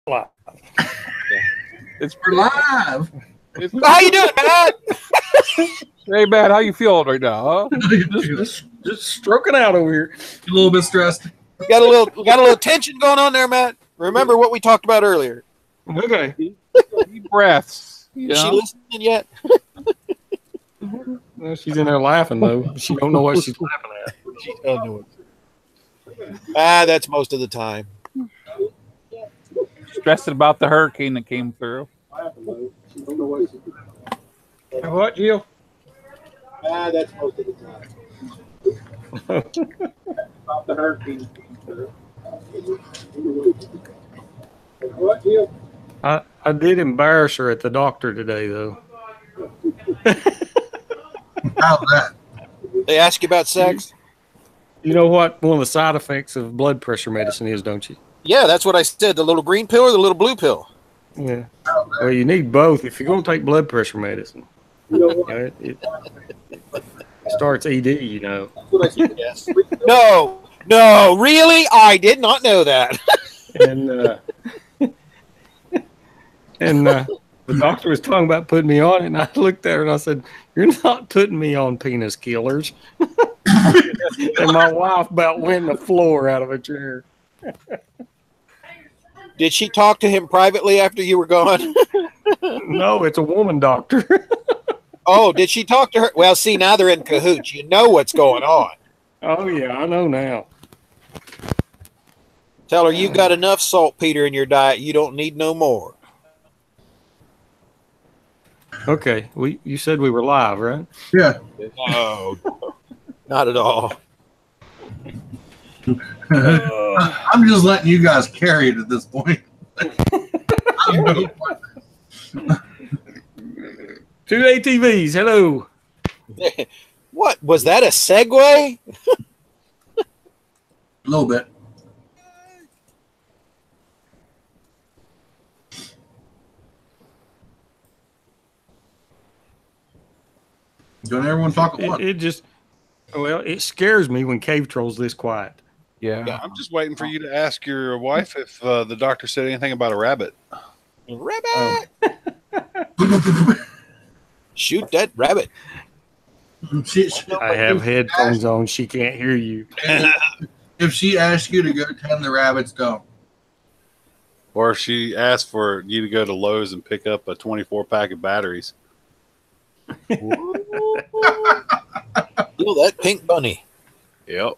live. It's We're live. How you doing, Matt? Hey, Matt, how you feeling right now? Huh? Just stroking out over here. A little bit stressed. We got a little tension going on there, Matt. Remember what we talked about earlier. Okay. Deep breaths. Is she listening yet? Well, she's in there laughing though. She don't know what she's laughing at. She doesn't know it. That's most of the time. Stressing about the hurricane that came through. What, Jill? That's most of the time. About the hurricane. What, Jill? I did embarrass her at the doctor today though. How's that? They ask you about sex? You know what one of the side effects of blood pressure medicine is, don't you? Yeah, that's what I said. The little green pill or the little blue pill? Yeah. Well, you need both if you're going to take blood pressure medicine. It starts ED, you know. Yes. No, really? I did not know that. And the doctor was talking about putting me on it, and I looked at her and I said, "You're not putting me on penis killers." And my wife about went the floor out of a chair. Did she talk to him privately after you were gone? No, it's a woman doctor. Oh, did she talk to her? Well, see, now they're in cahoots. You know what's going on. Oh, yeah, I know now. Tell her you got enough saltpeter in your diet. You don't need no more. Okay, you said we were live, right? Yeah. No, not at all. I'm just letting you guys carry it at this point. Two ATVs, hello. What? Was that a segue? A little bit. Don't everyone talk at once? It scares me when Cave Troll's this quiet. Yeah. I'm just waiting for you to ask your wife if the doctor said anything about a rabbit. Rabbit! Shoot that rabbit. I have headphones on. She can't hear you. If she asks you to go tend the rabbits, don't. Or if she asked for you to go to Lowe's and pick up a 24-pack of batteries. Feel that pink bunny. Yep.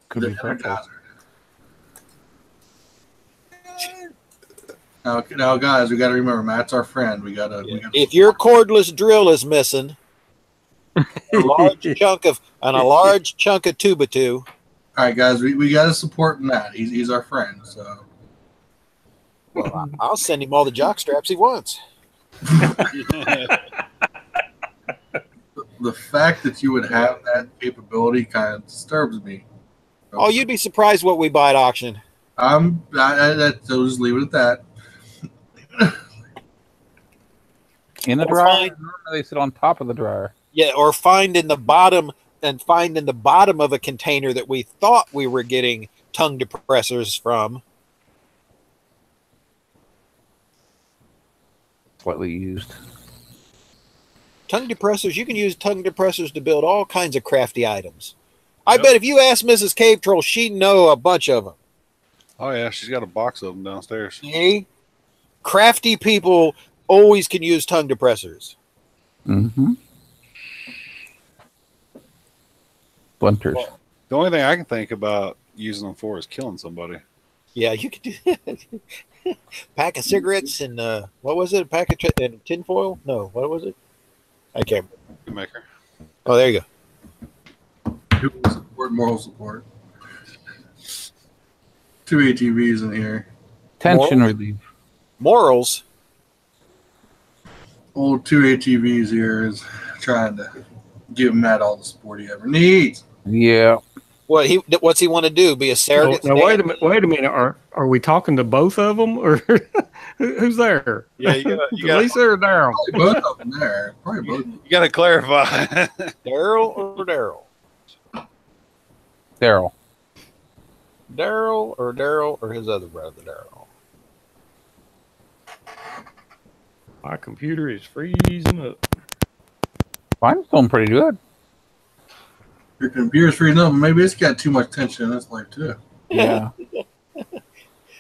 Could be purple. Now, guys, we got to remember, Matt's our friend. We gotta. If your cordless drill is missing, a large chunk of tuba-2. All right, guys, we got to support Matt. He's our friend. So, well, I'll send him all the jock straps he wants. The fact that you would have that capability kind of disturbs me. Oh, you'd be surprised what we buy at auction. So just leave it at that. In the dryer? They sit on top of the dryer. Yeah, or find in the bottom of a container that we thought we were getting tongue depressors from. Slightly used. Tongue depressors, you can use tongue depressors to build all kinds of crafty items. I bet if you ask Mrs. Cave Troll, she'd know a bunch of them. Oh, yeah. She's got a box of them downstairs. See? Crafty people always can use tongue depressors. Mm-hmm. Splinters. The only thing I can think about using them for is killing somebody. Yeah, you could do that. Pack of cigarettes and, what was it? A pack of tin foil? No, what was it? I can't remember. Maker. Oh, there you go. Moral support. Two ATVs in here. Tension relief. Morals. Old two ATVs here is trying to give Matt all the support he ever needs. Yeah. What's he want to do? Be a surrogate? Now wait a minute. Are we talking to both of them, or who's there? Yeah, you got Lisa or Daryl? Both of them there. Probably both. You got to clarify. Daryl or Daryl? Daryl. Daryl or his other brother, Daryl? My computer is freezing up. Mine's doing pretty good. Your computer's freezing up. Maybe it's got too much tension in its life too. Yeah.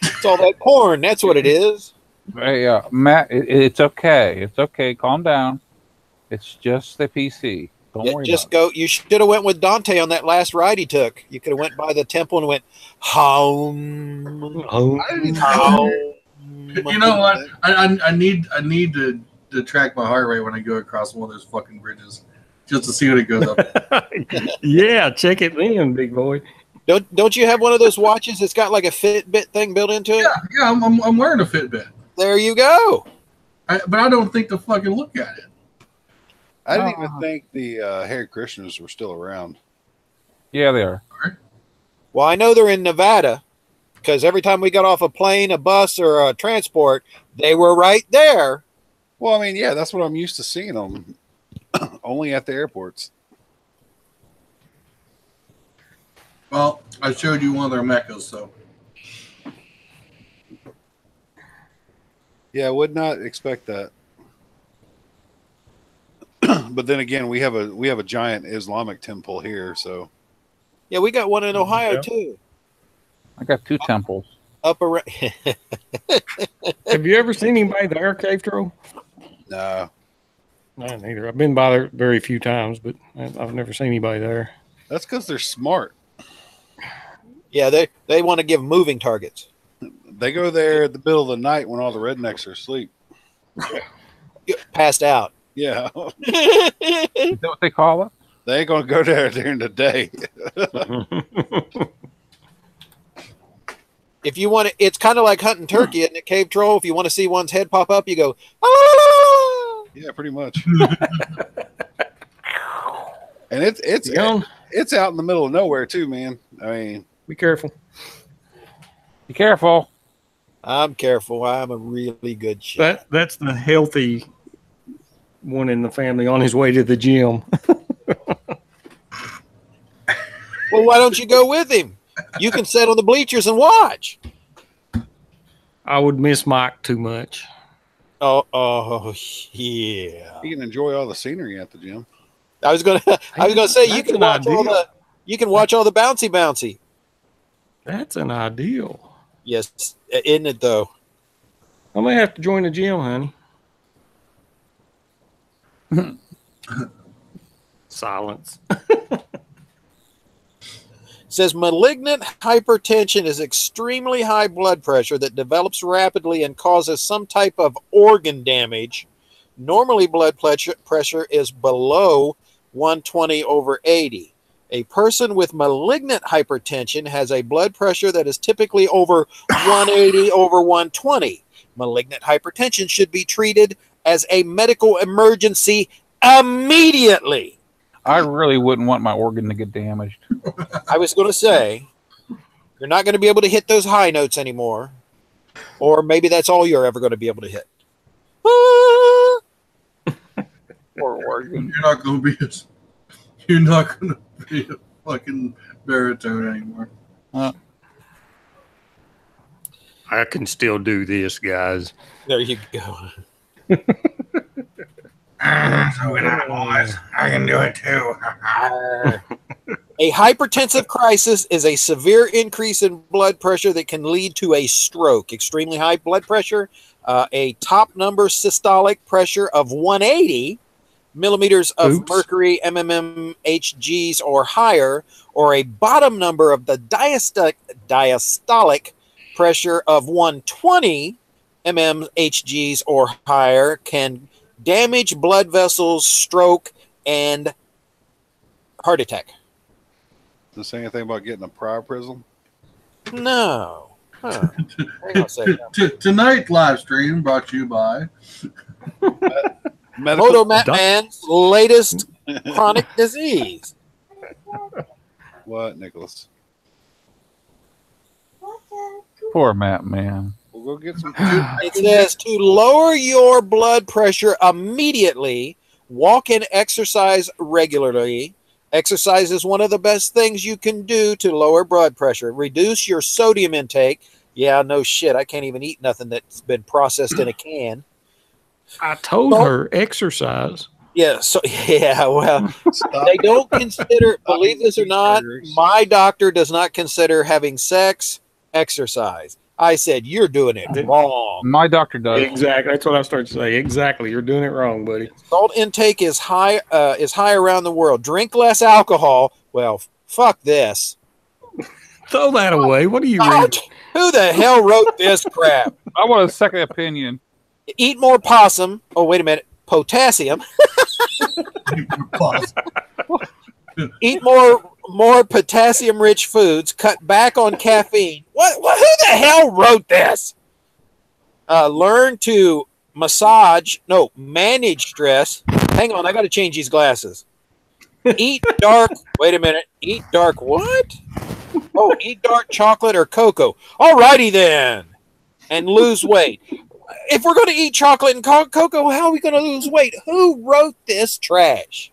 It's all that porn. That's what it is. Hey, Matt, it's okay. It's okay. Calm down. It's just the PC. Don't worry Just about go. You should have went with Dante on that last ride he took. You could have went by the temple and went home. Oh, You know what? I need to track my heart rate when I go across one of those fucking bridges, just to see what it goes up. yeah, check it then, big boy. Don't you have one of those watches that's got like a Fitbit thing built into it? Yeah, I'm wearing a Fitbit. There you go. But I don't think to fucking look at it. I didn't even think the Hare Krishnas were still around. Yeah, they are. Well, I know they're in Nevada because every time we got off a plane, a bus, or a transport, they were right there. Well, I mean, yeah, that's what I'm used to seeing them. Only at the airports. Well, I showed you one of their meccas, so. Yeah, I would not expect that. But then again, we have a giant Islamic temple here, so Yeah, we got one in Ohio too. I got 2 temples. Up around. Have you ever seen anybody there, Cave Troll? no. No, neither. I've been by there very few times, but I've never seen anybody there. That's because they're smart. Yeah, they want to give moving targets. They go there at the middle of the night when all the rednecks are asleep. Passed out. Yeah, Is that what they call it? they ain't gonna go there during the day. If you want to, it's kind of like hunting turkey, isn't it, Cave Troll? If you want to see one's head pop up, you go, ah! Yeah, pretty much. And it's Young. it's out in the middle of nowhere too, man. I mean, Be careful. Be careful. I'm careful. I'm a really good shot. That's the healthy one in the family on his way to the gym. Well, why don't you go with him? You can sit on the bleachers and watch. I would miss Mike too much. Oh, yeah. you can enjoy all the scenery at the gym. I was gonna say you That's can an watch all idea. you can watch all the bouncy. That's an ideal. Yes, isn't it though? I may have to join the gym, honey. Silence. Says malignant hypertension is extremely high blood pressure that develops rapidly and causes some type of organ damage. Normally, blood pressure is below 120/80. A person with malignant hypertension has a blood pressure that is typically over 180/120. Malignant hypertension should be treated as a medical emergency immediately. I really wouldn't want my organ to get damaged. I was going to say, you're not going to be able to hit those high notes anymore. Or maybe that's all you're ever going to be able to hit. Poor organ. You're not gonna be a fucking baritone anymore. I can still do this, guys. There you go. So can I, boys. I can do it too. A hypertensive crisis is a severe increase in blood pressure that can lead to a stroke. Extremely high blood pressure, a top number systolic pressure of 180 millimeters of mercury, mmHgs or higher, or a bottom number of the diastolic pressure of 120 mmHgs or higher can damage blood vessels, stroke, and heart attack. Does it say anything about getting a prior prism? No. Huh. Hang on a second. Tonight live stream brought to you by Moto Man's latest chronic disease. What, Nicholas? Poor Matt, man. We'll go get some. It says to lower your blood pressure immediately, walk and exercise regularly. Exercise is one of the best things you can do to lower blood pressure. Reduce your sodium intake. Yeah, no shit. I can't even eat nothing that's been processed in a can. I told her exercise. Yeah, so yeah, well, they don't consider, believe this or not, my doctor does not consider having sex exercise. I said, you're doing it wrong. My doctor does. Exactly. That's what I started to say. Exactly. You're doing it wrong, buddy. Salt intake is high around the world. Drink less alcohol. Well, fuck this. Throw that away. What are you reading? Who the hell wrote this crap? I want a second opinion. Eat more possum. Oh, wait a minute. Potassium. Eat more potassium-rich foods. Cut back on caffeine. What? Who the hell wrote this? Learn to manage stress. Hang on, I got to change these glasses. Eat dark. Wait a minute. Eat dark what? Oh, eat dark chocolate or cocoa. All righty then, and lose weight. If we're going to eat chocolate and cocoa, how are we going to lose weight? Who wrote this trash?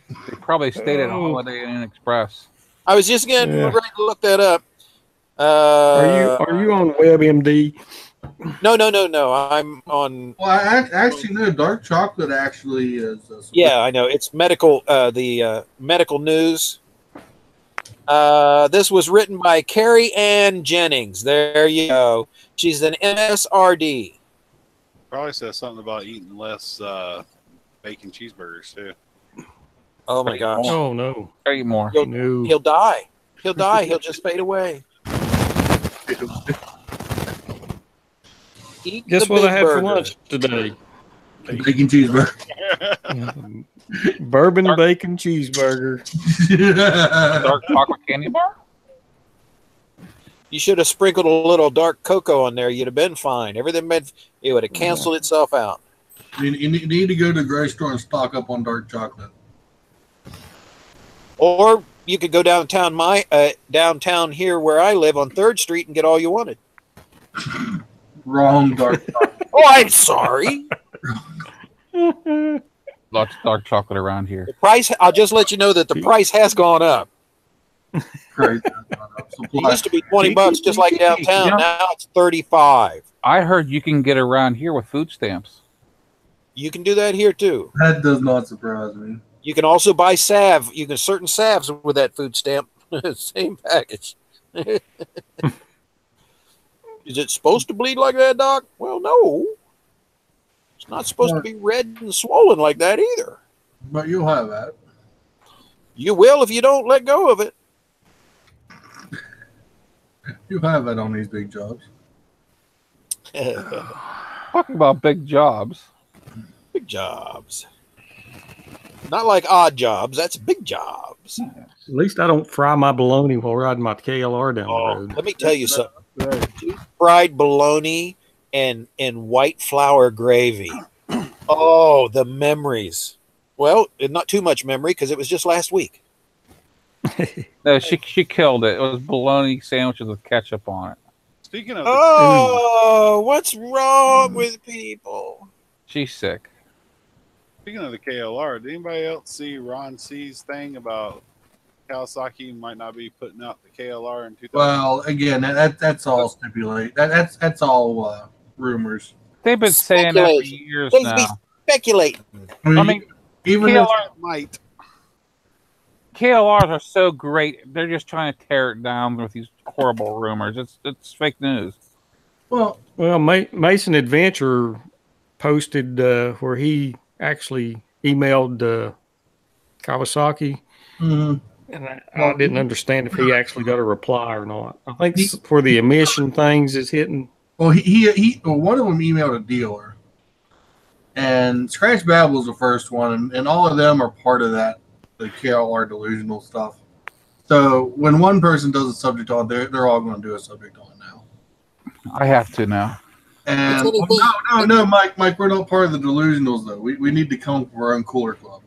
They probably stayed at Holiday Inn Express. I was just getting ready to look that up. Are you on WebMD? No. I'm on. Well, I actually know dark chocolate actually is. Yeah, I know. It's medical. The medical news. This was written by Carrie Ann Jennings. There you go. She's an MSRD. Probably says something about eating less bacon cheeseburgers too. Oh my gosh! Oh no! Eat more. He'll die. He'll die. He'll just fade away. Guess what I had for lunch today? Bacon cheeseburger. Bourbon bacon cheeseburger. Dark chocolate candy bar? You should have sprinkled a little dark cocoa on there. You'd have been fine. It would have canceled itself out. You need to go to the grocery store and stock up on dark chocolate. Or you could go downtown downtown here where I live on 3rd Street and get all you wanted. Wrong dark chocolate. Oh, I'm sorry. Lots of dark chocolate around here. The price, I'll just let you know that the price has gone up. Great. It used to be $20 just like downtown. Yeah. Now it's 35. I heard you can get around here with food stamps. You can do that here too. That does not surprise me. You can also buy salve. You can certain salves with that food stamp. Same package. Is it supposed to bleed like that, Doc? Well, no. It's not supposed to be red and swollen like that either. But you'll have that. You will if you don't let go of it. You'll have that on these big jobs. Talking about big jobs. Big jobs. Not like odd jobs. That's big jobs. At least I don't fry my bologna while riding my KLR down the road. Let me tell you something. Fried bologna and white flour gravy. Oh, the memories. Well, not too much memory because it was just last week. No, she killed it. It was bologna sandwiches with ketchup on it. Speaking of, what's wrong with people? She's sick. Speaking of the KLR, did anybody else see Ron C's thing about Kawasaki might not be putting out the KLR in 2000? Well, again, that's all stipulate. That's all rumors. They've been saying that for years Please now. be speculating. I mean, even KLRs are so great. They're just trying to tear it down with these horrible rumors. It's fake news. well, Mason Adventure posted where he actually emailed Kawasaki, mhm. and I didn't understand if he actually got a reply or not. I think for the emission things is hitting. Well, he one of them emailed a dealer, and Scratch Babble was the first one, and all of them are part of that, the KLR delusional stuff. So when one person does a subject on, they're all going to do a subject on now. I have to now. And no, Mike, we're not part of the delusionals though. We need to come for our own cooler club.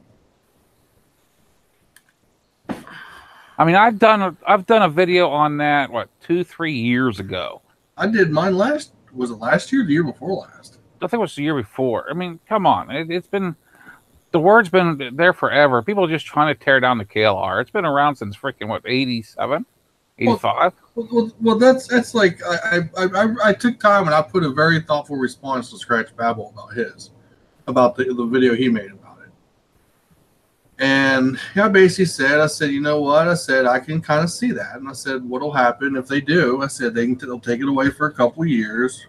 I mean, I've done a video on that 2-3 years ago. I did mine last. Was it last year? Or the year before last? I think it was the year before. I mean, come on, it's been the word's been there forever. People are just trying to tear down the KLR. It's been around since freaking 87, 85. Well, that's like I took time and I put a very thoughtful response to Scratch Babble about the video he made about it. And I basically said, I said, you know what? I said, I can kind of see that. And I said, what'll happen if they do? I said, they'll take it away for a couple of years,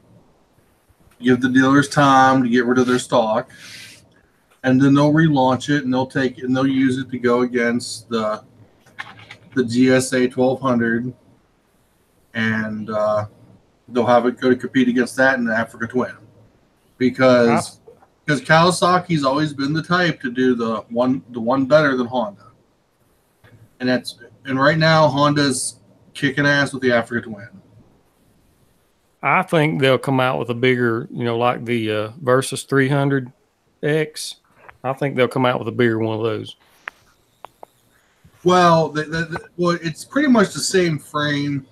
give the dealers time to get rid of their stock, and then they'll relaunch it and they'll use it to go against the GSA 1200, and they'll have it go to compete against that in the Africa Twin, because Kawasaki's always been the type to do the one better than Honda, and right now Honda's kicking ass with the Africa Twin. I think they'll come out with a bigger, like the Versus 300X. I think they'll come out with a bigger one of those. Well, it's pretty much the same frame.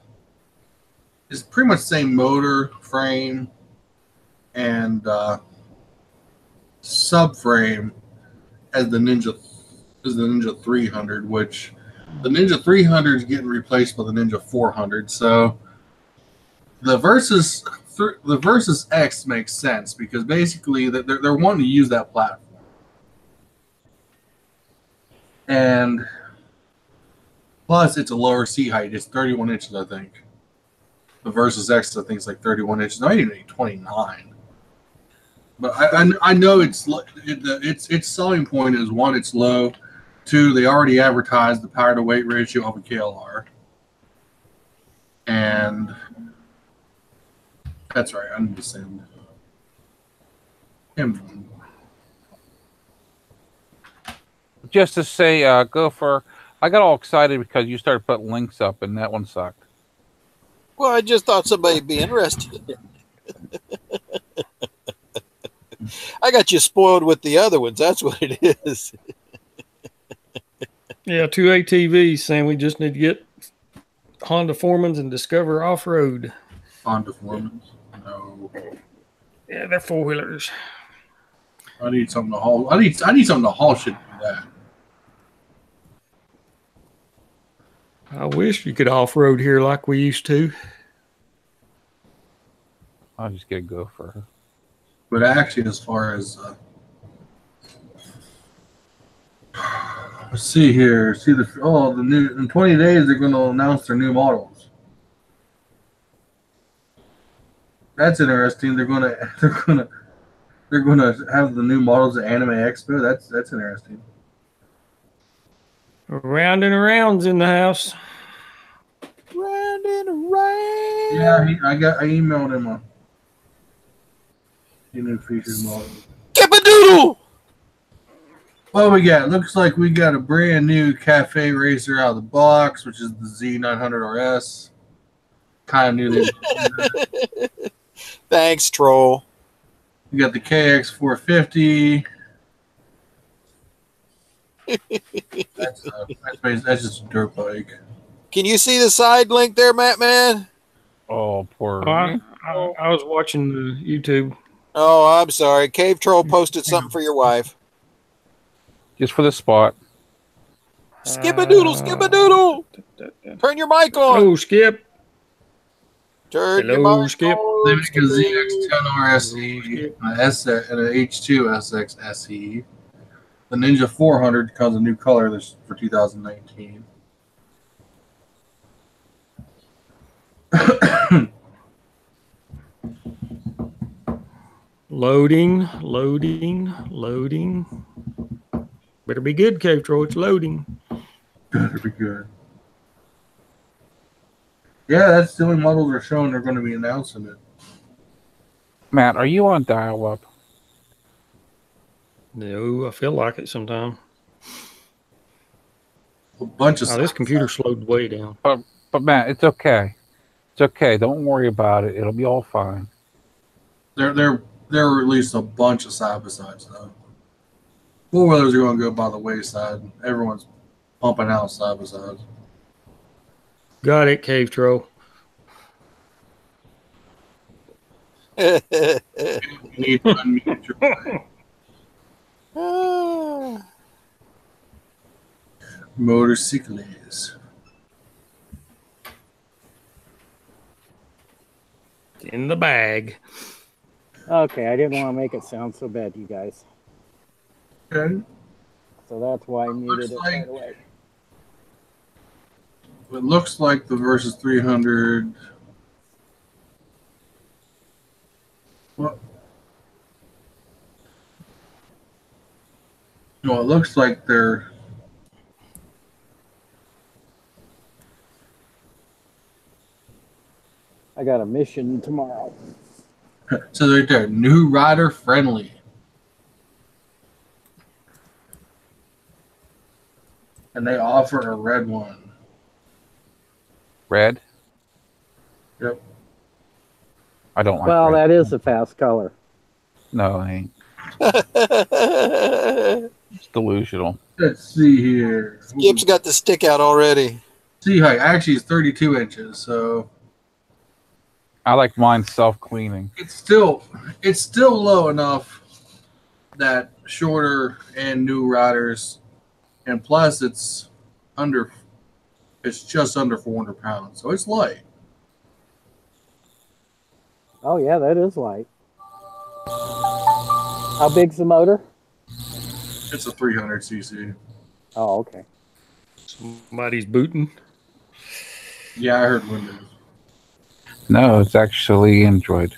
It's pretty much the same motor frame and subframe as the Ninja 300, which the Ninja 300 is getting replaced by the Ninja 400. So the Versus X makes sense because basically they're wanting to use that platform. And plus, it's a lower seat height. It's 31 inches, I think. The Versus X, I think, is like 31 inches. Not even 29. But I know its selling point is, one, it's low. Two, they already advertised the power to weight ratio of a KLR. And that's right. I need to send him. Just to say, Gopher, I got all excited because you started putting links up, and that one sucked. Well, I just thought somebody'd be interested. I got you spoiled with the other ones. That's what it is. Yeah, 2 ATVs saying we just need to get Honda Foremans and Discover Off-Road. Honda Foremans? No. Yeah, they're four-wheelers. I need something to haul. I need something to haul shit for that. I wish you could off-road here like we used to. I'll just get a Gopher. But actually, as far as let's see here, the new in 20 days they're going to announce their new models. That's interesting. They're going to have the new models at Anime Expo. That's interesting. Round and around's in the house. Round and around. Yeah, I emailed him a new features model. Skip-a-doodle! What we got? Looks like we got a brand new cafe racer out of the box, which is the Z900 RS. Kind of knew they. Thanks, troll. We got the KX450. That's just a dirt bike. Can you see the side link there, Matt Man? Oh, poor. I was watching the YouTube. Oh, I'm sorry. Cave Troll posted something for your wife. Just for the spot. Skip-a-doodle, skip-a-doodle. Turn your mic on. Hello, Skip. Turn Hello, your mic Skip. on. They make a ZX10 RSE, and an H2 SX SE. The Ninja 400 comes a new color for 2019. Loading. Better be good, Cave Troll. It's loading. Better be good. Yeah, that's the only models they're showing. They're going to be announcing it. Matt, are you on dial-up? No, I feel like it sometime. A bunch of This computer slowed way down. But Matt, it's okay. It's okay. Don't worry about it. It'll be all fine. They're releasing a bunch of side by sides though. Four wheelers are going to go by the wayside. Everyone's pumping out side by sides. Got it, Cave Troll. You need to unmute your mic. Motorcycles. in the bag. Okay, I didn't want to make it sound so bad, you guys. Okay. So that's why I muted Looks it like- right away. It looks like the Versus 300. Well, no, it looks like they're. I got a mission tomorrow. So they're new rider friendly. And they offer a red one. Red? Yep. I don't like Well, red. that is a fast color. No, it ain't. It's delusional. Let's see here. Skip's got the stick out already. See height actually is 32 inches, so I like mine self-cleaning. it's still low enough that shorter and new riders, and plus it's just under 400 pounds, so it's light. Oh, yeah, that is light. How big's the motor? It's a 300 cc. Oh, okay. Somebody's booting. Yeah, I heard Windows. No, it's actually Android.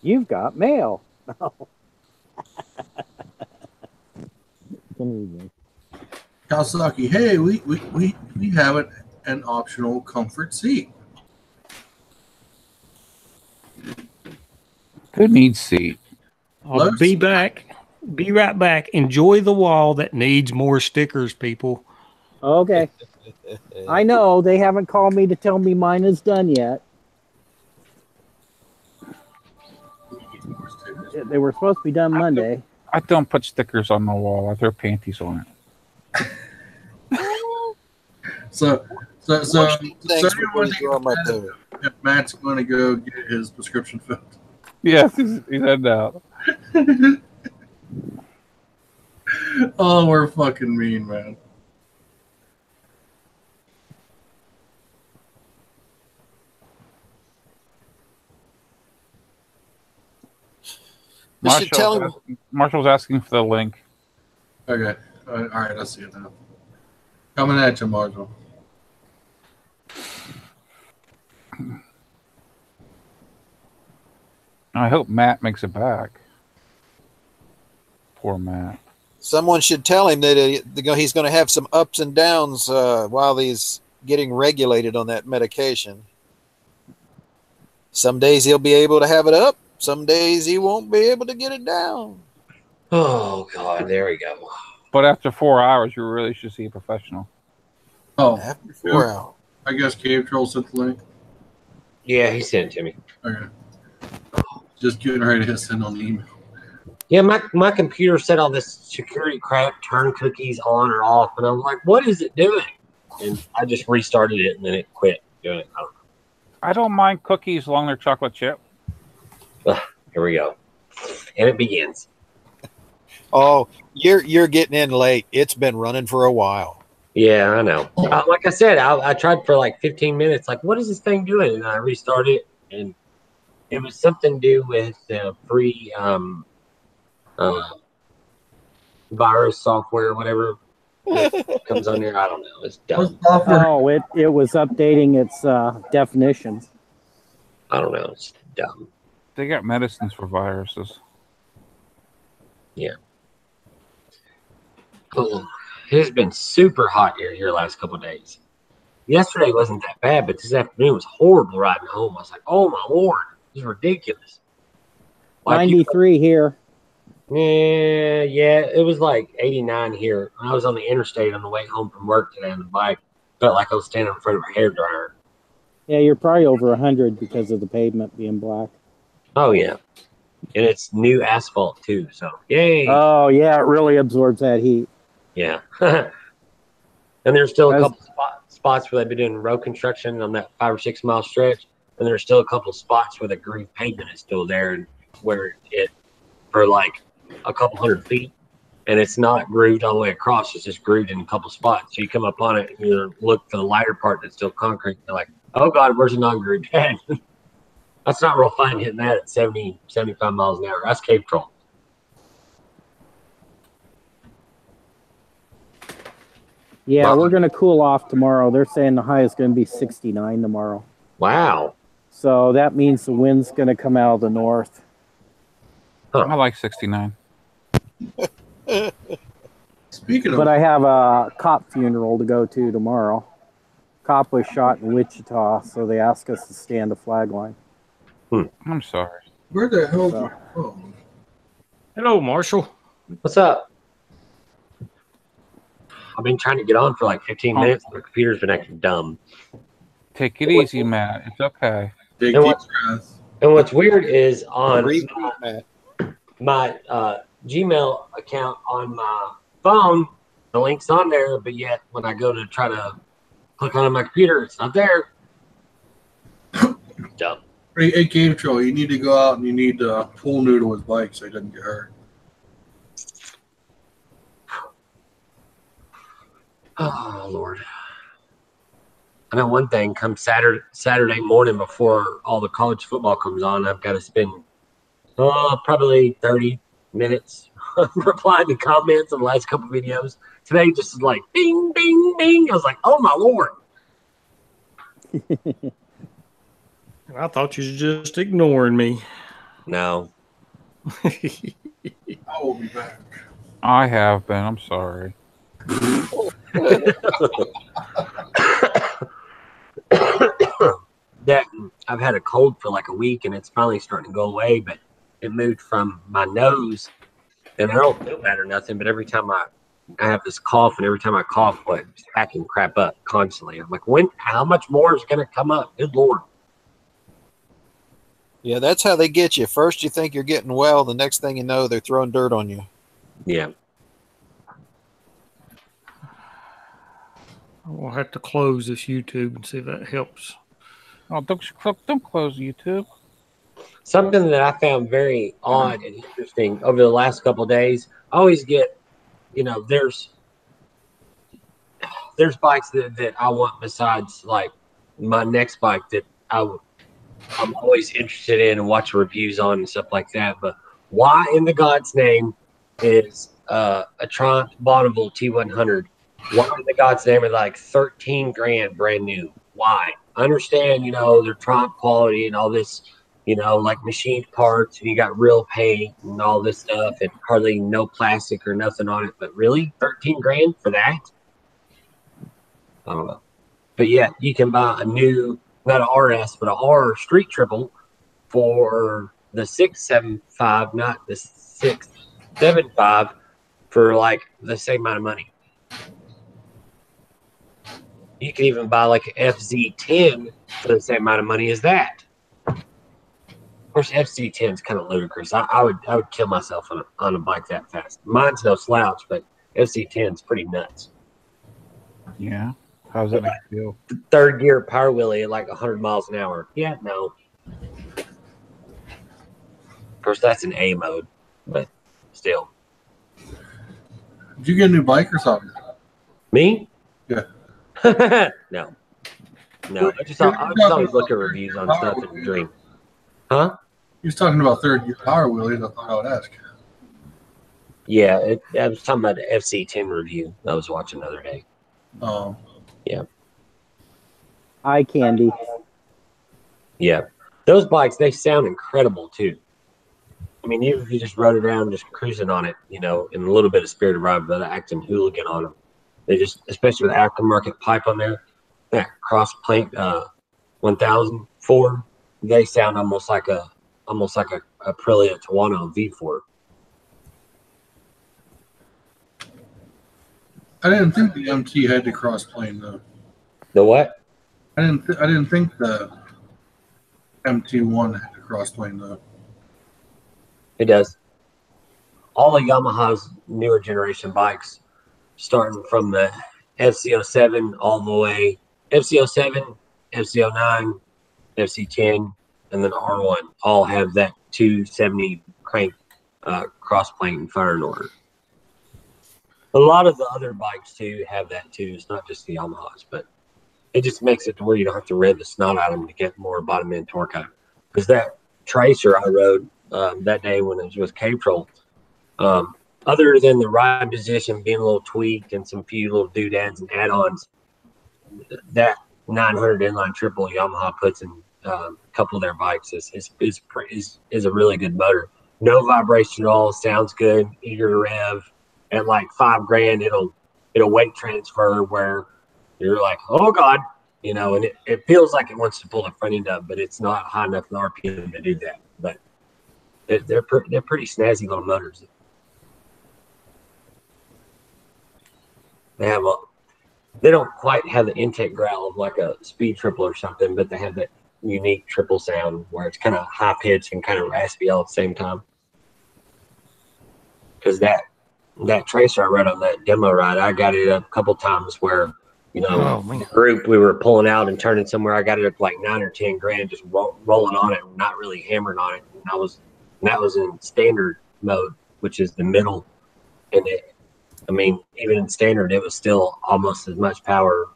You've got mail. No. Kawasaki, hey, we have an optional comfort seat. Who needs seat? I'll be back. Be right back. Enjoy the wall that needs more stickers, people. Okay. I know they haven't called me to tell me mine is done yet. They were supposed to be done Monday. I don't put stickers on the wall. I throw panties on it. So Thanks for everyone throw 'em up there. if Matt's going to go get his prescription filled. Yes, he's heading out. Oh, we're fucking mean, man. We should tell him. Marshall's asking for the link. Okay. All right, I see it now. Coming at you, Marshall. I hope Matt makes it back. Poor Matt. Someone should tell him that he's going to have some ups and downs while he's getting regulated on that medication. Some days he'll be able to have it up. Some days he won't be able to get it down. Oh, God, there we go. But after 4 hours, you really should see a professional. Oh, After 4 hours. I guess Cave Troll sent the link. Yeah, he sent it to me. Okay. Just getting ready to hit send on the email. Yeah, my computer set all this security crap, turn cookies on or off, and I'm like, what is it doing? And I just restarted it, and then it quit doing it. I don't know. I don't mind cookies as long as they're chocolate chip. Here we go. And it begins. Oh, you're getting in late. It's been running for a while. Yeah, I know. Like I said, I tried for like 15 minutes. Like, what is this thing doing? And I restarted it, and it was something to do with free virus software or whatever comes on there. I don't know. It's dumb. Oh, it was updating its definitions. I don't know. It's dumb. They got medicines for viruses. Yeah. Oh, it has been super hot here last couple of days. Yesterday wasn't that bad, but this afternoon was horrible riding home. I was like, oh my Lord, this is ridiculous. Like 93 here. Yeah, it was like 89 here. When I was on the interstate on the way home from work today on the bike, felt like I was standing in front of a hairdryer. Yeah, you're probably over 100 because of the pavement being black. Oh yeah, and it's new asphalt too. So yay! Oh yeah, it really absorbs that heat. Yeah, and there's still a couple spots where they've been doing road construction on that 5 or 6 mile stretch, and there's still a couple of spots where the groove pavement is still there, and where it for like a couple 100 feet, and it's not grooved all the way across. It's just grooved in a couple spots. So you come up on it, and you look for the lighter part that's still concrete. And you're like, Oh God, where's the non-group? That's not real fun hitting that at 70, 75 miles an hour. That's Cape Troll. Yeah, Wow. we're going to cool off tomorrow. They're saying the high is going to be 69 tomorrow. Wow. So that means the wind's going to come out of the north. I like 69. Speaking of, But I have a cop funeral to go to tomorrow. Cop was shot in Wichita, so they asked us to stand a flag line. I'm sorry. where the hell? So- Oh, Hello, Marshall. What's up? I've been trying to get on for like 15 minutes. My computer's been acting dumb. Take it easy, Matt. It's okay. big And deep what- breath. And what's weird is on Repeat that. my Gmail account on my phone, the link's on there, but yet when I go to try to click on my computer, it's not there. Dumb. Hey, Cave Troll, you need to go out and you need to pull Noodle his bike so he doesn't get hurt. Oh Lord. I know one thing, come Saturday morning before all the college football comes on, I've got to spend probably 30 minutes replying to comments on the last couple videos. Today just is like bing, bing, bing. I was like, oh my Lord. I thought you was just ignoring me. No. I will be back. I have been. I'm sorry. That I've had a cold for like a week and it's finally starting to go away, but it moved from my nose and I don't feel bad or nothing, but every time I have this cough and every time I cough, it's hacking crap up constantly. I'm like, how much more is going to come up? Good Lord. Yeah, that's how they get you. First, you think you're getting well. The next thing you know, they're throwing dirt on you. Yeah. We'll have to close this YouTube and see if that helps. Oh, don't close YouTube. Something that I found very odd and interesting over the last couple of days, I always get, there's bikes that I want besides like my next bike that I'm always interested in and watch reviews on and stuff like that. But why in the God's name is a Triumph Bonneville T100? Why in the God's name are like 13 grand brand new? Why? I understand, they're Triumph quality and all this, like machined parts and you got real paint and all this stuff and hardly no plastic or nothing on it. But really, 13 grand for that? I don't know. But yeah, you can buy a new, not an RS, but a R Street Triple for the 675, not the 675, for like the same amount of money. You can even buy like an FZ10 for the same amount of money as that. Of course, FZ10 is kind of ludicrous. I would kill myself on a bike that fast. Mine's no slouch, but FZ10 is pretty nuts. Yeah. How's that make you feel? Third gear power wheelie at like 100 miles an hour. Yeah, no. Of course, that's in A mode, but still. Did you get a new bike or something? Me? Yeah. No. I just always look at reviews on stuff and dream. Huh? He was talking about third gear power wheelies. I thought I would ask. Yeah, I was talking about the FC10 review I was watching the other day. Oh. Yeah. Eye candy. Yeah. Those bikes, they sound incredible too. I mean, even if you just rode around just cruising on it, in a little bit of Spirit of Ride, but acting hooligan on them. They just, especially with aftermarket pipe on there, that cross plank 1004, they sound almost like a Aprilia Tuono V4. I didn't think the MT had the cross plane though. The what? I didn't think the MT1 had the cross plane though. It does. All the Yamaha's newer generation bikes, starting from the FC07 all the way, FC07, FC09, FC10, and then R1, all have that 270 crank cross plane firing order. A lot of the other bikes too have that too. It's not just the Yamahas, but it just makes it to where you don't have to rev the snot out of them to get more bottom end torque out. Because that tracer I rode that day when it was with K-Troll, other than the ride position being a little tweaked and some few little doodads and add-ons, that 900 inline triple Yamaha puts in a couple of their bikes is a really good motor. No vibration at all, sounds good, eager to rev. At like $5,000, it'll weight transfer where you're like, oh God, you know, and it feels like it wants to pull the front end up, but it's not high enough in RPM to do that. But they're pretty snazzy little motors. They don't quite have the intake growl of like a speed triple or something, but they have that unique triple sound where it's kind of high pitched and kind of raspy all at the same time. Because that tracer I rode on that demo ride, I got it up a couple times where, you know, the group we were pulling out and turning somewhere, I got it up like $9 or $10,000 just rolling on it, not really hammering on it. And that was in standard mode, which is the middle. And even in standard, it was still almost as much power,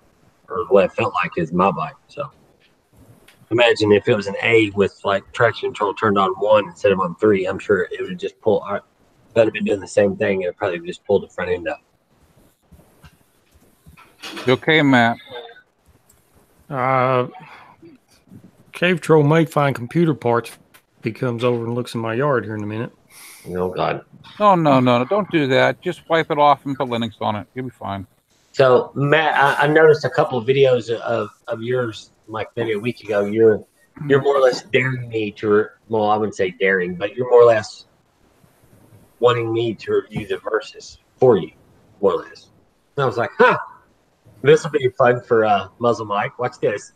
or what it felt like, as my bike. So imagine if it was an A with like traction control turned on 1 instead of on 3. I'm sure it would just pull. I'd have been doing the same thing. It probably just pulled the front end up. You okay, Matt? Cave Troll may find computer parts if he comes over and looks in my yard here in a minute. Oh God. No, don't do that. Just wipe it off and put Linux on it. You'll be fine. So Matt, I noticed a couple of videos of yours, like maybe a week ago. You're more or less daring me to, well, I wouldn't say daring, but you're more or less wanting me to review the verses for you, more or less. And I was like, this will be fun for Muzzle Mike. Watch this.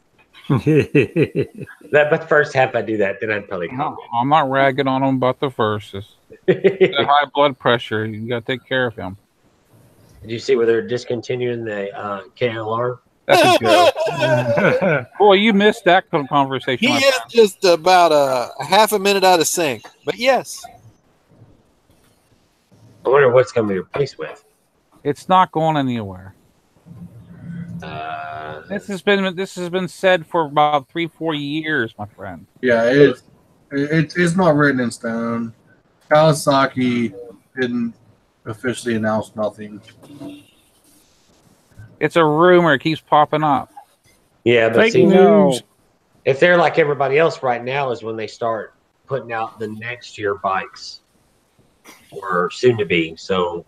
But the first half I do that, then I'd probably no, I'm not ragging on him about the verses. That high blood pressure, you got to take care of him. Did you see where they're discontinuing the KLR? That's a joke. Boy, you missed that conversation. He is just about a half a minute out of sync, but yes. I wonder what's going to be replaced with. It's not going anywhere. This has been said for about 3-4 years, my friend. Yeah, it's not written in stone. Kawasaki didn't officially announce nothing. It's a rumor. It keeps popping up. Yeah, but Fake see, news. If they're like everybody else right now is when they start putting out the next year bikes, or soon to be. So,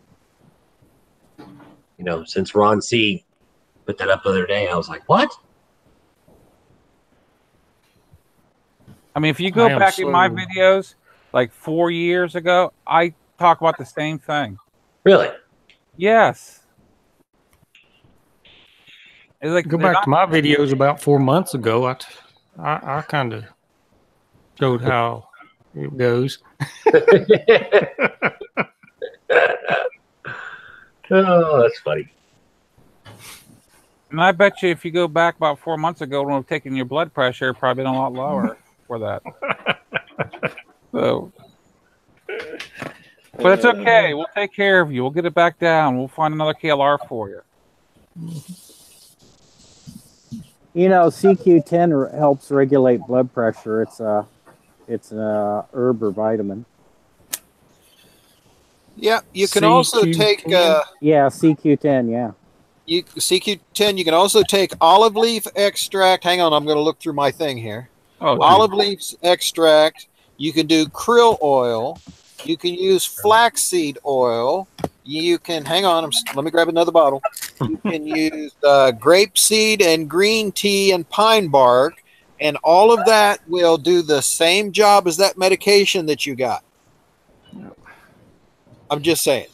you know, since Ron C put that up the other day, I was like, what? I mean, if you go back in my videos like 4 years ago, I talk about the same thing. Really? Yes. It's like, go back to my videos about 4 months ago. I kind of showed how it goes. Oh, that's funny. And I bet you if you go back about 4 months ago when we've taken your blood pressure, probably been a lot lower for that. So, but it's okay. We'll take care of you. We'll get it back down. We'll find another KLR for you. You know, CQ10 helps regulate blood pressure. It's an herb or vitamin. Yeah, you can also take yeah, CQ10, yeah. CQ10, you can also take olive leaf extract. Hang on, I'm going to look through my thing here. Oh, olive leaf extract. You can do krill oil. You can use flaxseed oil. You can, hang on, let me grab another bottle. You can use grapeseed and green tea and pine bark, and all of that will do the same job as that medication that you got. I'm just saying.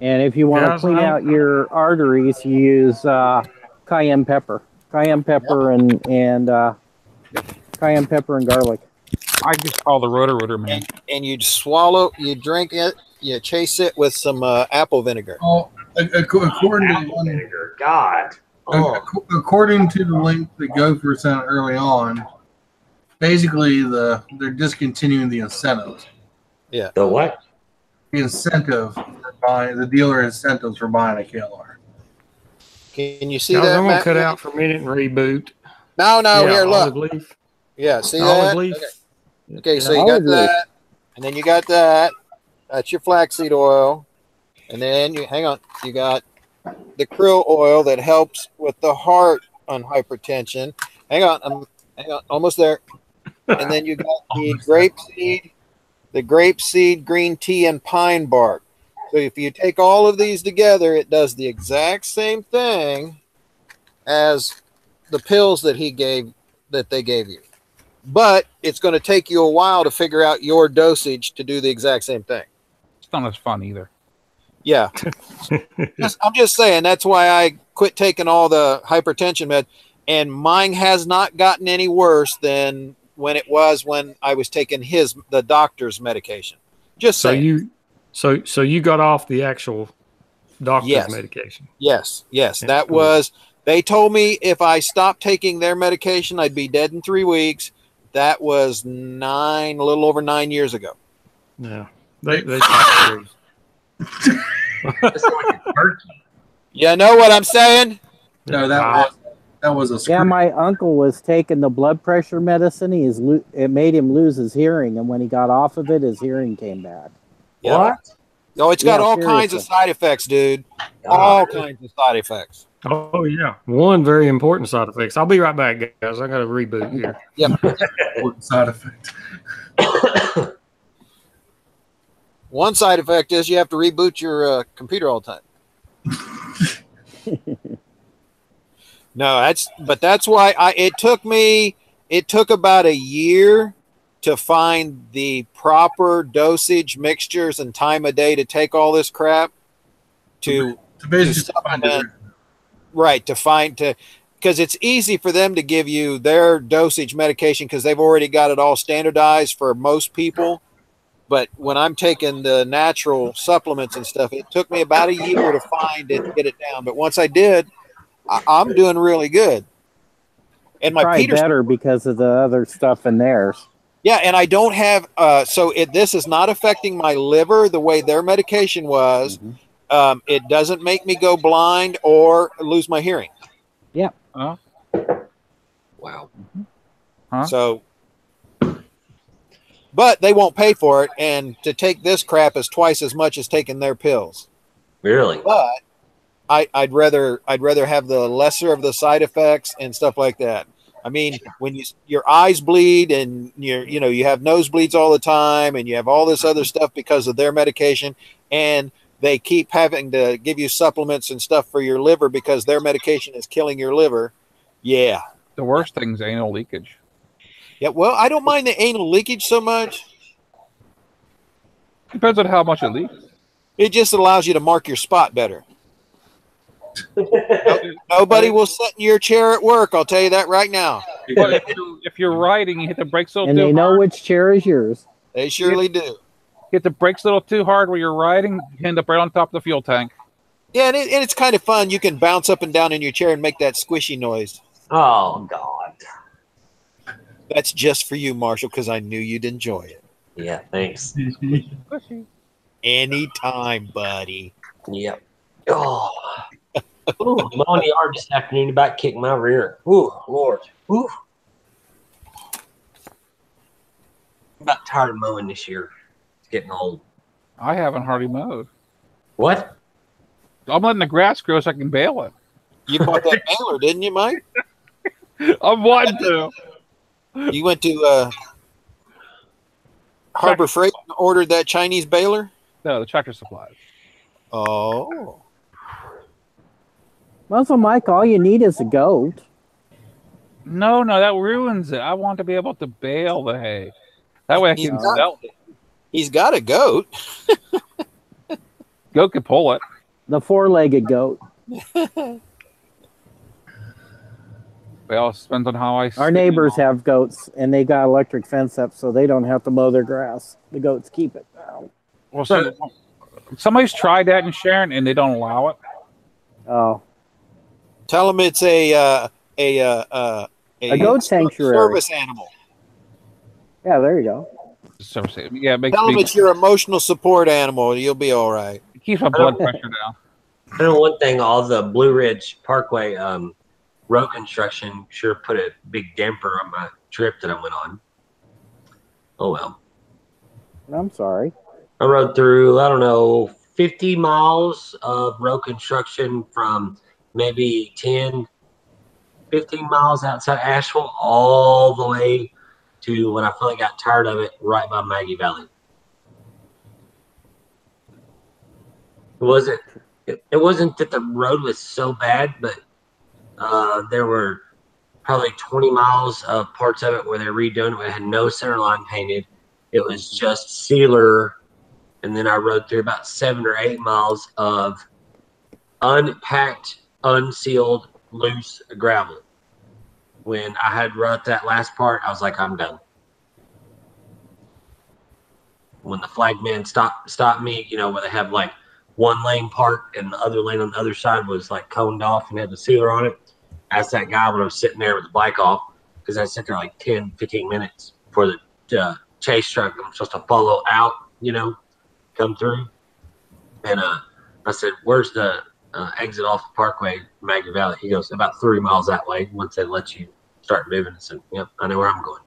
And if you want to clean out your arteries, you use cayenne pepper. Cayenne pepper and cayenne pepper and garlic. I just call the rotor man. And you swallow, you drink it, you chase it with some apple vinegar. Oh, according to vinegar, God. Oh. According to the link that Gopher sent early on, basically they're discontinuing the incentives. Yeah. The what? The incentive for buying, the dealer incentives for buying a KLR. Can you see Guys, that? I'm gonna Matt? cut out for a minute and reboot. No, here, look. Olive leaf. Yeah, see Olive that? leaf. Okay, so you Olive got leaf. that, and then you got that. That's your flaxseed oil, and then you You got the krill oil that helps with the heart on hypertension. Hang on, almost there. And then you got the grapeseed, green tea, and pine bark. So if you take all of these together, it does the exact same thing as the pills that they gave you. But it's going to take you a while to figure out your dosage to do the exact same thing. It's not as fun either. Yeah. I'm just saying, that's why I quit taking all the hypertension med, and mine has not gotten any worse than when it was when I was taking the doctor's medication. Just saying. So you got off the actual doctor's medication? Yes. Yeah, That cool. was, they told me if I stopped taking their medication, I'd be dead in 3 weeks. That was a little over 9 years ago. Yeah. They talk It's like a turkey. You know what I'm saying? No, that was a screw. Yeah, my uncle was taking the blood pressure medicine. It made him lose his hearing, and when he got off of it, his hearing came back. Yeah. What? Oh, it's got all seriously. kinds of side effects, dude. All kinds of side effects. Oh yeah, one very important side effects. I'll be right back, guys. I got to reboot here. Yep. Important side effect. One side effect is you have to reboot your computer all the time. No, that's why it took about a year to find the proper dosage, mixtures, and time of day to take all this crap to basically find it. Right, because it's easy for them to give you their dosage medication because they've already got it all standardized for most people. But when I'm taking the natural supplements and stuff, it took me about a year to find it, to get it down. But once I did, I'm doing really good. And my Probably better because of the other stuff in theirs. Yeah, and I don't have this is not affecting my liver the way their medication was. Mm-hmm. It doesn't make me go blind or lose my hearing. Yeah. Wow. Huh? So, but they won't pay for it, and to take this crap is twice as much as taking their pills. Really? But I'd rather have the lesser of the side effects and stuff like that. I mean, when your eyes bleed and you have nosebleeds all the time and you have all this other stuff because of their medication, and they keep having to give you supplements and stuff for your liver because their medication is killing your liver. Yeah. The worst thing is anal leakage. Yeah. Well, I don't mind the anal leakage so much. Depends on how much it leaks. It just allows you to mark your spot better. Nobody will sit in your chair at work. I'll tell you that right now. But if you're riding, you hit the brakes a little And too they know hard. which chair is yours. They surely do. Hit the brakes a little too hard where you're riding, you end up right on top of the fuel tank. Yeah, and it's kind of fun. You can bounce up and down in your chair and make that squishy noise. Oh, God. That's just for you, Marshall, because I knew you'd enjoy it. Yeah, thanks. Anytime, buddy. Yep. Oh. Ooh, I'm on the yard this afternoon about kicking my rear. Ooh, Lord. Ooh. I'm about tired of mowing this year. It's getting old. I haven't hardly mowed. What? I'm letting the grass grow so I can bale it. You bought that baler, didn't you, Mike? I'm wanting to. You went to Harbor Freight and ordered that Chinese baler? No, the Tractor Supply. Oh. Well, so Mike, all you need is a goat. No, that ruins it. I want to be able to bale the hay. That way I can sell it. He's got a goat. Goat can pull it. The four-legged goat. Well, it depends on how I Our neighbors have goats, and they got electric fence up, so they don't have to mow their grass. The goats keep it. Well, somebody's tried that in Sharon, and they don't allow it. Oh. Tell them it's a goat sanctuary. Service animal. Yeah, there you go. Yeah, it makes Tell them it's your emotional support animal. You'll be all right. It keeps my blood pressure down. I know one thing, all the Blue Ridge Parkway road construction sure put a big damper on my trip that I went on. Oh, well. I'm sorry. I rode through, I don't know, 50 miles of road construction from maybe 10, 15 miles outside Asheville all the way to when I finally got tired of it, right by Maggie Valley. It wasn't that the road was so bad, but there were probably 20 miles of parts of it where they're redoing it. It had no center line painted. It was just sealer. And then I rode through about 7 or 8 miles of unpacked, unsealed, loose gravel. When I had run that last part, I was like, I'm done. When the flagman stopped me, you know, where they have like one lane part and the other lane on the other side was like coned off and had the sealer on it. I asked that guy when I was sitting there with the bike off, because I sat there like 10, 15 minutes for the chase truck I'm supposed to follow out, you know, come through. And I said, where's the exit off the Parkway, Maggie Valley? He goes, about 3 miles that way, once they let you start moving. I said, yep, I know where I'm going.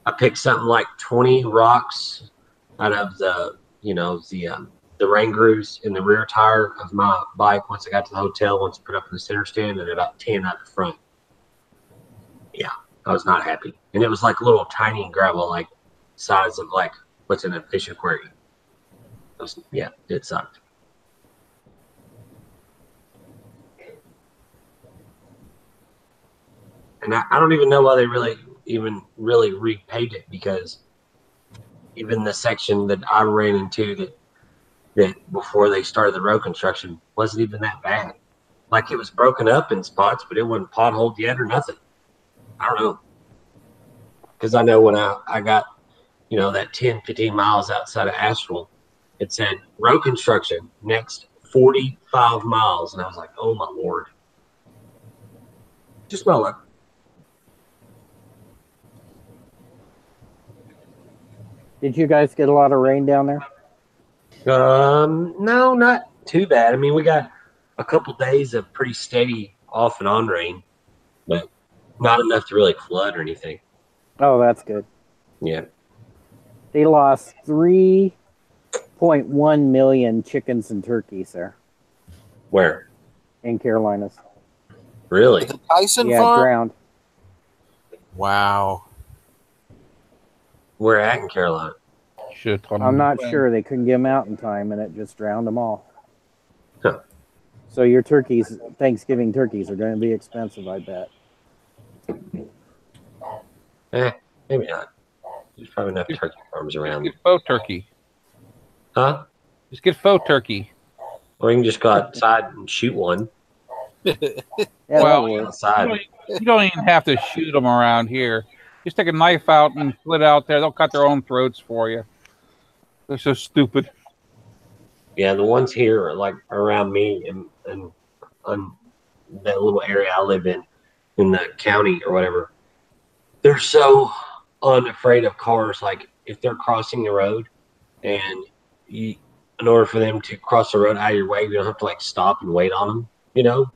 I picked something like 20 rocks out of the rain grooves in the rear tire of my bike once I got to the hotel, once I put up in the center stand, and about 10 out the front. Yeah, I was not happy. And it was like little tiny gravel, like size of like what's in a fish aquarium. It sucked. And I don't even know why they really repaved it, because even the section that I ran into that before they started the road construction wasn't even that bad. Like, it was broken up in spots, but it wasn't potholed yet or nothing. I don't know. Because I know when I got, you know, that 10, 15 miles outside of Asheville, it said road construction next 45 miles. And I was like, oh my Lord. Just my luck. Did you guys get a lot of rain down there? No, not too bad. I mean, we got a couple days of pretty steady off and on rain, but not enough to really flood or anything. Oh, that's good. Yeah. They lost 3.1 million chickens and turkeys there. Where? In Carolinas. Really? The Tyson Yeah, farm? drowned. Wow. Where at in Carolina? Shit. I'm not sure. They couldn't get them out in time, and it just drowned them all. Huh. So your turkeys, Thanksgiving turkeys, are going to be expensive, I bet. Maybe not. There's probably enough turkey farms around. Get faux turkey. Huh? Just get faux turkey. Or you can just go outside and shoot one. Yeah, Well, that'll work. Outside. You don't even have to shoot them around here. Just take a knife out and split out there. They'll cut their own throats for you. They're so stupid. Yeah, the ones here are like around me and on that little area I live in the county or whatever. They're so unafraid of cars. Like, if they're crossing the road and in order for them to cross the road out of your way, you don't have to like stop and wait on them, you know?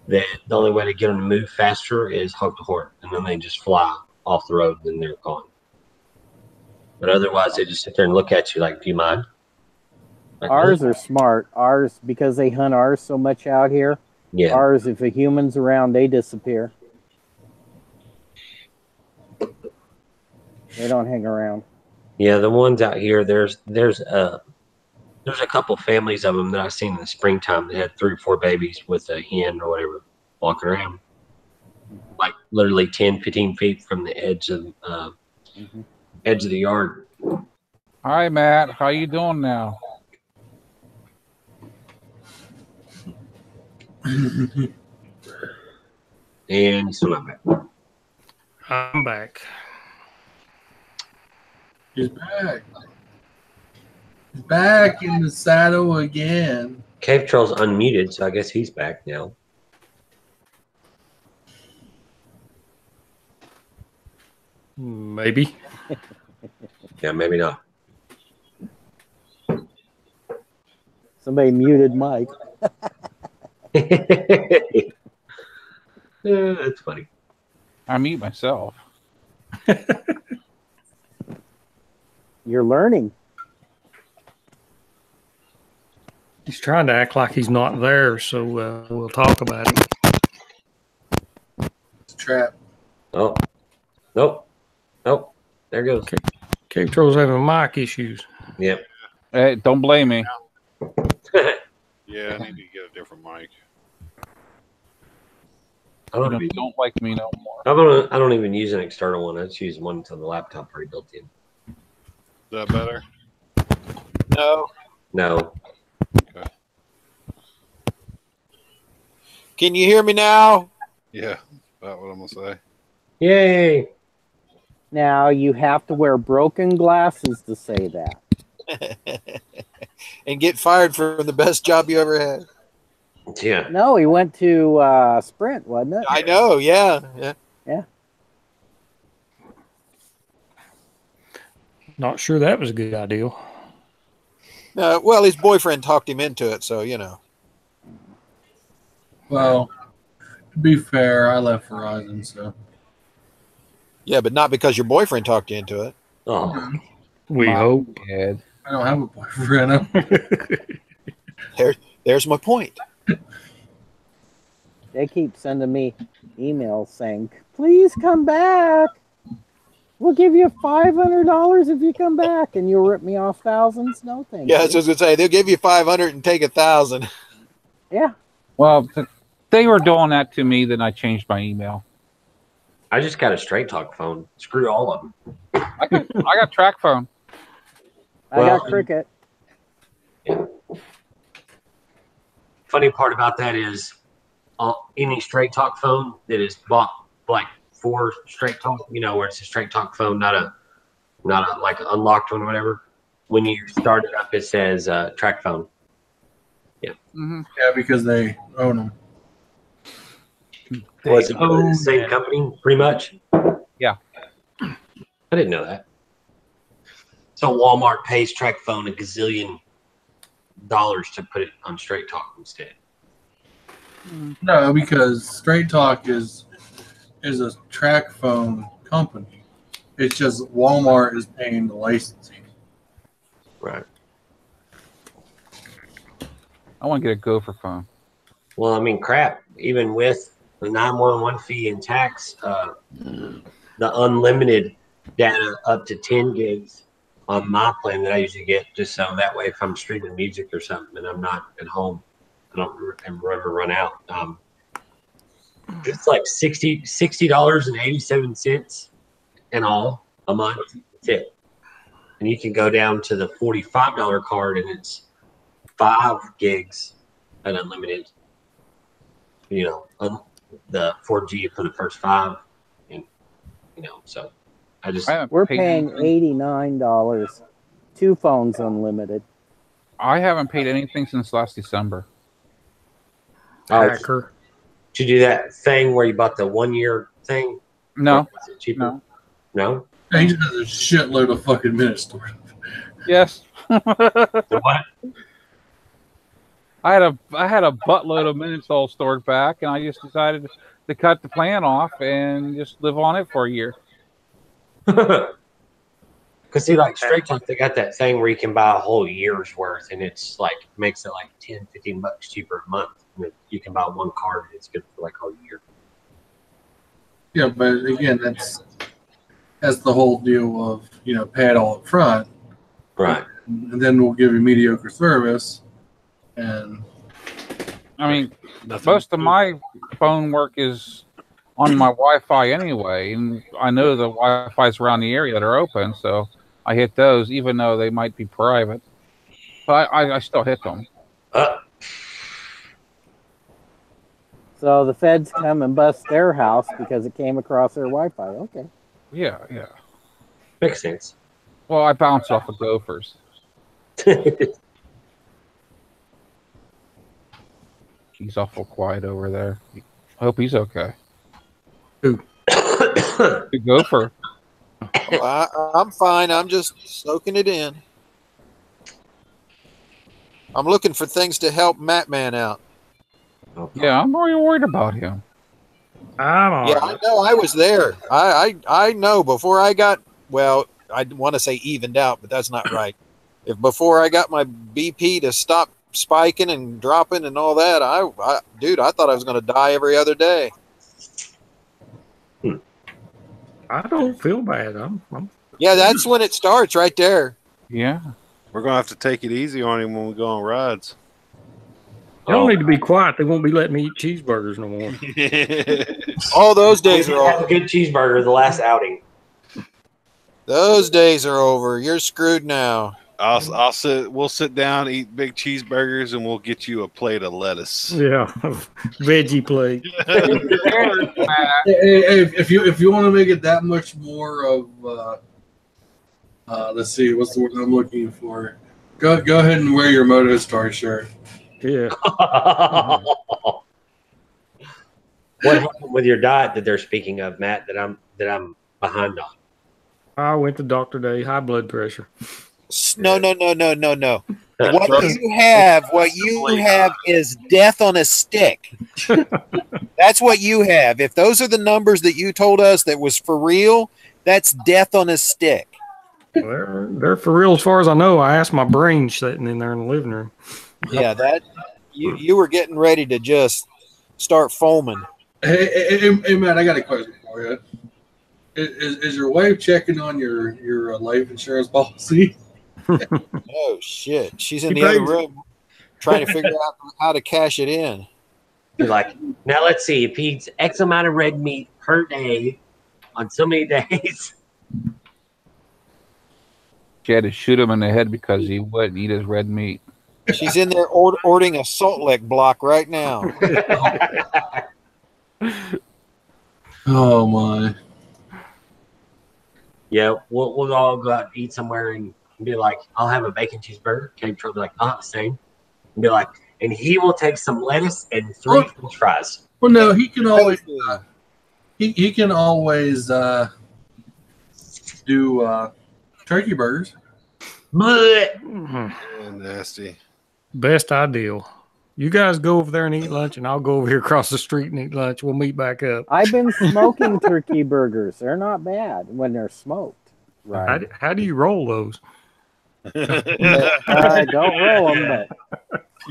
That the only way to get them to move faster is hook the horn, and then they just fly off the road and then they're gone. But otherwise, they just sit there and look at you like, do you mind? Like, Ours are smart. Ours, because they hunt ours so much out here. Yeah. Ours, if a human's around, they disappear. They don't hang around. Yeah, the ones out here, there's a couple families of them that I've seen in the springtime that had 3 or 4 babies with a hen or whatever walking around, like literally 10, 15 feet from the edge of the yard. Hi, Matt. How you doing now? And he's still not back. I'm back. He's back. He's back in the saddle again. Cave Troll's unmuted, so I guess he's back now. Maybe. Yeah, maybe not. Somebody muted Mike. That's funny. I mute myself. You're learning. He's trying to act like he's not there, so we'll talk about it. It's a trap. Oh, nope. Nope. There goes. Okay. Cave Troll's having mic issues. Yep. Hey, don't blame me. Yeah, I need to get a different mic. You don't like me no more. I don't even use an external one. I just use one to the laptop already built in. Is that better? No. No. Okay. Can you hear me now? Yeah, that's what I'm gonna say. Yay! Now you have to wear broken glasses to say that. And get fired for the best job you ever had. Yeah. No, he went to Sprint, wasn't it? I know, yeah. Yeah. Not sure that was a good idea. Well, his boyfriend talked him into it, so you know. Well, to be fair, I left Verizon, so. Yeah, but not because your boyfriend talked you into it. Oh. We hope. Ed. I don't have a boyfriend. There's my point. They keep sending me emails saying, "Please come back. We'll give you $500 if you come back," and you'll rip me off thousands. No, thank Yeah, you. that's what I was gonna say. They'll give you 500 and take 1,000. Yeah. Well, they were doing that to me, then I changed my email. I just got a Straight Talk phone. Screw all of them. I got track phone. I got Cricket. Yeah. Funny part about that is any Straight Talk phone that is bought like for Straight Talk, you know, where it's a Straight Talk phone, not a like unlocked one or whatever. When you start it up, it says track phone. Yeah. Mm-hmm. Yeah, because they own them. Was it the same company, pretty much? Yeah. I didn't know that. So Walmart pays track phone $1 gazillion to put it on Straight Talk instead. No, because Straight Talk is a track phone company. It's just Walmart is paying the licensing. Right. I want to get a Gopher phone. Well, I mean, crap. Even with the 911 fee and tax, the unlimited data up to 10 gigs on my plan that I usually get, just so that way if I'm streaming music or something and I'm not at home, I don't ever run out. It's like $60.87 in all a month. That's it. And you can go down to the $45 card and it's 5 gigs at unlimited. You know, the 4G for the first 5, and you know, so we're paying $89. 2 phones unlimited. I haven't paid anything since last December. Hacker. Did you do that thing where you bought the 1-year thing? No. Was it cheaper? No. He just has a shitload of fucking minutes stored. Yes. What? I had a buttload of minutes all stored back, and I just decided to cut the plan off and just live on it for a year. Because see, like Straight Talk, they got that thing where you can buy a whole year's worth, and it's like makes it like $10-15 cheaper a month. And you can buy 1 card, and it's good for like a whole year. Yeah, but again, that's the whole deal of, you know, pay it all up front. Right. And then we'll give you mediocre service. And I mean, most of my phone work is on my Wi-Fi anyway, and I know the Wi-Fi's around the area that are open, so I hit those, even though they might be private. But I still hit them. So the feds come and bust their house because it came across their Wi-Fi. Okay. Yeah. Makes sense. Well, I bounce off of Gophers. He's awful quiet over there. I hope he's okay. Who? The Gopher. I'm fine. I'm just soaking it in. I'm looking for things to help Matt Man out. Yeah, I'm really worried about him. I'm all Yeah, right. I know. I was there. I know. Before I got, well, I want to say evened out, but that's not right. If before I got my BP to stop spiking and dropping and all that, dude, I thought I was going to die every other day. I don't feel bad. I'm Yeah, that's when it starts right there. Yeah. We're gonna have to take it easy on him when we go on rides. Y'all need to be quiet. They won't be letting me eat cheeseburgers no more. All those days We are had a over. good cheeseburger the last outing. Those days are over. You're screwed now. I'll sit. We'll sit down, eat big cheeseburgers, and we'll get you a plate of lettuce. Yeah, veggie plate. Hey, if you want to make it that much more of, let's see, what's the word I'm looking for? Go ahead and wear your MotoStar shirt. Yeah. What happened with your diet that they're speaking of, Matt? That I'm behind on. I went to Dr. Day, high blood pressure. No. What you have is death on a stick. That's what you have. If those are the numbers that you told us that was for real, that's death on a stick. They're for real as far as I know. I asked my brain sitting in there in the living room. Yeah, that you were getting ready to just start foaming. Hey, Matt, I got a question for you. Is your wife checking on your life insurance policy? Oh shit, she's in the other room trying to figure out how to cash it in. You're like, now let's see. If he eats X amount of red meat per day on so many days. She had to shoot him in the head because he wouldn't eat his red meat. She's in there ordering a salt lick block right now. Oh my. Yeah, we'll all go out and eat somewhere and be like, I'll have a bacon cheeseburger. Cape will be like, the same. And be like, and he will take some lettuce and 3 French fries. Well, no, he can always he can always do turkey burgers. Blech. Yeah, nasty. Best ideal. You guys go over there and eat lunch, and I'll go over here across the street and eat lunch. We'll meet back up. I've been smoking turkey burgers. They're not bad when they're smoked. Right. How do you roll those? I don't roll them,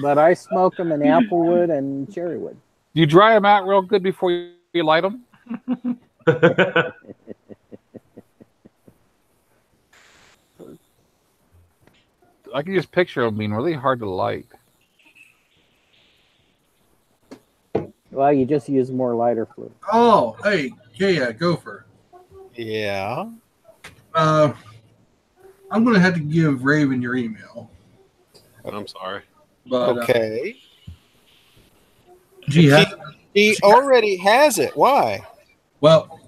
but I smoke them in applewood and cherrywood. You dry them out real good before you light them? I can just picture them being really hard to light. Well, you just use more lighter fluid. Oh, hey, yeah, Gopher. Yeah. I'm gonna have to give Raven your email. I'm sorry. But Okay. she already has it. Why? Well,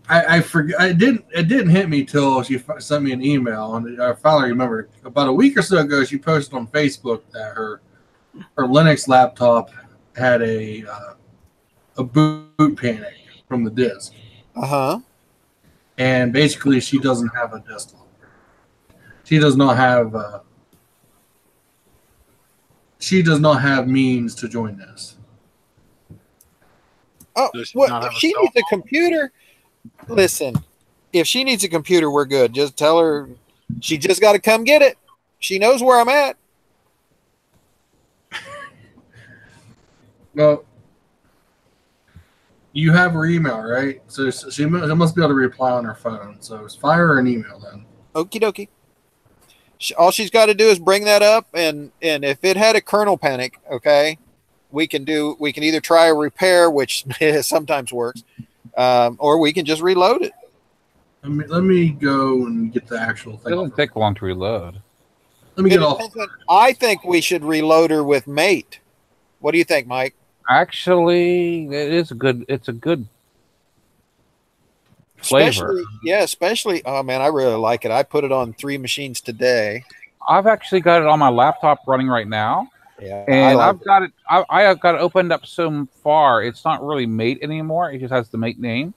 I forget. It didn't hit me till she sent me an email, and I finally remembered. About a week or so ago, she posted on Facebook that her Linux laptop had a boot panic from the disk. And basically, she doesn't have a desktop. She does not have. She does not have means to join this. Oh, what? If she needs a computer, listen. If she needs a computer, we're good. Just tell her she just got to come get it. She knows where I'm at. Well, you have her email, right? So she must be able to reply on her phone. So fire her an email then. Okie dokie. All she's got to do is bring that up, and if it had a kernel panic, okay, we can either try a repair, which sometimes works, or we can just reload it. Let me go and get the actual thing. It doesn't take long to reload. Let me get off. I think we should reload her with Mate. What do you think, Mike? Actually, it's a good flavor. Especially. Oh man, I really like it. I put it on 3 machines today. I've actually got it on my laptop running right now. Yeah, and I've got it. I have got it opened up so far. It's not really Mate anymore. It just has the Mate name.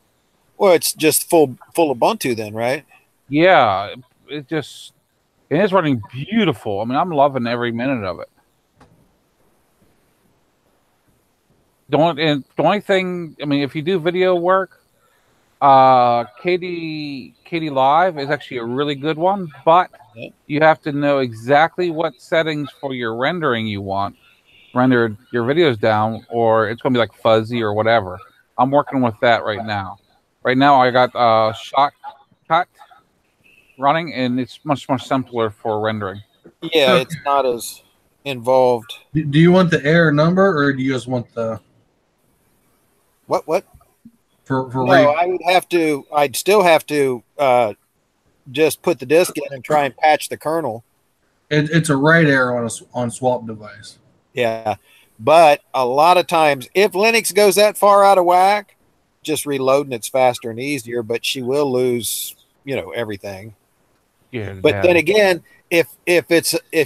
Well, it's just full Ubuntu then, right? Yeah, it just And it's running beautiful. I mean, I'm loving every minute of it. The only thing, I mean, if you do video work, Katie Live is actually a really good one, but you have to know exactly what settings for your rendering you want rendered your videos down, or it's going to be like fuzzy or whatever. I'm working with that right now. Right now, I got shot cut running, and it's much simpler for rendering. Yeah, it's not as involved. Do you want the error number, or do you just want the what? For no, I'd still have to just put the disk in and try and patch the kernel. It's a write error on swap device. Yeah, but a lot of times, if Linux goes that far out of whack, just reloading it's faster and easier. But she will lose, everything. Yeah. But then again, if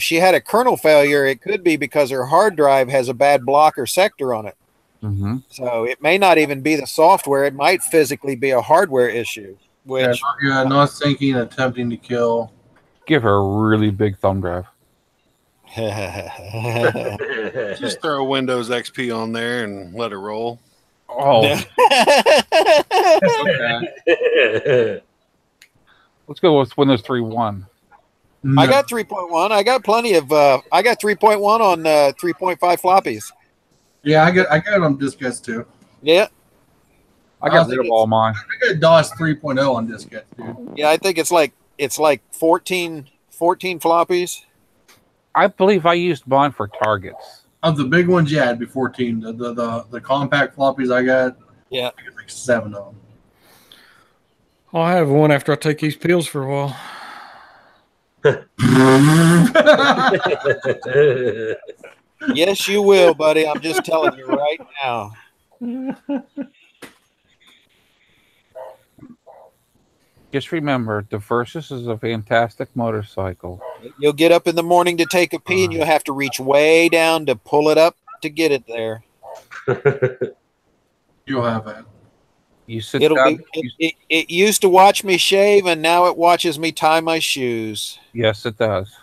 she had a kernel failure, it could be because her hard drive has a bad block or sector on it. Mm-hmm. So it may not even be the software; it might physically be a hardware issue. Which not syncing, attempting to kill. Give her a really big thumb drive. Just throw Windows XP on there and let it roll. Oh. Okay. Let's go with Windows 3.1. I got 3.1. I got plenty of. I got 3.1 on 3.5 floppies. Yeah, I got it on diskettes too. Yeah. I got rid of all mine. I got DOS 3.0 on diskettes, dude. Yeah, I think it's like 14 floppies. I believe I used mine for targets. Of the big ones, yeah, it'd be 14. The compact floppies I got, yeah, I got like 7 of them. I'll have one after I take these pills for a while. Yes, you will, buddy. I'm just telling you right now. Just remember, the Versus is a fantastic motorcycle. You'll get up in the morning to take a pee, and you'll have to reach way down to pull it up to get it there. You'll have that. You sit down. It used to watch me shave, and now it watches me tie my shoes. Yes, it does.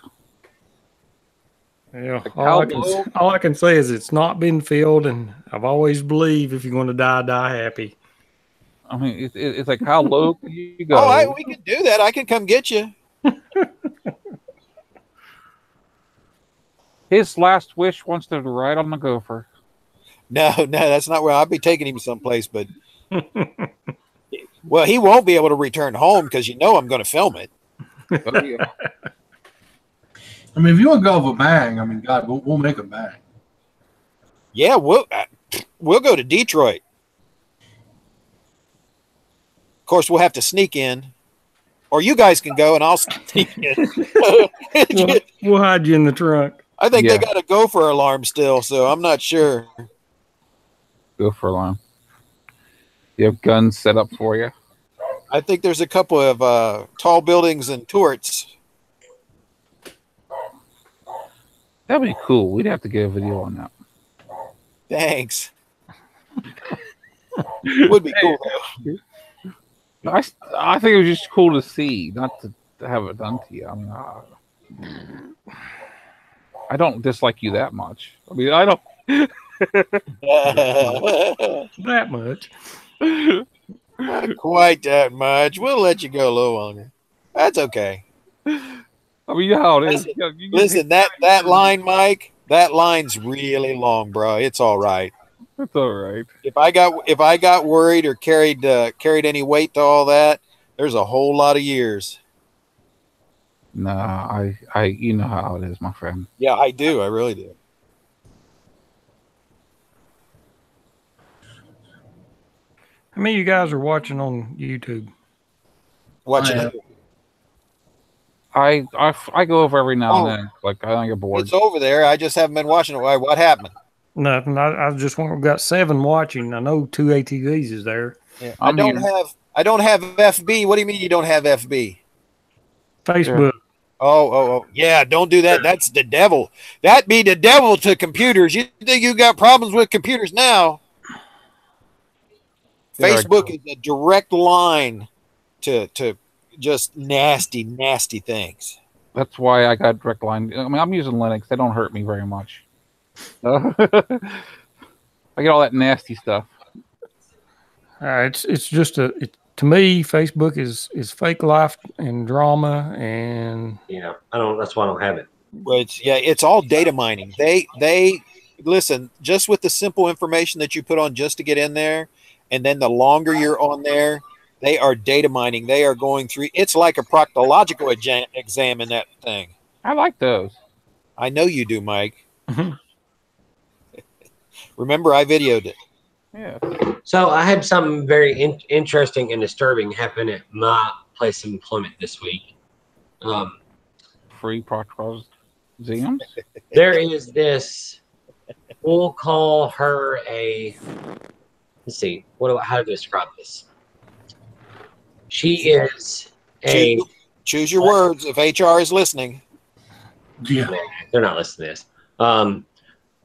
Yeah, all I can say is it's not been filled, and I've always believed if you're going to die, die happy. I mean, it's like, how low can you go? Oh, we can do that. I can come get you. His last wish wants to ride on the Gopher. No, that's not where I'll be taking him someplace. But well, he won't be able to return home because I'm going to film it. Oh, yeah. I mean, if you want to go with a bang, I mean, God, we'll make a bang. Yeah, we'll go to Detroit. Of course, we'll have to sneak in, or you guys can go and I'll sneak in. We'll hide you in the trunk. I think they got a gopher alarm still, so I'm not sure. Gopher alarm. You have guns set up for you? I think there's a couple of tall buildings and turrets. That'd be cool. We'd have to get a video on that. Thanks. Would be cool though. I think it was just cool to see, not to have it done to you. I mean, I don't dislike you that much. I mean, I don't. That much. Not quite that much. We'll let you go a little longer. That's okay. I mean, you know how it is. Listen, that line, Mike, that line's really long, bro. It's all right. It's all right. If I got worried or carried any weight to all that, there's a whole lot of years. Nah, I you know how it is, my friend. Yeah, I do. I really do. How many of you guys are watching on YouTube? Watching it. I go over every now and then. Like, I don't get bored. It's over there. I just haven't been watching it. Why? What happened? Nothing. I just got 7 watching. I know 2 ATVs is there. Yeah. I don't have FB. What do you mean you don't have FB? Facebook. Oh, yeah. Don't do that. That's the devil. That be the devil to computers. You think you got problems with computers now? Facebook is a direct line to just nasty things. That's why I got Redline. I mean, I'm using Linux. They don't hurt me very much. So I get all that nasty stuff. It's just to me, Facebook is fake life and drama, and Yeah, that's why I don't have it. Well, it's all data mining. They listen, just with the simple information that you put on just to get in there, and then the longer you're on there, they are data mining. They are going through. It's like a proctological exam in that thing. I like those. I know you do, Mike. Remember, I videoed it. Yeah. So I had something very interesting and disturbing happen at my place of employment this week. Free proctology exams. There is this. We'll call her a. Let's see. How to describe this? She is a. Choose your words if HR is listening. Yeah. They're not listening to this.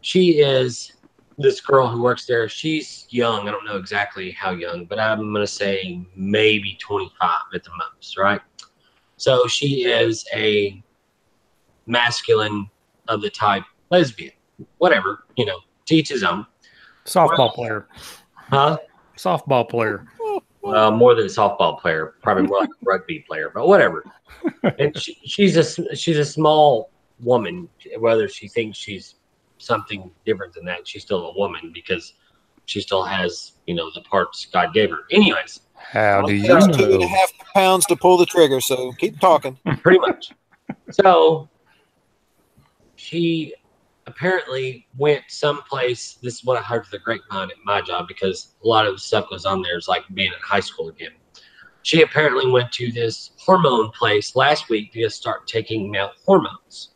She is this girl who works there. She's young. I don't know exactly how young, but I'm going to say maybe 25 at the most, right? So she is a masculine of the type lesbian. Whatever, to each his own. softball player. Huh? Softball player. Well, more than a softball player, probably more like a rugby player, but whatever. And she's a small woman. Whether she thinks she's something different than that, she's still a woman because she still has, the parts God gave her. Anyways, How do you There's know? 2.5 pounds to pull the trigger, so keep talking. pretty much. So she apparently went someplace. This is what I heard for the grapevine at my job, because a lot of the stuff goes on there is like being in high school again. She apparently went to this hormone place last week to just start taking male hormones.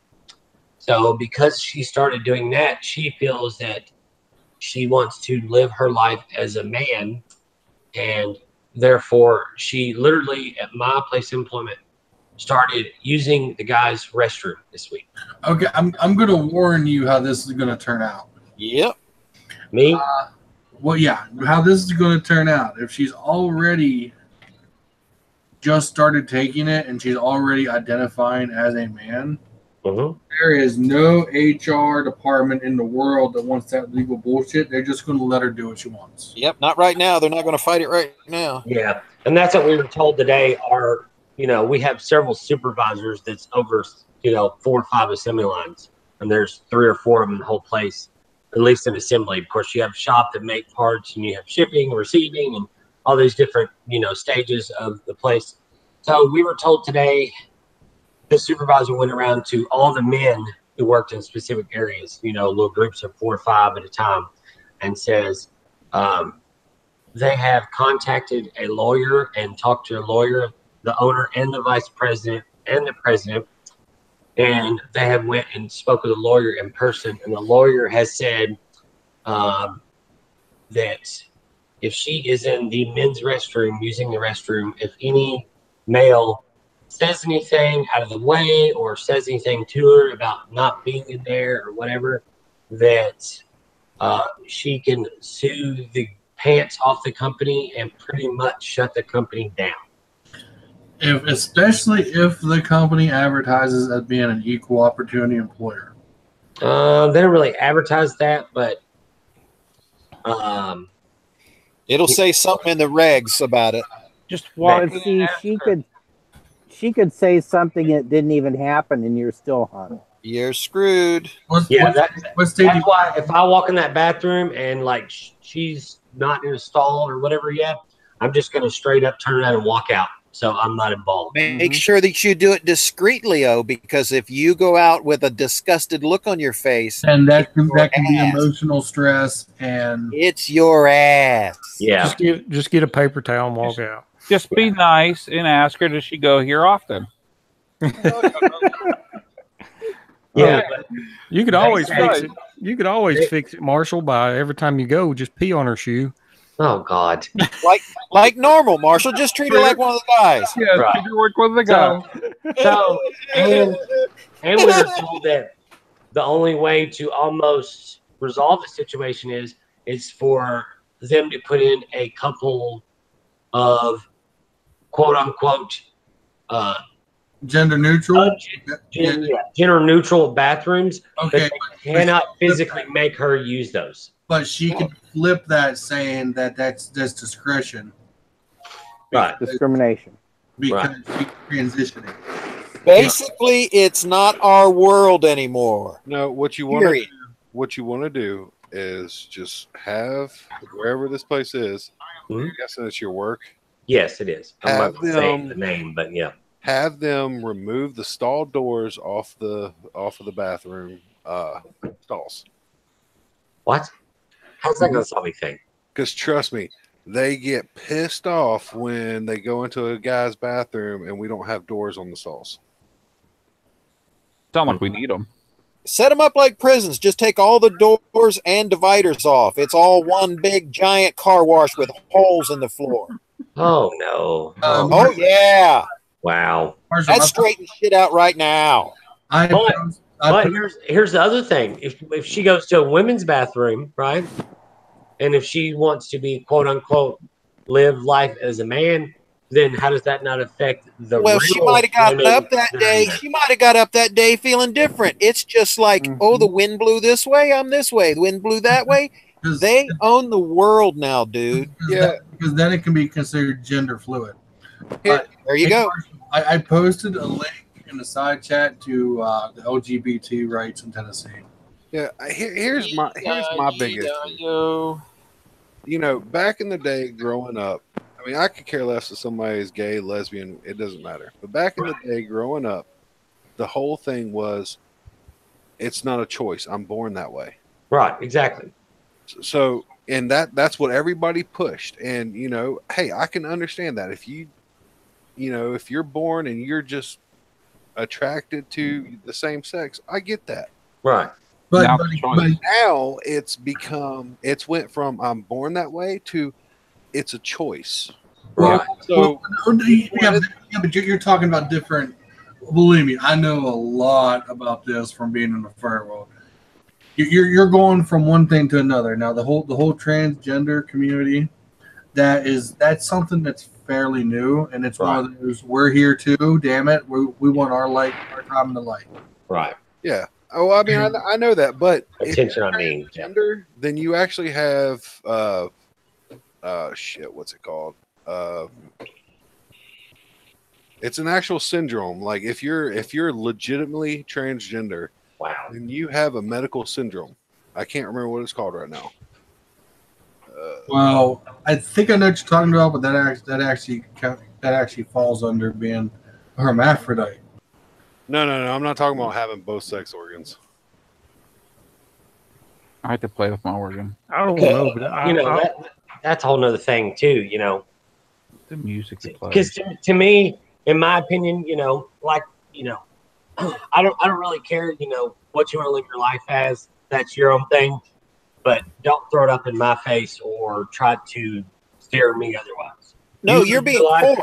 So because she started doing that, she feels that she wants to live her life as a man, and therefore she literally at my place of employment started using the guy's restroom this week. Okay, I'm going to warn you how this is going to turn out. Yep. Me? Well, yeah, how this is going to turn out. If she's already just started taking it and she's already identifying as a man, there is no HR department in the world that wants that legal bullshit. They're just going to let her do what she wants. Yep, not right now. They're not going to fight it right now. Yeah, and that's what we were told today. We have several supervisors that's over, 4 or 5 assembly lines, and there's 3 or 4 of them in the whole place, at least in assembly. Of course, you have shop that make parts, and you have shipping, receiving, and all these different, stages of the place. So we were told today, the supervisor went around to all the men who worked in specific areas, little groups of 4 or 5 at a time, and says they have contacted a lawyer and talked to a lawyer, the owner and the vice president and the president, and they have went and spoke with a lawyer in person, and the lawyer has said that if she is in the men's restroom, using the restroom, if any male says anything out of the way or says anything to her about not being in there or whatever, that she can sue the pants off the company and pretty much shut the company down. Especially if the company advertises as being an equal opportunity employer. They don't really advertise that, but It'll say something in the regs about it. Just Well, walk. see, she could say something that didn't even happen, and you're still hung. You're screwed. What state that's why if I walk in that bathroom and like she's not in a stall or whatever yet, I'm just going to straight up turn around and walk out. So I'm not involved. Make sure that you do it discreetly, because if you go out with a disgusted look on your face, and that can be emotional stress, and it's your ass. Yeah. Just get a paper towel and walk out. Just be nice and ask her, does she go here often? Yeah, You could always fix it. You could always fix it, Marshall, by every time you go, just pee on her shoe. Oh God. Like normal, Marshall. Just treat her like one of the guys. Yeah, Right. she can work with the guy. So and we were told that the only way to almost resolve the situation is for them to put in a couple of quote unquote Gender neutral. Gender neutral bathrooms, Okay, but they cannot physically make her use those. but she can flip that, saying that that's discretion. Right. Discrimination. Because she's transitioning. Basically, it's not our world anymore. No, what you Period. want to do is just have wherever this place is. I'm guessing it's your work. Yes, it is. I'm Have not going to say them- the name, but yeah. Have them remove the stall doors off of the bathroom stalls. What? How's that going to solve anything? Because trust me, they get pissed off when they go into a guy's bathroom and we don't have doors on the stalls. Sound like we need them. Set them up like prisons. Just take all the doors and dividers off. It's all one big giant car wash with holes in the floor. Oh, no. Oh, yeah. Wow. That's straightening shit out right now. But here's the other thing. If she goes to a women's bathroom, right, and if she wants to be, quote unquote, live life as a man, then how does that not affect the Well, real she might have got women up that day. there? She might have got up that day feeling different. It's just like, oh, the wind blew this way, I'm this way. The wind blew that way. They own the world now, dude. Yeah, because then it can be considered gender fluid. There you go. I posted a link in the side chat to the LGBT rights in Tennessee. Yeah, here's my biggest. You know, back in the day, growing up, I mean, I could care less if somebody is gay, lesbian, it doesn't matter. But back in the day, growing up, the whole thing was, it's not a choice. I'm born that way. Right, exactly. So, and that's what everybody pushed. And, you know, hey, I can understand that. If if you're born and you're just attracted to the same sex, I get that. Right. But now it's went from I'm born that way to it's a choice. Right. So but you're talking about different. Believe me, I know a lot about this from being in the fur world. You're going from one thing to another. Now the whole transgender community, that's something that's fairly new, and it's one of those. We're here too. Damn it, we want our light, our time in the light. Right. Yeah. Oh, I mean, I know that, but attention on me. Gender, then you actually have shit. What's it called? It's an actual syndrome. Like if you're legitimately transgender, wow, then you have a medical syndrome. I can't remember what it's called right now. Well, I think I know what you're talking about, but that actually falls under being a hermaphrodite. No. I'm not talking about having both sex organs. I had to play with my organ. I don't know, but that's a whole nother thing too. You know, the music. Because to me, in my opinion, I don't really care. What you want to live your life as. That's your own thing. But don't throw it up in my face or try to steer me otherwise. No, you're being forced.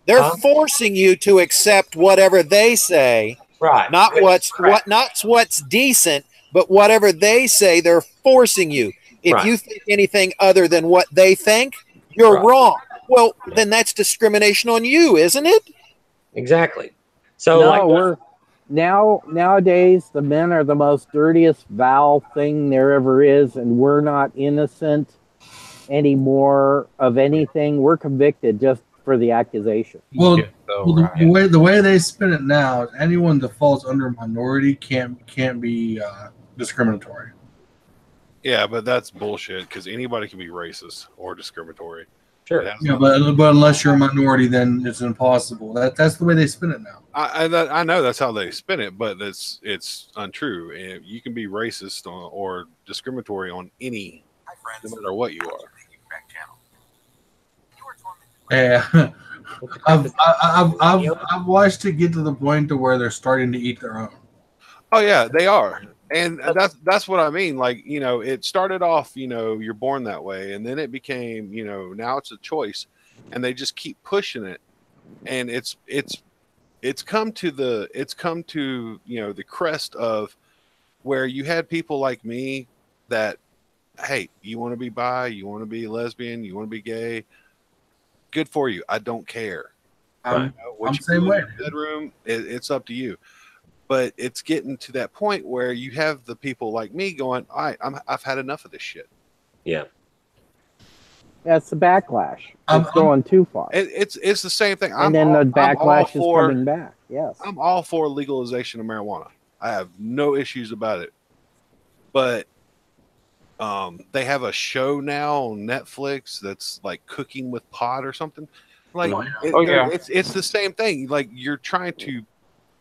They're forcing you to accept whatever they say, right? Not what's decent, but whatever they say. They're forcing you. If you think anything other than what they think, you're wrong. Well, then that's discrimination on you, isn't it? Exactly. So nowadays the men are the most dirtiest, vile thing there ever is, and we're not innocent anymore of anything. We're convicted just for the accusation. Well, the way they spin it now, anyone that falls under minority can't be discriminatory. Yeah, but that's bullshit because anybody can be racist or discriminatory. Sure. Yeah, but unless you're a minority, then it's impossible. That's the way they spin it now. I know that's how they spin it, but it's untrue. And you can be racist or discriminatory on any, no matter what you are. Yeah, I've watched it get to the point to where they're starting to eat their own. Oh yeah, they are. And that's what I mean. Like, it started off, you're born that way. And then it became, now it's a choice. And they just keep pushing it. And it's come to the crest of where you had people like me that, hey, you want to be bi, you want to be lesbian, you want to be gay. Good for you. I don't care. I'm What you same do in way. your bedroom, it's up to you. But it's getting to that point where you have the people like me going, all right, I've had enough of this shit. Yeah. That's the backlash. I'm- It's going too far. It's the same thing. And then the backlash is coming back. Yes. I'm all for legalization of marijuana. I have no issues about it. But they have a show now on Netflix that's like cooking with pot or something. Like it's the same thing. Like you're trying to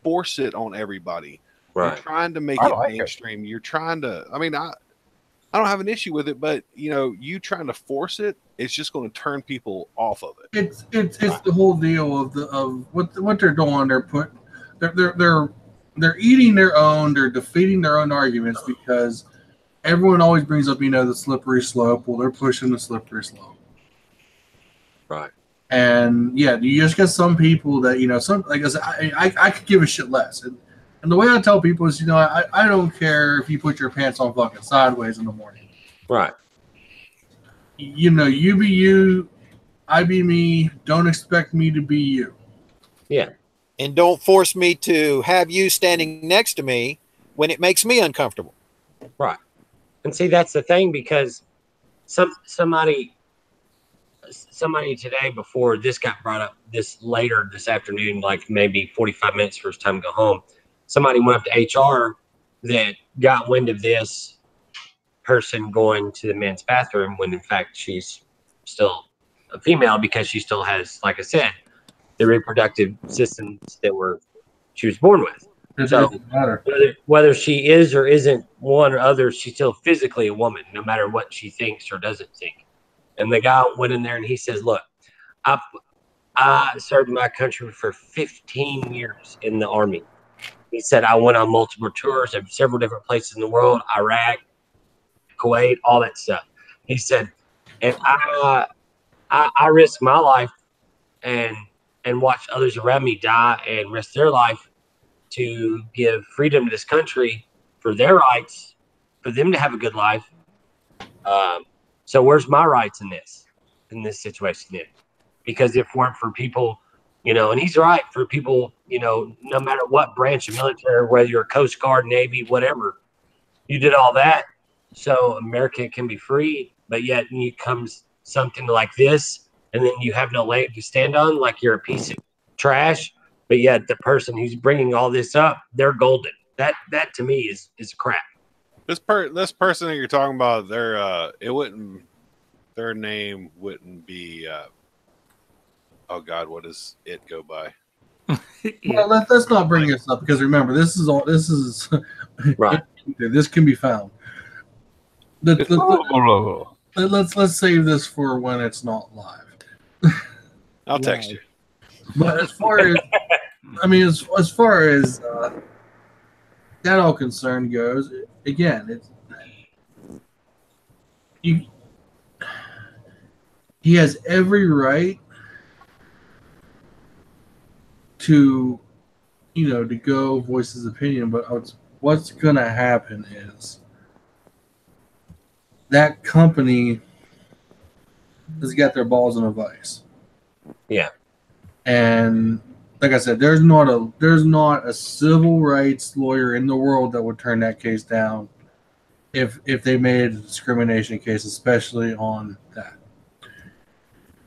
force it on everybody. Right. You're trying to make I it like mainstream. You're trying to. I mean, I don't have an issue with it, but you know, you trying to force it, it's just going to turn people off of it. It's the whole deal of what they're doing. They're eating their own. They're defeating their own arguments because everyone always brings up, the slippery slope. Well, they're pushing the slippery slope. Right. And yeah, you just get some people that, some, like I said, I could give a shit less. And the way I tell people is, I don't care if you put your pants on fucking sideways in the morning. Right. You be you, I be me. Don't expect me to be you. Yeah. And don't force me to have you standing next to me when it makes me uncomfortable. Right. And see, that's the thing, because somebody today, before this got brought up later this afternoon, like maybe 45 minutes for his time to go home, somebody went up to HR that got wind of this person going to the men's bathroom when in fact she's still a female, because she still has, like I said, the reproductive systems that she was born with. It So doesn't matter. whether she is or isn't one or other, she's still physically a woman, no matter what she thinks or doesn't think. And the guy went in there and he says, look, I served my country for 15 years in the Army. He said, I went on multiple tours of several different places in the world, Iraq, Kuwait, all that stuff. He said, and I risked my life and watch others around me die and risk their life to give freedom to this country for their rights, for them to have a good life. So where's my rights in this situation then? Because if it weren't for people, and he's right, for people, no matter what branch of military, whether you're a Coast Guard, Navy, whatever, you did all that so America can be free, but yet comes something like this, and then you have no leg to stand on, like you're a piece of trash, but yet the person who's bringing all this up, they're golden. That to me is crap. This person that you're talking about, their name wouldn't be. Oh God, what does it go by? Well, let's not bring this up, because remember, this is right. This can be found. Let's save this for when it's not live. I'll text you. But as far as as far as that all concern goes, again, he has every right to to go voice his opinion, but what's going to happen is that company has got their balls in a vice. Yeah. And like I said, there's not a civil rights lawyer in the world that would turn that case down if they made a discrimination case, especially on that.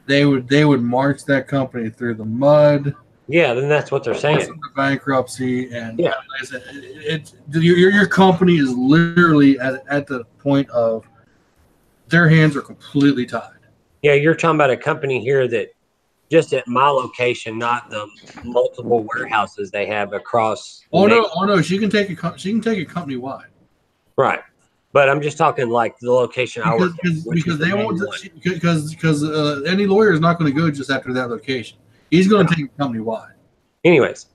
They would march that company through the mud. Yeah, then that's what they're saying. The bankruptcy, and yeah, like I said, your company is literally at the point of their hands are completely tied. Yeah, you're talking about a company here that just at my location, not the multiple warehouses they have across. Oh no, she can take it company wide. Right, but I'm just talking like the location because they won't, because any lawyer is not going to go just after that location. He's going to take it company wide. Anyways,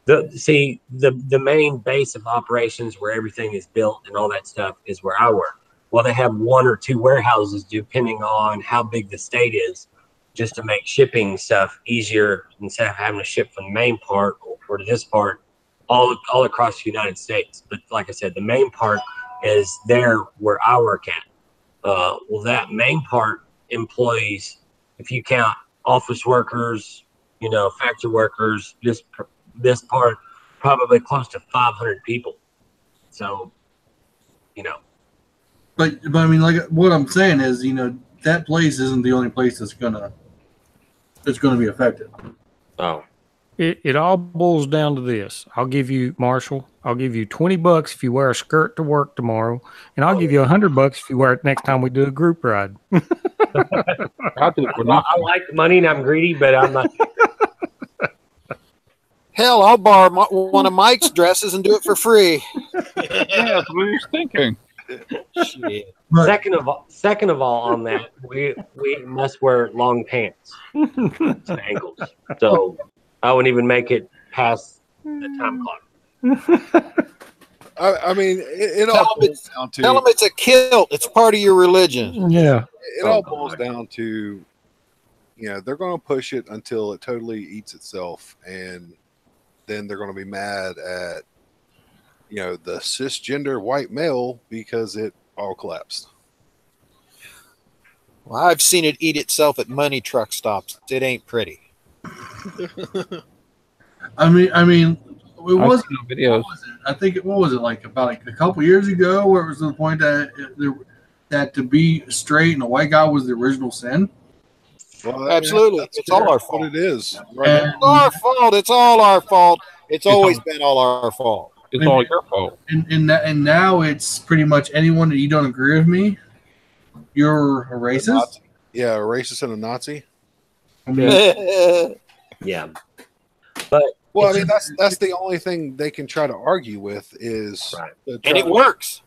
the main base of operations where everything is built and all that stuff is where I work. Well, they have 1 or 2 warehouses depending on how big the state is, just to make shipping stuff easier instead of having to ship from the main part or to this part all across the United States. But like I said, the main part is there where I work at. Well, that main part employs, if you count office workers, you know, factory workers. This part probably close to 500 people. So, you know. But I mean, like what I'm saying is, you know, that place isn't the only place that's gonna be affected. Oh. It all boils down to this. I'll give you, Marshall, I'll give you $20 if you wear a skirt to work tomorrow, and I'll give you $100 if you wear it next time we do a group ride. I'll do it for nothing. I like the money and I'm greedy, but I'm not. Hell, I'll borrow one of Mike's dresses and do it for free. Yeah, that's what I was thinking. Shit. But Second of all, on that, we must wear long pants to ankles. So I wouldn't even make it past the time clock. I mean, it all boils down to. Tell them it's a kilt. It's part of your religion. Yeah. It all boils down to, you know, they're going to push it until it totally eats itself, and then they're going to be mad at, you know, the cisgender white male because it all collapsed. Well, I've seen it eat itself at money truck stops. It ain't pretty. I mean, it was videos. I think what was it like about a couple years ago, where it was to the point that to be straight and a white guy was the original sin. Well, Absolutely. that's It's all our what fault. it is. Right And, It's our fault. It's all our fault. It's always been all our fault. It's all your fault. and now it's pretty much anyone that you don't agree with me, you're a racist. Yeah, a racist and a Nazi. I mean, Yeah. But Well, I mean, that's the only thing they can try to argue with is, Right. And it works.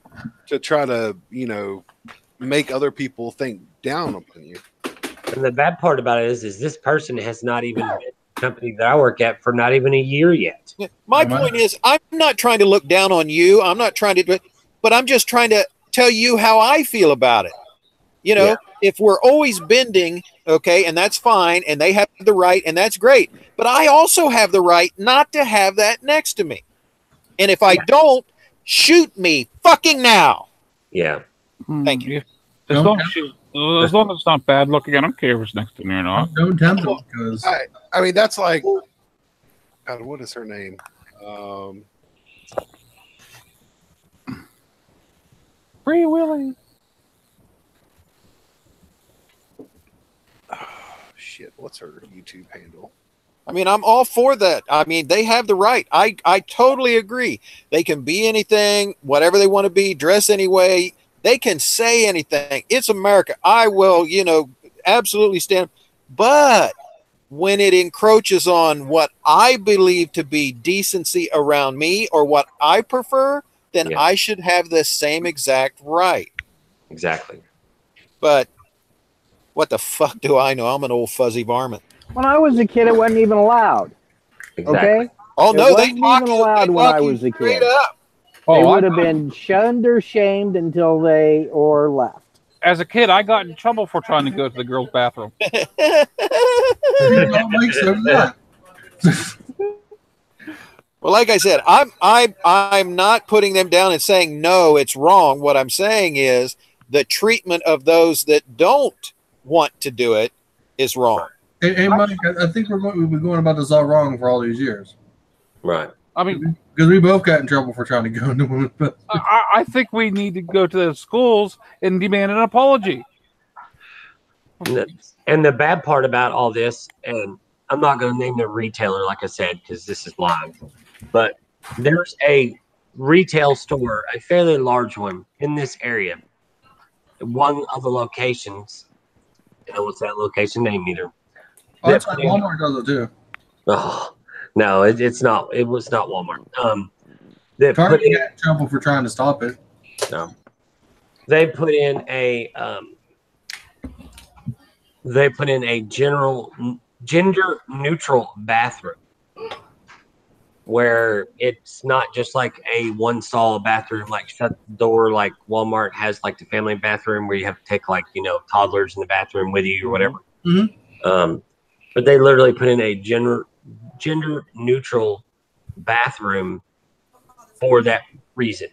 to try to, you know, make other people think down upon you. and the bad part about it is this person has not even been at the company that I work at for not even a year yet. My point is, I'm not trying to look down on you. I'm not trying to do it, but I'm just trying to tell you how I feel about it. You know, if we're always bending, okay, and that's fine, and they have the right, and that's great. But I also have the right not to have that next to me. And if I don't, shoot me fucking now. Yeah. Thank you. As long as it's not bad looking, I don't care if it's next to me or not. don't tempt them because I mean, that's like, God, what is her name? Free Willy. Shit, what's her YouTube handle? I mean, I'm all for that. I mean, they have the right. I totally agree. They can be anything, whatever they want to be, dress anyway. They can say anything. It's America. I will, you know, absolutely stand. But when it encroaches on what I believe to be decency around me or what I prefer, then I should have the same exact right. Exactly. But what the fuck do I know? I'm an old fuzzy varmint. When I was a kid, it wasn't even allowed. Exactly. Okay? Oh, It no, they wasn't lock even you, allowed they when lock I you was a straight kid. up. They would have been shunned or shamed until they or left. As a kid, I got in trouble for trying to go to the girls' bathroom. Well, like I said, I'm not putting them down and saying no, it's wrong. What I'm saying is the treatment of those that don't want to do it is wrong. Hey, Mike, I think we've been going about this all wrong for all these years. Right. I mean, because we both got in trouble for trying to go into women's bathroom. I think we need to go to the schools and demand an apology. And the bad part about all this, and I'm not going to name the retailer, like I said, because this is live, but there's a retail store, a fairly large one in this area. One of the locations, what's that location name either? Oh, that's like Walmart does it too. Oh, no, it's not. It was not Walmart. They Target got in trouble for trying to stop it. No, they put in a gender neutral bathroom where it's not just like a one stall bathroom, like shut the door, like Walmart has like the family bathroom where you have to take like, toddlers in the bathroom with you or whatever. Mm-hmm. But they literally put in a gender neutral bathroom for that reason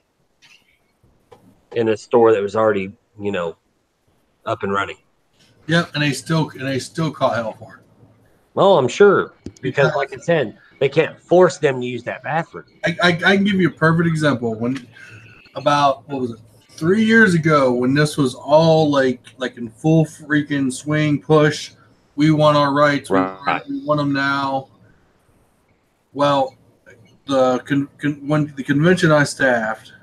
in a store that was already, up and running. Yep, and they still caught hell for it. Well, I'm sure, because like I said, they can't force them to use that bathroom. I can give you a perfect example. When about, what was it, 3 years ago, when this was all like in full freaking swing push, we want our rights, we want them now. Well, when the convention I staffed,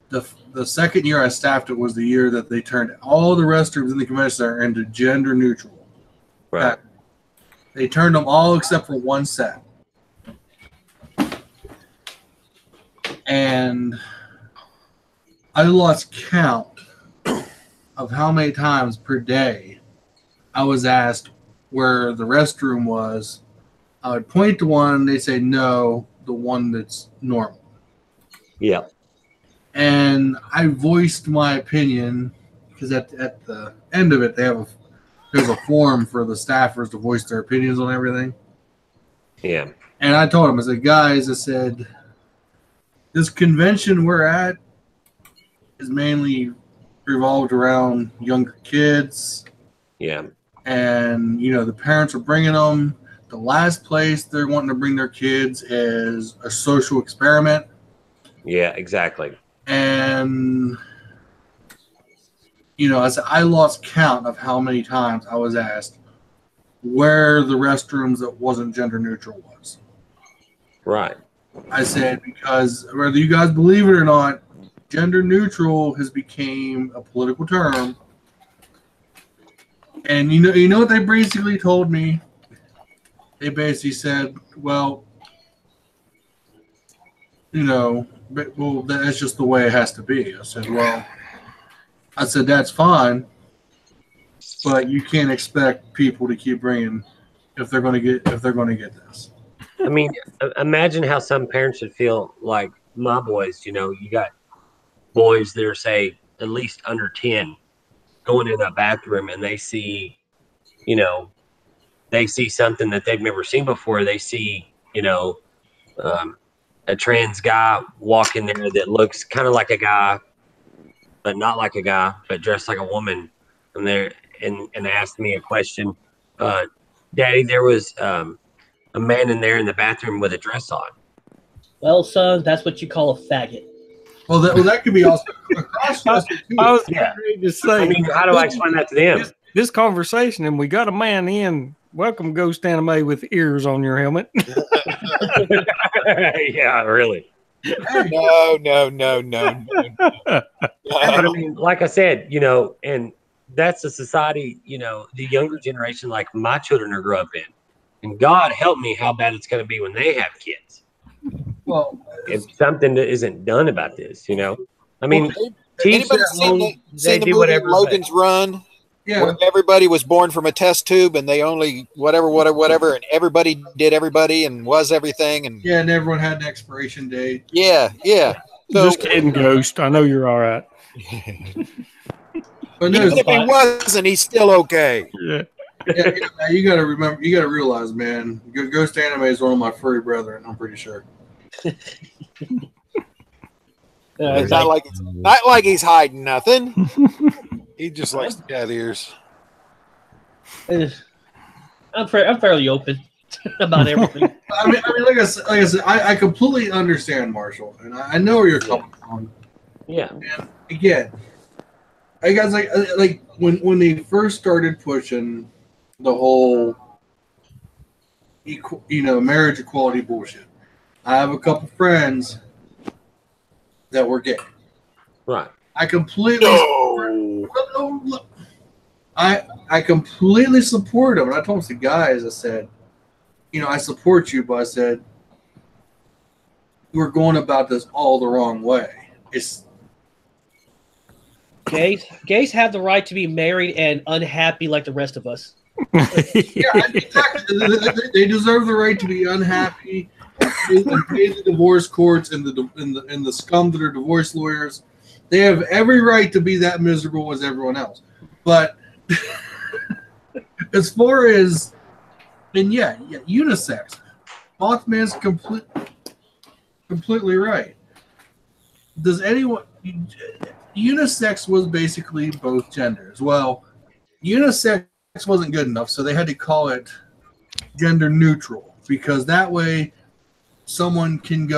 the second year I staffed it was the year that they turned all the restrooms in the convention center into gender neutral. Right. They turned them all except for one set. And I lost count of how many times per day I was asked where the restroom was. I would point to one, they say no, the one that's normal. Yeah. And I voiced my opinion because at the end of it, there's a forum for the staffers to voice their opinions on everything. Yeah. And I told them, I said, guys, I said, this convention we're at is mainly revolved around younger kids. Yeah. And, the parents are bringing them. The last place they're wanting to bring their kids is a social experiment. Yeah, exactly. And, I said, I lost count of how many times I was asked where the restrooms that wasn't gender neutral was. Right. I said, because whether you guys believe it or not, gender neutral has become a political term. And you know what they basically told me? They basically said, well, that's just the way it has to be. I said, that's fine, but you can't expect people to keep bringing if they're going to get this. I mean, imagine how some parents would feel like my boys. You got boys that are, say, at least under 10 going in a bathroom and they see, something that they've never seen before. They see, a trans guy walk in there that looks kind of like a guy, but not like a guy, but dressed like a woman. And and asked me a question. Daddy, there was a man in there in the bathroom with a dress on. Well, son, that's what you call a faggot. Well, that could be also a cross-dresser too. I was ready to say. I mean, how do I explain that to them? This conversation, and we got a man in. Welcome, Ghost Anime with ears on your helmet. Yeah, really. No. But I mean, like I said, and that's the society, the younger generation, like my children are grow up in. And God help me how bad it's going to be when they have kids. Well, if something isn't done about this, I mean, anybody seen the do movie whatever. Logan's Run? yeah. Where everybody was born from a test tube and they only whatever, and everybody did everybody and was everything. And Yeah, and everyone had an expiration date. yeah. So, Just kidding, Ghost. I know you're all right. But no, even if he wasn't, he's still okay. Yeah. you got to remember, you got to realize, man, Ghost Anime is one of my furry brethren, I'm pretty sure. It's not like he's hiding nothing. He just likes the cat ears. I'm fairly open about everything. I mean, like I said, I completely understand, Marshall, and I know where you're coming from. Yeah. And again, I guys like when they first started pushing the whole, marriage equality bullshit. I have a couple friends that were gay. Right. I completely I completely support them. And I told the guys, I said, I support you, but I said, we're going about this all the wrong way. It's Gays have the right to be married and unhappy like the rest of us. yeah, exactly. They deserve the right to be unhappy and pay the divorce courts and the scum that are divorce lawyers. They have every right to be that miserable as everyone else. But as far as, and unisex, Mothman's completely right. Does anyone, unisex was basically both genders. Well, unisex wasn't good enough, so they had to call it gender neutral, because that way someone can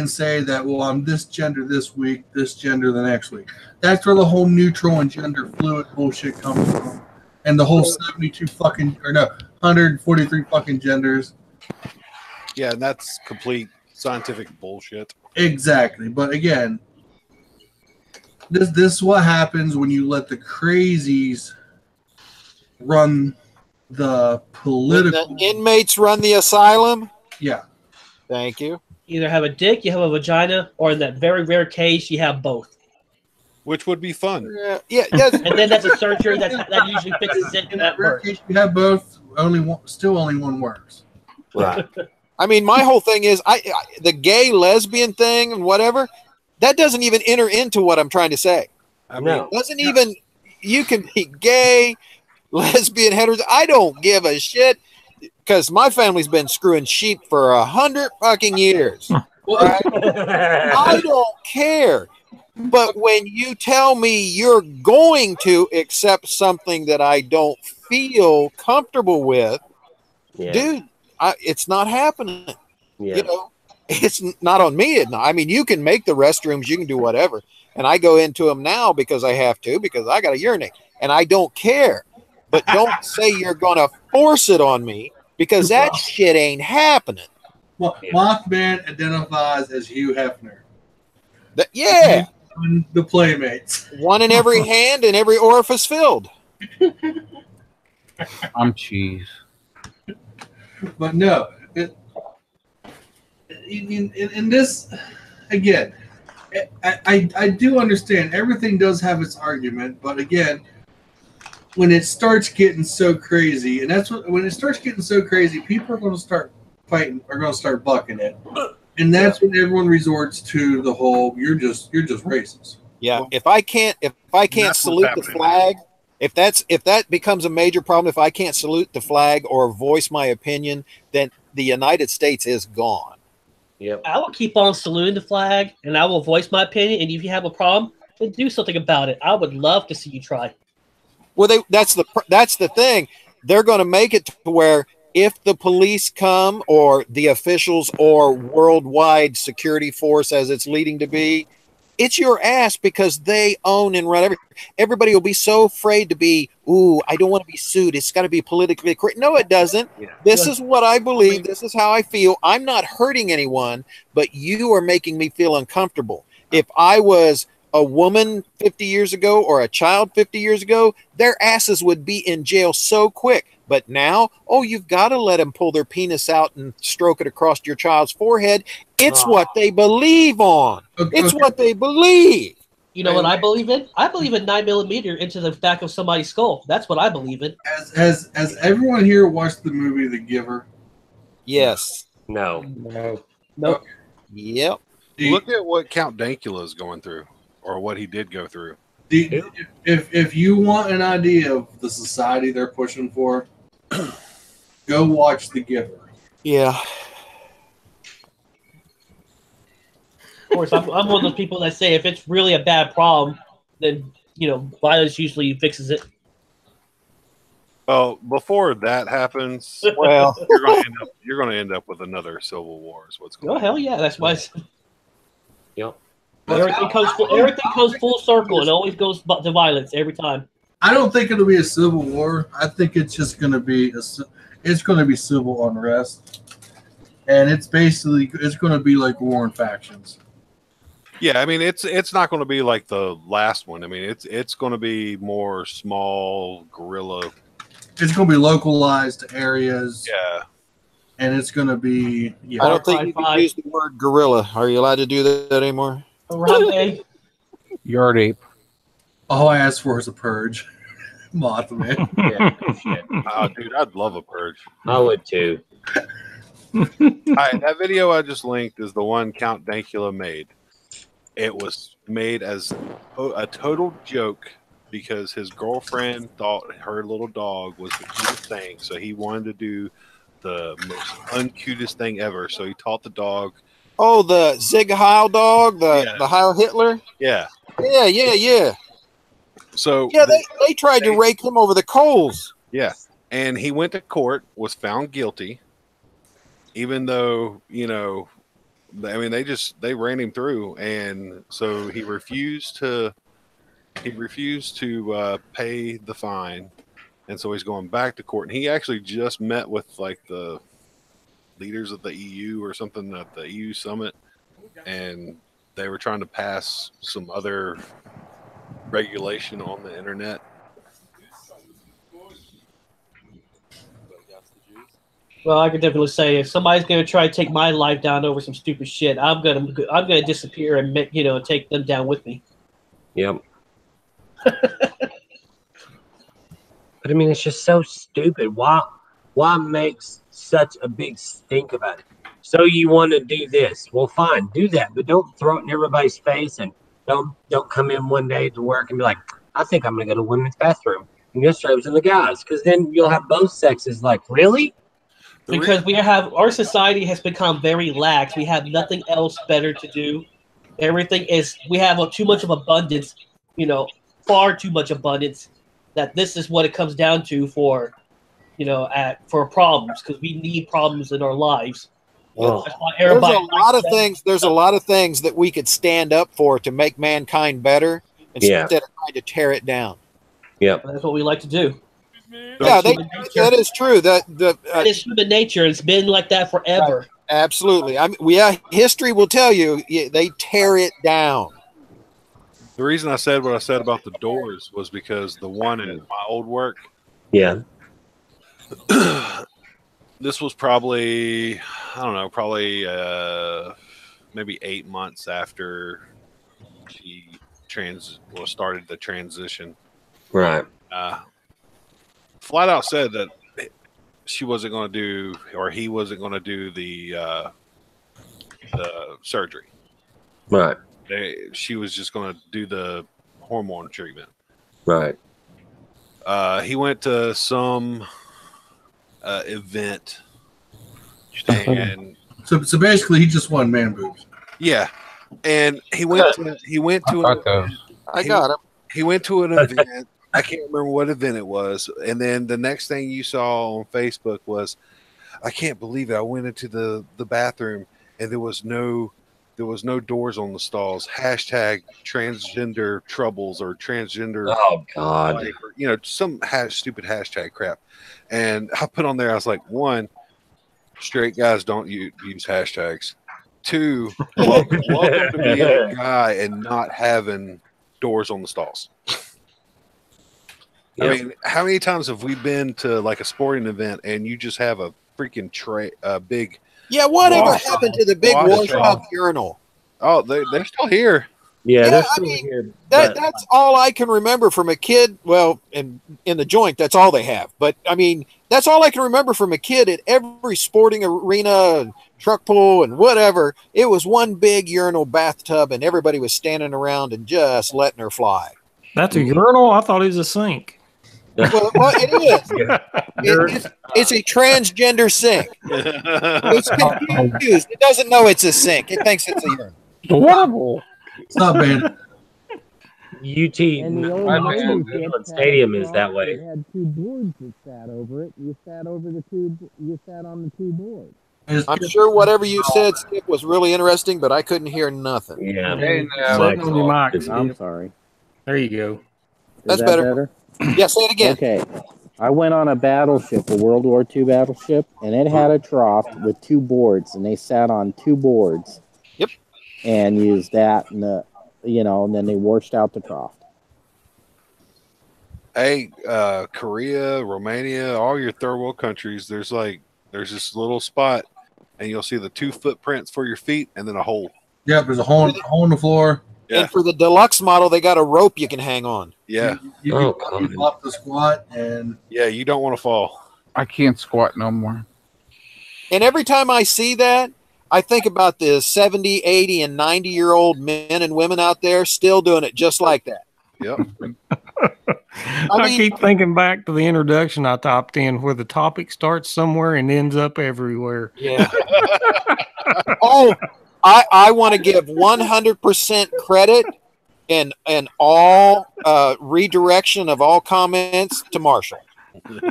say that, well, I'm this gender this week, this gender the next week. That's where the whole neutral and gender fluid bullshit comes from. And the whole 143 fucking genders. Yeah, and that's complete scientific bullshit. Exactly. But again, this is what happens when you let the crazies run the political. The inmates run the asylum? Yeah. Thank you. Either have a dick, you have a vagina, or in that very rare case, you have both. Which would be fun. Yeah. And then that's a surgery that usually fixes it In at that rare birth. case, you have both. Only one works. Right. I mean, my whole thing is the gay lesbian thing and whatever, that doesn't even enter into what I'm trying to say. I mean, No. Doesn't even, you can be gay, lesbian, hetero. I don't give a shit, because my family's been screwing sheep for 100 fucking years. Right? I don't care. But when you tell me you're going to accept something that I don't feel comfortable with, Yeah. dude, it's not happening. Yeah. You know, it's not on me. I mean, you can make the restrooms, you can do whatever. And I go into them now because I have to, because I got to urinate. And I don't care. But don't say you're going to force it on me, because that shit ain't happening. Well, Mothman identifies as Hugh Hefner. Yeah. The Playmates. One in every hand and every orifice filled. I'm cheese. But no, in this, again, I do understand everything does have its argument, but again, when it starts getting so crazy, and when it starts getting so crazy, people are going to start fighting, are going to start bucking it, and that's when everyone resorts to the whole you're just racist. Yeah, if I can't salute the flag, if that becomes a major problem, if I can't salute the flag or voice my opinion, then the United States is gone. Yep. I will keep on saluting the flag, and I will voice my opinion. And if you have a problem, then do something about it. I would love to see you try. Well, that's the thing. They're going to make it to where if the police come, or the officials, or worldwide security force as it's leading to be, it's your ass, because they own and run everything. Everybody will be so afraid to be, I don't want to be sued. It's got to be politically correct. No, it doesn't. Yeah. This is what I believe. This is how I feel. I'm not hurting anyone, but you are making me feel uncomfortable. If I was a woman 50 years ago or a child 50 years ago, their asses would be in jail so quick. But now, you've got to let them pull their penis out and stroke it across your child's forehead. It's what they believe on. It's what they believe. You know what I believe in? I believe in 9mm into the back of somebody's skull. That's what I believe in. Has everyone here watched the movie The Giver? Yes. No. Nope. Yep. Look at what Count Dankula is going through, or what he did go through. If you want an idea of the society they're pushing for, go watch The Giver. Yeah. Of course, I'm one of those people that say if it's really a bad problem, then violence usually fixes it. Well, before that happens, well, you're going to end up with another civil war. Is what's going on. Oh hell yeah, that's why. Yep. Everything comes full circle and always goes to violence every time. I don't think it'll be a civil war. I think it's just going to be civil unrest, and it's going to be like war and factions. Yeah, I mean it's not going to be like the last one. I mean it's going to be more small guerrilla. It's going to be localized to areas. Yeah. And it's going to be. Yeah. I don't think you can use the word gorilla. Are you allowed to do that anymore? Yard ape. All I asked for is a purge. Mothman. Yeah, shit. Oh, dude, I'd love a purge. I would too. All right, that video I just linked is the one Count Dankula made. It was made as a total joke because his girlfriend thought her little dog was the cutest thing, so he wanted to do the most uncutest thing ever. So he taught the dog. Oh, the Zig Heil dog, the Heil Hitler. Yeah. Yeah. So yeah, they tried to rake him over the coals. Yeah. And he went to court, was found guilty, even though, you know, I mean, they ran him through. And so he refused to pay the fine. And so he's going back to court. And he actually just met with like the leaders of the EU or something at the EU summit. And they were trying to pass some other regulation on the internet. Well, I could definitely say if somebody's going to try to take my life down over some stupid shit, I'm gonna disappear and take them down with me. Yep. But I mean, it's just so stupid. Why make such a big stink about it? So you want to do this? Well, fine, do that, but don't throw it in everybody's face, and don't come in one day to work and be like, I think I'm gonna go to women's bathroom, and yesterday I was in the guys, because then you'll have both sexes like, really? Because our society has become very lax. We have nothing else better to do. We have too much of abundance, far too much abundance, that this is what it comes down to for problems, because we need problems in our lives. Well, There's a lot of things that we could stand up for to make mankind better instead of trying to tear it down. Yeah, that's what we like to do. Yeah, that is true. That is human nature. It's been like that forever. Right. Absolutely. I mean, history will tell you they tear it down. The reason I said what I said about the doors was because the one in my old work. Yeah. This was probably, I don't know, maybe 8 months after she started the transition. Right. Flat out said that she wasn't going to do, or he wasn't going to do the surgery. Right. She was just going to do the hormone treatment. Right. He went to some event, and so basically he just won man boobs. Yeah, and he went to He went to an event. I can't remember what event it was. And then the next thing you saw on Facebook was, I can't believe it. I went into the bathroom and there was no doors on the stalls. Hashtag transgender troubles or transgender. Oh God. Some stupid hashtag crap. And I put on there, I was like, 1, straight guys don't use hashtags. 2, welcome to being a guy and not having doors on the stalls. Yep. I mean, how many times have we been to like a sporting event and you just have a freaking big whatever happened to the big washout urinal? Oh, they're still here. Yeah, they're still here. That's all I can remember from a kid. Well, in the joint, that's all they have. But I mean, that's all I can remember from a kid at every sporting arena, truck pull, and whatever. It was one big urinal bathtub, and everybody was standing around and just letting her fly. That's a urinal? I thought it was a sink. Well, it is. It's a transgender sink. It's confused. It doesn't know it's a sink. It thinks it's a urinal. Horrible. It's not bad. UT Stadium is that way. It had 2 boards that sat over it. You sat on the 2 boards. I'm sure whatever you said, Skip, was really interesting, but I couldn't hear nothing. Yeah. On your mic. I'm sorry. There you go. That's better. Yeah, say it again. Okay. I went on a battleship, a World War II battleship, and it had a trough with 2 boards, and they sat on 2 boards. Yep. And used that, and and then they washed out the trough. Hey, Korea, Romania, all your third world countries, there's this little spot, and you'll see the 2 footprints for your feet, and then a hole. Yep, there's a hole in the floor. Yeah. And for the deluxe model, they got a rope you can hang on. Yeah. You can up the squat, and you don't want to fall. I can't squat no more. And every time I see that, I think about the 70, 80, and 90-year-old men and women out there still doing it just like that. Yep. I keep thinking back to the introduction I typed in where the topic starts somewhere and ends up everywhere. Yeah. I want to give 100% credit and all redirection of all comments to Marshall. Well,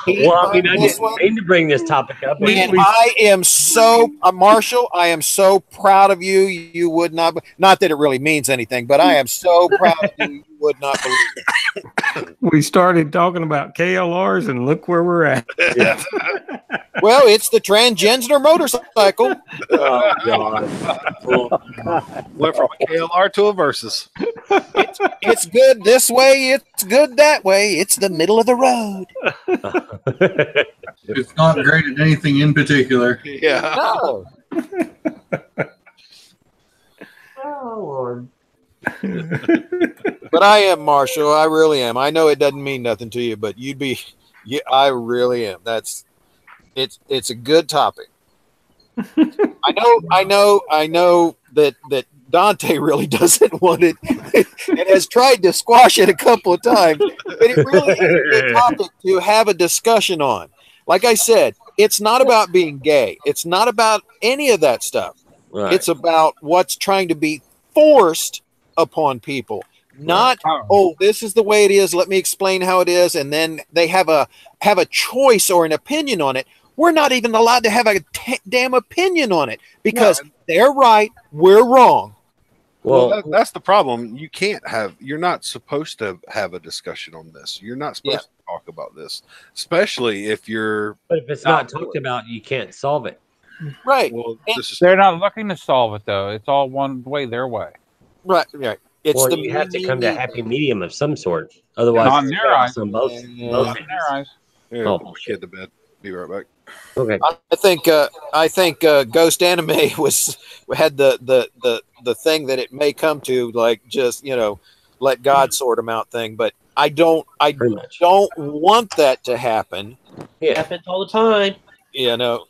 I mean, I didn't mean to bring this topic up. And I am so, Marshall, I am so proud of you. You would not that it really means anything, but I am so proud of you. You would not believe it. We started talking about KLRs, and look where we're at. Yeah. Well, it's the transgender motorcycle. Oh, God. Went from a KLR to a Versus. It's good this way. It's good that way. It's the middle of the road. It's not great at anything in particular. Yeah. No. Oh, Lord. But I am, Marshall. I really am. I know it doesn't mean nothing to you, but you'd be. Yeah, I really am. It's a good topic. I know that Dante really doesn't want it and has tried to squash it a couple of times, but it really is a good topic to have a discussion on. Like I said, it's not about being gay. It's not about any of that stuff. Right. It's about what's trying to be forced upon people. Not, oh, this is the way it is. Let me explain how it is. And then they have a choice or an opinion on it. We're not even allowed to have a damn opinion on it because they're right. We're wrong. Well, that's the problem. You're not supposed to have a discussion on this. You're not supposed to talk about this, especially if you're. But if it's not talked about, you can't solve it. Right. Well, They're not looking to solve it, though. It's all one way, their way. Right. It's you have to come to a happy medium of some sort. Otherwise, Not in their eyes. Both In their eyes. Here, Oh, put the kid to bed. Be right back. Okay. I think Ghost Anime had the thing that it may come to, like, just, let God sort them out thing. But I don't want that to happen. Yeah. Happens all the time.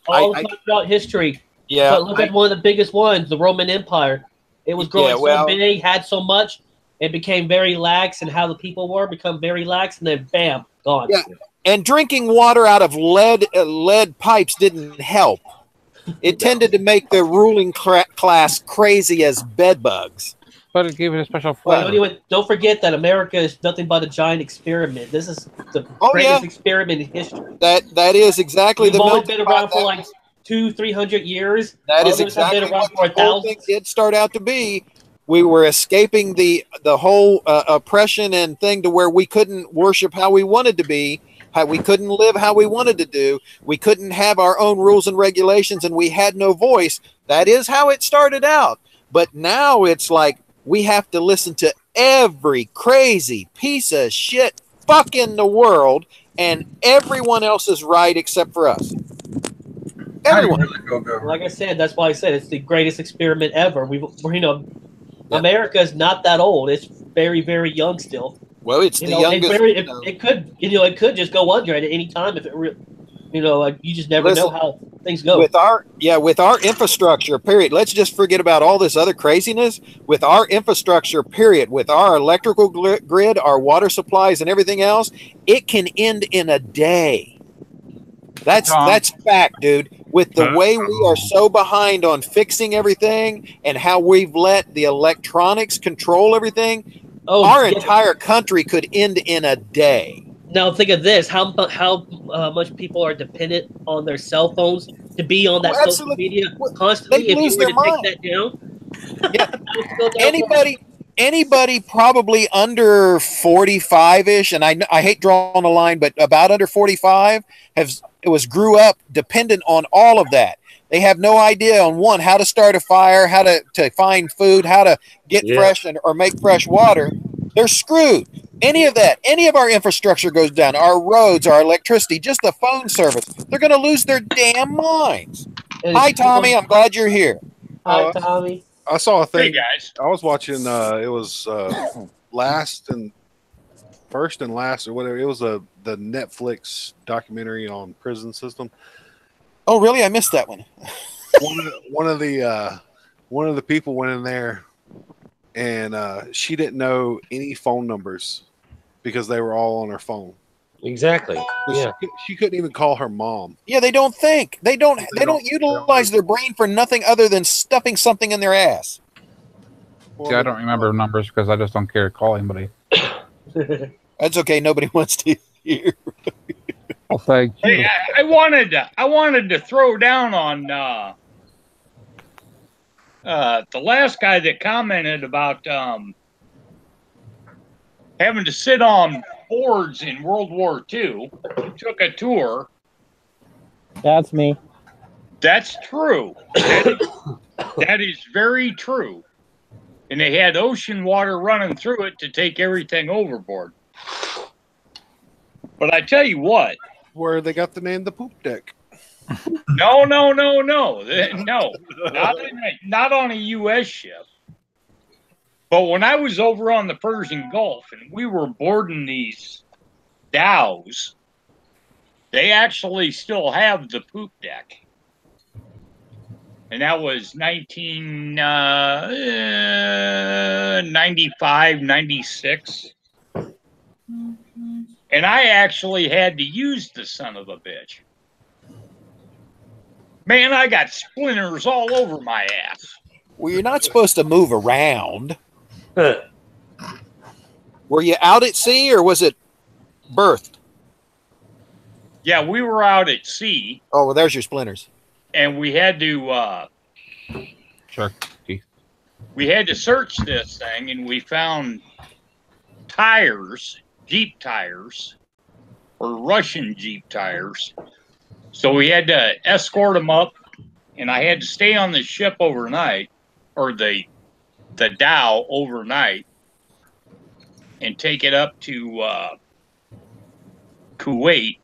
All the time throughout history. Yeah. But look at one of the biggest ones, the Roman Empire. It was growing so big, had so much, it became very lax, and how the people were become very lax, and then bam, gone. Yeah. And drinking water out of lead pipes didn't help. It tended to make the ruling class crazy as bedbugs. But it gave it a special flavor. Well, anyway, don't forget that America is nothing but a giant experiment. This is the greatest experiment in history. That is exactly We've only been around for like 200-300 years. That is exactly what the whole thing did start out to be. We were escaping the whole oppression and thing to where we couldn't worship how we wanted to be. We couldn't live how we wanted to do. We couldn't have our own rules and regulations, and we had no voice. That is how it started out. But now it's like we have to listen to every crazy piece of shit fuck in the world, and everyone else is right except for us. Everyone. Like I said, that's why I said it's the greatest experiment ever. America is not that old. It's very, very young still. Well, it's the youngest. It could just go under at any time if it you just never know how things go. With our infrastructure, period. Let's just forget about all this other craziness. With our infrastructure, period. With our electrical grid, our water supplies, and everything else, it can end in a day. That's fact, dude. With the way we are so behind on fixing everything and how we've let the electronics control everything, our entire country could end in a day. Now think of this: how much people are dependent on their cell phones to be on that social media constantly. If you were to take that down, anybody probably under 45-ish, and I hate drawing a line, but about under 45 grew up dependent on all of that. They have no idea on how to start a fire, how to find food, how to get fresh or make fresh water. They're screwed. Any of our infrastructure goes down, our roads, our electricity, just the phone service, they're going to lose their damn minds. Hi, Tommy. I'm glad you're here. Hi, Tommy. I saw a thing. Hey, guys. I was watching, it was First and Last or whatever. It was the Netflix documentary on prison system. Oh, really? I missed that one. one of the people went in there, and she didn't know any phone numbers because they were all on her phone. Exactly. So she couldn't even call her mom. Yeah, they don't think. They don't utilize their brain for nothing other than stuffing something in their ass. See, I don't remember numbers because I just don't care to call anybody. That's okay. Nobody wants to hear. Well, thank you. Hey, I wanted to throw down on the last guy that commented about having to sit on boards in World War II. Took a tour. That's me. That's true. That is very true. And they had ocean water running through it to take everything overboard. But I tell you what. Where they got the name the poop deck. No. No. Not on a U.S. ship. But when I was over on the Persian Gulf and we were boarding these dhows, they actually still have the poop deck. And that was 1995, 96. And I actually had to use the son of a bitch. Man, I got splinters all over my ass. Well, you're not supposed to move around. Were you out at sea or was it berthed? Yeah, we were out at sea. Oh, well, there's your splinters. And we had to we had to search this thing, and we found tires, Jeep tires, or Russian Jeep tires. So we had to escort them up, and I had to stay on the ship overnight, or the dhow overnight, and take it up to Kuwait,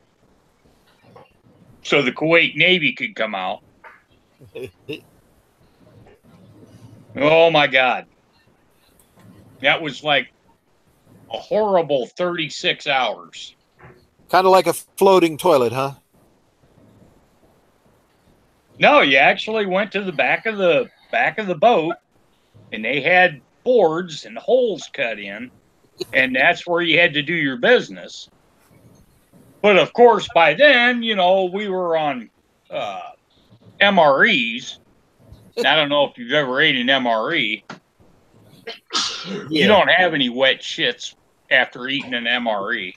so the Kuwait Navy could come out. Oh my God. That was like a horrible 36 hours. Kind of like a floating toilet, huh? No, you actually went to the back of the boat, and they had boards and holes cut in, and that's where you had to do your business. But of course, by then, you know, we were on MREs. I don't know if you've ever ate an MRE. Yeah. You don't have any wet shits after eating an MRE.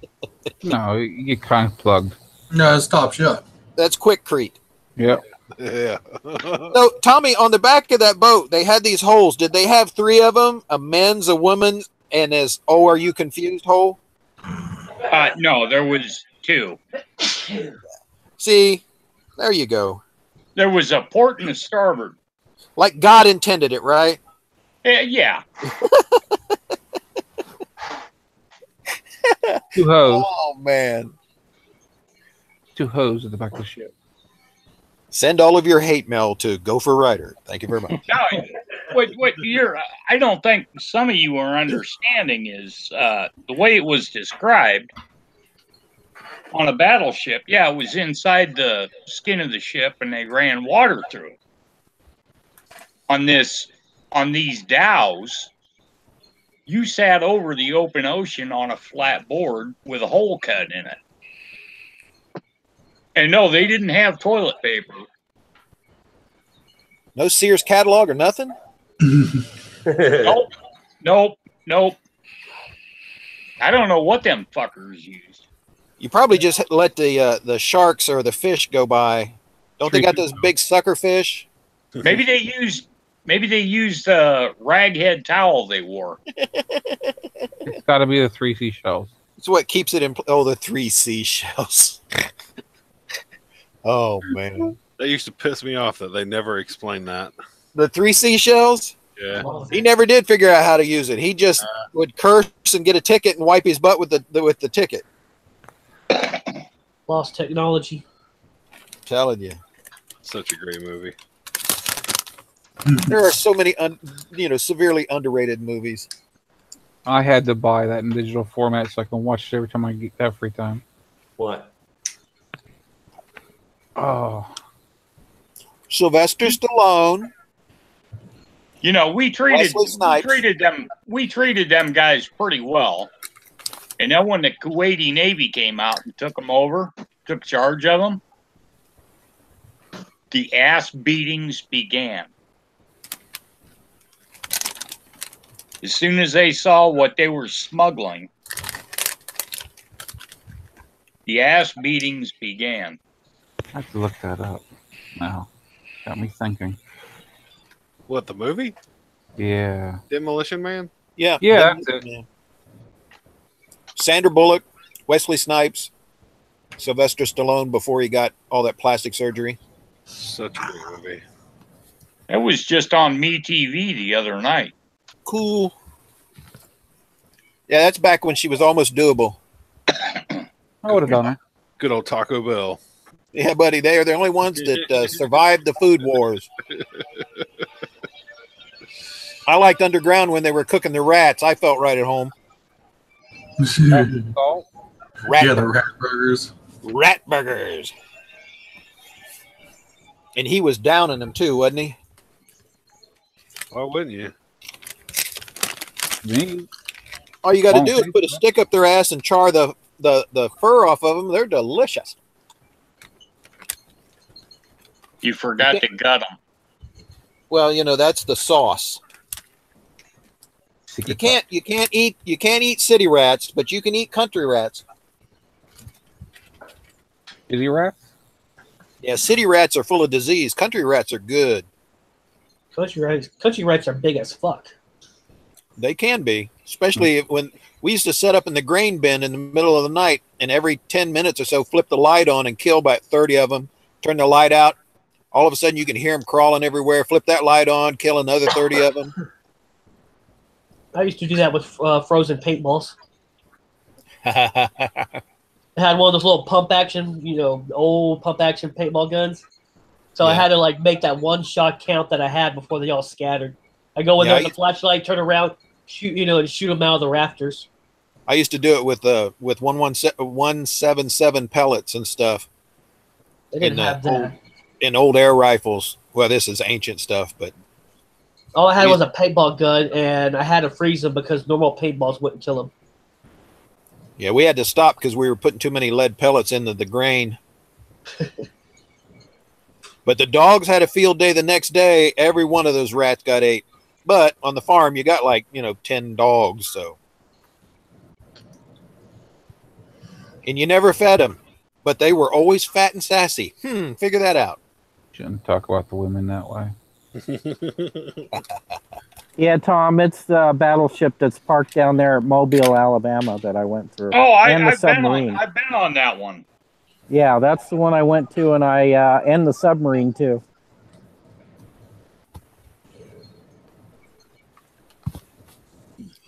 No, you get kind of plugged. No, it's top shot. That's Quickcrete. Yep. Yeah. So, Tommy, on the back of that boat, they had these holes. Did they have 3 of them? A men's, a woman's, and as "Oh, are you confused?" hole? No, there was 2. See, there you go. There was a port and a starboard. Like God intended it, right? Yeah. 2 hose. Oh, man. 2 hose at the back of the ship. Send all of your hate mail to Gopher Rider. Thank you very much. No, what I don't think some of you are understanding is the way it was described on a battleship. Yeah, it was inside the skin of the ship, and they ran water through it. On these dhows, you sat over the open ocean on a flat board with a hole cut in it. And no, they didn't have toilet paper. No Sears catalog or nothing? Nope. I don't know what them fuckers used. You probably just let the sharks or the fish go by. Don't they got those big sucker fish? Maybe they used the raghead towel they wore. It's got to be the 3 seashells. It's what keeps it in. Oh, the 3 seashells. Oh, man. That used to piss me off that they never explained that. The 3 seashells? Yeah. He never did figure out how to use it. He just would curse and get a ticket and wipe his butt with the ticket. Lost technology. I'm telling you. Such a great movie. There are so many, severely underrated movies. I had to buy that in digital format so I can watch it every time I get that free time. What? Oh. Sylvester Stallone. You know, we treated them guys pretty well. And then when the Kuwaiti Navy came out and took them over, took charge of them, the ass beatings began. As soon as they saw what they were smuggling, the ass beatings began. I have to look that up now. Got me thinking. What, the movie? Yeah. Demolition Man? Yeah. Yeah, that's it. Yeah. Sandra Bullock, Wesley Snipes, Sylvester Stallone before he got all that plastic surgery. Such a good movie. It was just on MeTV the other night. Cool. Yeah, that's back when she was almost doable. I would have done it. Good old Taco Bell. Yeah, buddy, they are the only ones that survived the food wars. I liked Underground when they were cooking the rats. I felt right at home. Yeah, Rat the rat burgers. Rat burgers. And he was downing them too, wasn't he? Why wouldn't you? Me? All you got to do is put a stick up their ass and char the fur off of them. They're delicious. You forgot to gut them. Well, you know, that's the sauce. You can't eat city rats, but you can eat country rats. City rats? Yeah, city rats are full of disease. Country rats are good. Country rats are big as fuck. They can be, especially when we used to set up in the grain bin in the middle of the night, and every 10 minutes or so, flip the light on and kill about 30 of them. Turn the light out. All of a sudden, you can hear them crawling everywhere. Flip that light on, kill another 30 of them. I used to do that with frozen paintballs. I had one of those little pump action, old pump action paintball guns. So I had to like make that one shot count that I had before they all scattered. I go in there with a flashlight, turn around, shoot, and shoot them out of the rafters. I used to do it with 177 pellets and stuff. They didn't have that. In old air rifles. Well, this is ancient stuff, but all I had was a paintball gun, and I had to freeze them because normal paintballs wouldn't kill them. Yeah, we had to stop because we were putting too many lead pellets into the grain. But the dogs had a field day the next day. Every one of those rats got ate. But on the farm, you got like, 10 dogs. So, and you never fed them, but they were always fat and sassy. Figure that out. Shouldn't talk about the women that way. Yeah, Tom, it's the battleship that's parked down there at Mobile, Alabama that I went through. Oh, I've been on that one. Yeah, that's the one I went to, and and the submarine too.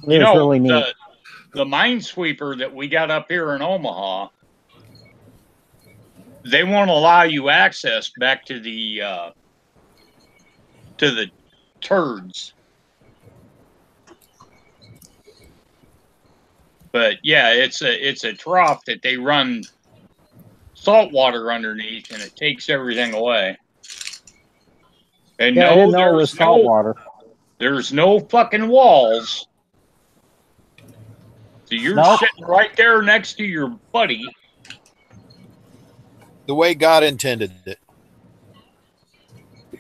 It was really neat. The minesweeper that we got up here in Omaha, they won't allow you access back to the turds. But yeah, it's a trough that they run salt water underneath, and it takes everything away. And I didn't know it was salt water. There's no fucking walls. So you're sitting right there next to your buddy. The way God intended it.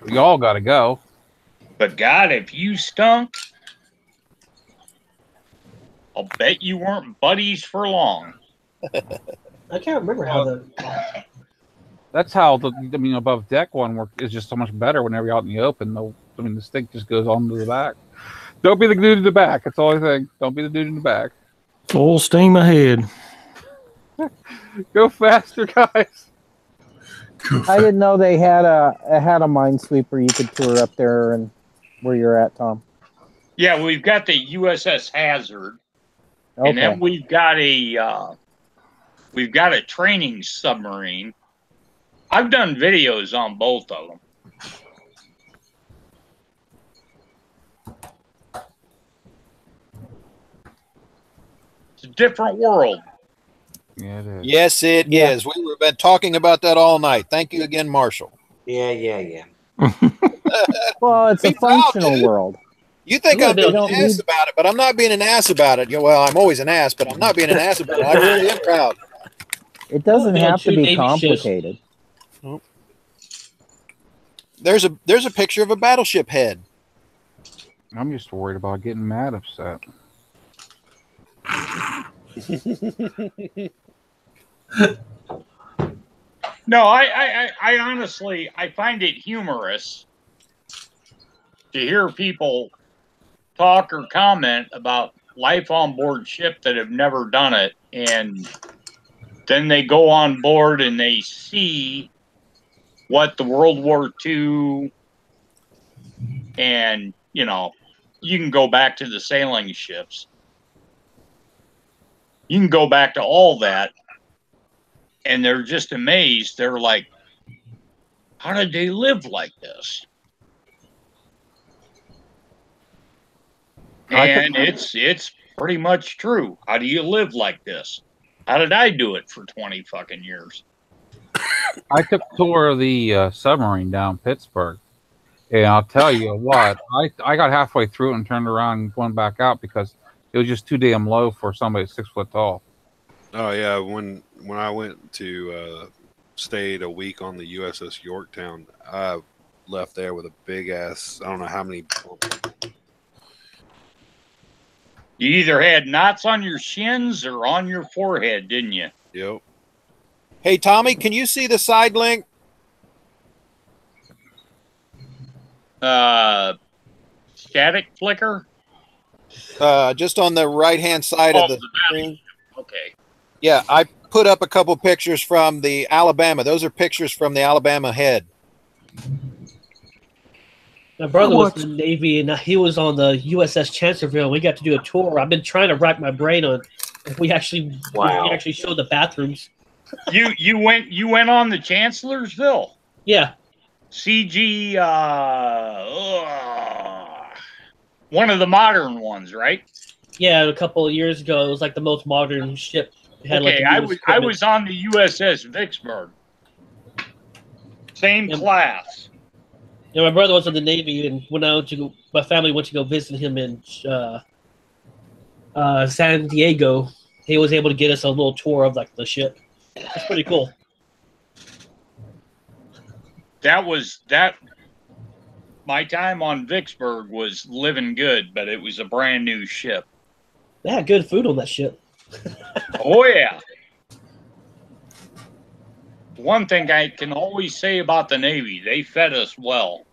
We all got to go. But God, if you stunk, I'll bet you weren't buddies for long. I can't remember how That's how the above deck one work is just so much better whenever you're out in the open. The stink just goes on to the back. Don't be the dude in the back. That's all I think. Don't be the dude in the back. Full steam ahead. Go faster, guys. I didn't know they had a minesweeper you could tour up there and where you're at, Tom. Yeah, we've got the USS Hazard, and then we've got a training submarine. I've done videos on both of them. It's a different world. Yeah, it is. Yes, it is. We've been talking about that all night. Thank you again, Marshall. Yeah. Well, it's a functional world. You think I'm being an ass about it, but I'm not being an ass about it. Well, I'm always an ass, but I'm not being an ass about it. I really am proud. It doesn't have to be complicated. There's a picture of a battleship head. I'm just worried about getting mad upset. No, I honestly, I find it humorous to hear people talk or comment about life on board ship that have never done it, and then they go on board and they see what the World War II, and you can go back to the sailing ships. You can go back to all that, and they're just amazed. They're like, how did they live like this? And it's pretty much true. How do you live like this? How did I do it for 20 fucking years? I took a tour of the submarine down Pittsburgh, and I'll tell you what, I got halfway through it and turned around and went back out because it was just too damn low for somebody 6 foot tall. Oh yeah, when I went to stayed a week on the USS Yorktown, I left there with a big ass. I don't know how many. You either had knots on your shins or on your forehead, didn't you? Yep. Hey, Tommy, can you see the side link? Static flicker? Just on the right-hand side of the screen. Okay. Yeah, I put up a couple pictures from the Alabama. Those are pictures from the Alabama head. My brother was in the Navy, and he was on the USS Chancellorsville. We got to do a tour. I've been trying to rack my brain on if we actually showed the bathrooms. You went on the Chancellorsville? Yeah. CG one of the modern ones, right? Yeah, a couple of years ago, it was like the most modern ship. It had Okay, I was on the USS Vicksburg. Same class. Yeah, my brother was in the Navy, and when my family went to go visit him in San Diego, he was able to get us a little tour of like the ship. It's pretty cool. My time on Vicksburg was living good, but it was a brand new ship. They had good food on that ship. Oh yeah. One thing I can always say about the Navy, they fed us well.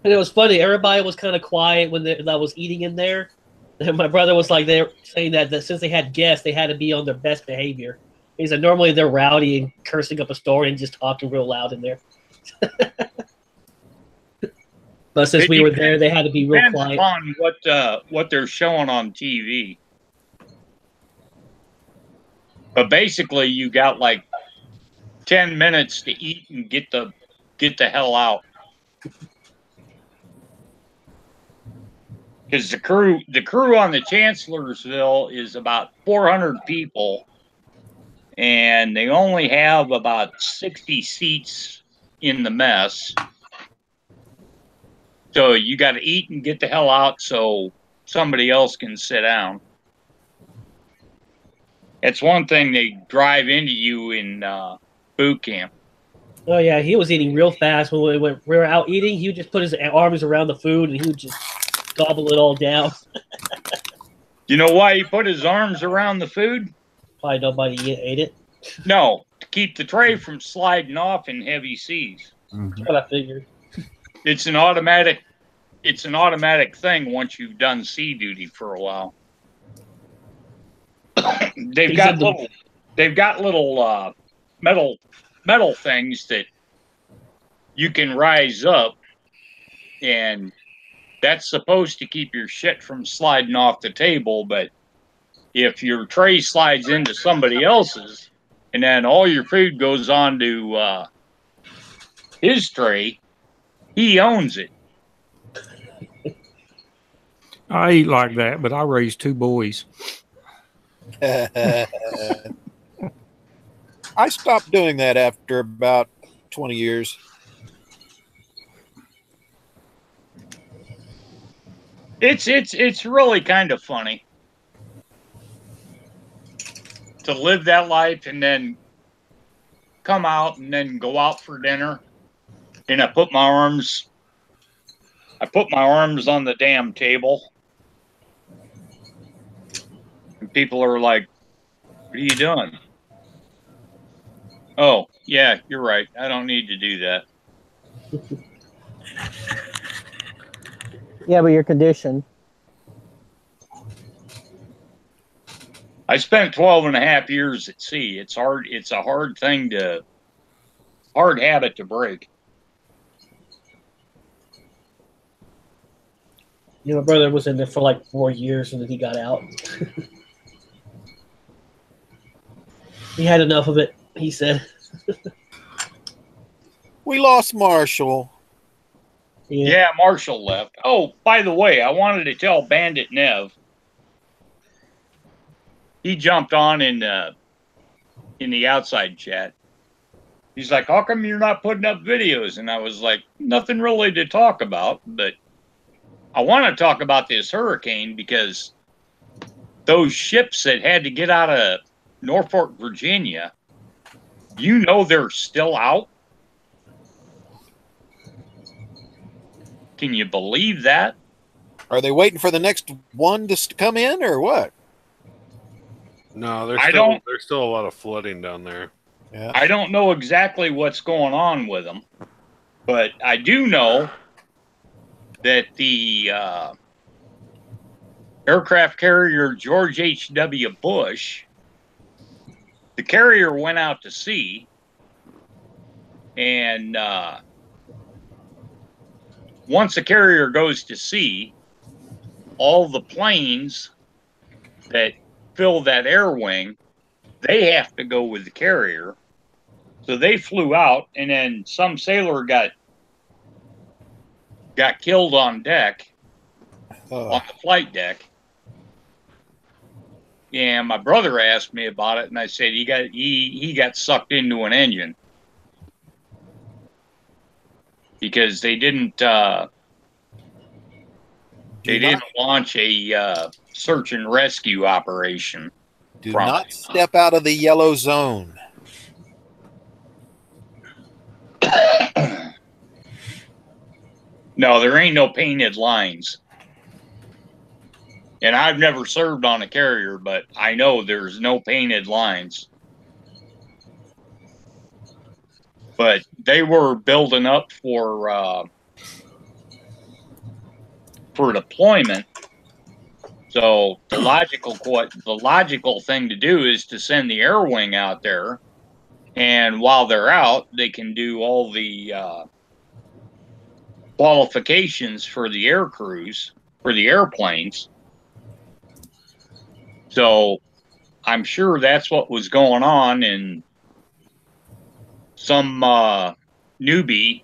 And it was funny. Everybody was kind of quiet when I was eating in there. And my brother was like, they're saying that since they had guests, they had to be on their best behavior. He said normally they're rowdy and cursing up a storm and just talking real loud in there. But since we were there, they had to be real quiet. On what they're showing on TV. But basically, you got like 10 minutes to eat and get the hell out. Because the crew on the Chancellorsville is about 400 people, and they only have about 60 seats in the mess. So you got to eat and get the hell out so somebody else can sit down. It's one thing they drive into you in boot camp. Oh yeah, he was eating real fast when we were out eating. He would just put his arms around the food and he would just gobble it all down. You know why he put his arms around the food? Probably nobody ate it. No, to keep the tray from sliding off in heavy seas. That's what I figured. It's an automatic thing once you've done sea duty for a while. They've got little metal things that you can rise up, and that's supposed to keep your shit from sliding off the table. But if your tray slides into somebody else's, and then all your food goes on to his tray, he owns it. I eat like that, but I raised 2 boys. I stopped doing that after about 20 years. It's really kind of funny to live that life and then come out and then go out for dinner. And I put my arms on the damn table. And people are like, what are you doing? Oh, yeah, you're right. I don't need to do that. Yeah, but you're conditioned. I spent 12 and a half years at sea. It's hard. It's a hard habit to break. You know, my brother was in there for like 4 years and then he got out. He had enough of it, he said. We lost Marshall. Yeah, Marshall left. Oh, by the way, I wanted to tell Bandit Nev. He jumped on in the outside chat. He's like, "How come you're not putting up videos?" And I was like, "Nothing really to talk about, but I want to talk about this hurricane because those ships that had to get out of Norfolk, Virginia, you know they're still out. Can you believe that? Are they waiting for the next one to come in or what? No, there's still a lot of flooding down there. Yeah. I don't know exactly what's going on with them, but I do know that the aircraft carrier George H.W. Bush, the carrier went out to sea, and once a carrier goes to sea, all the planes that fill that air wing, they have to go with the carrier. So they flew out, and then some sailor got killed on deck, on the flight deck. And my brother asked me about it, and I said he got sucked into an engine because they didn't launch a search and rescue operation. Do not step out of the yellow zone. No, there ain't no painted lines. And I've never served on a carrier, but I know there's no painted lines. But they were building up for deployment. So the logical thing to do is to send the air wing out there, and while they're out, they can do all the qualifications for the air crews, for the airplanes. So I'm sure that's what was going on, and some newbie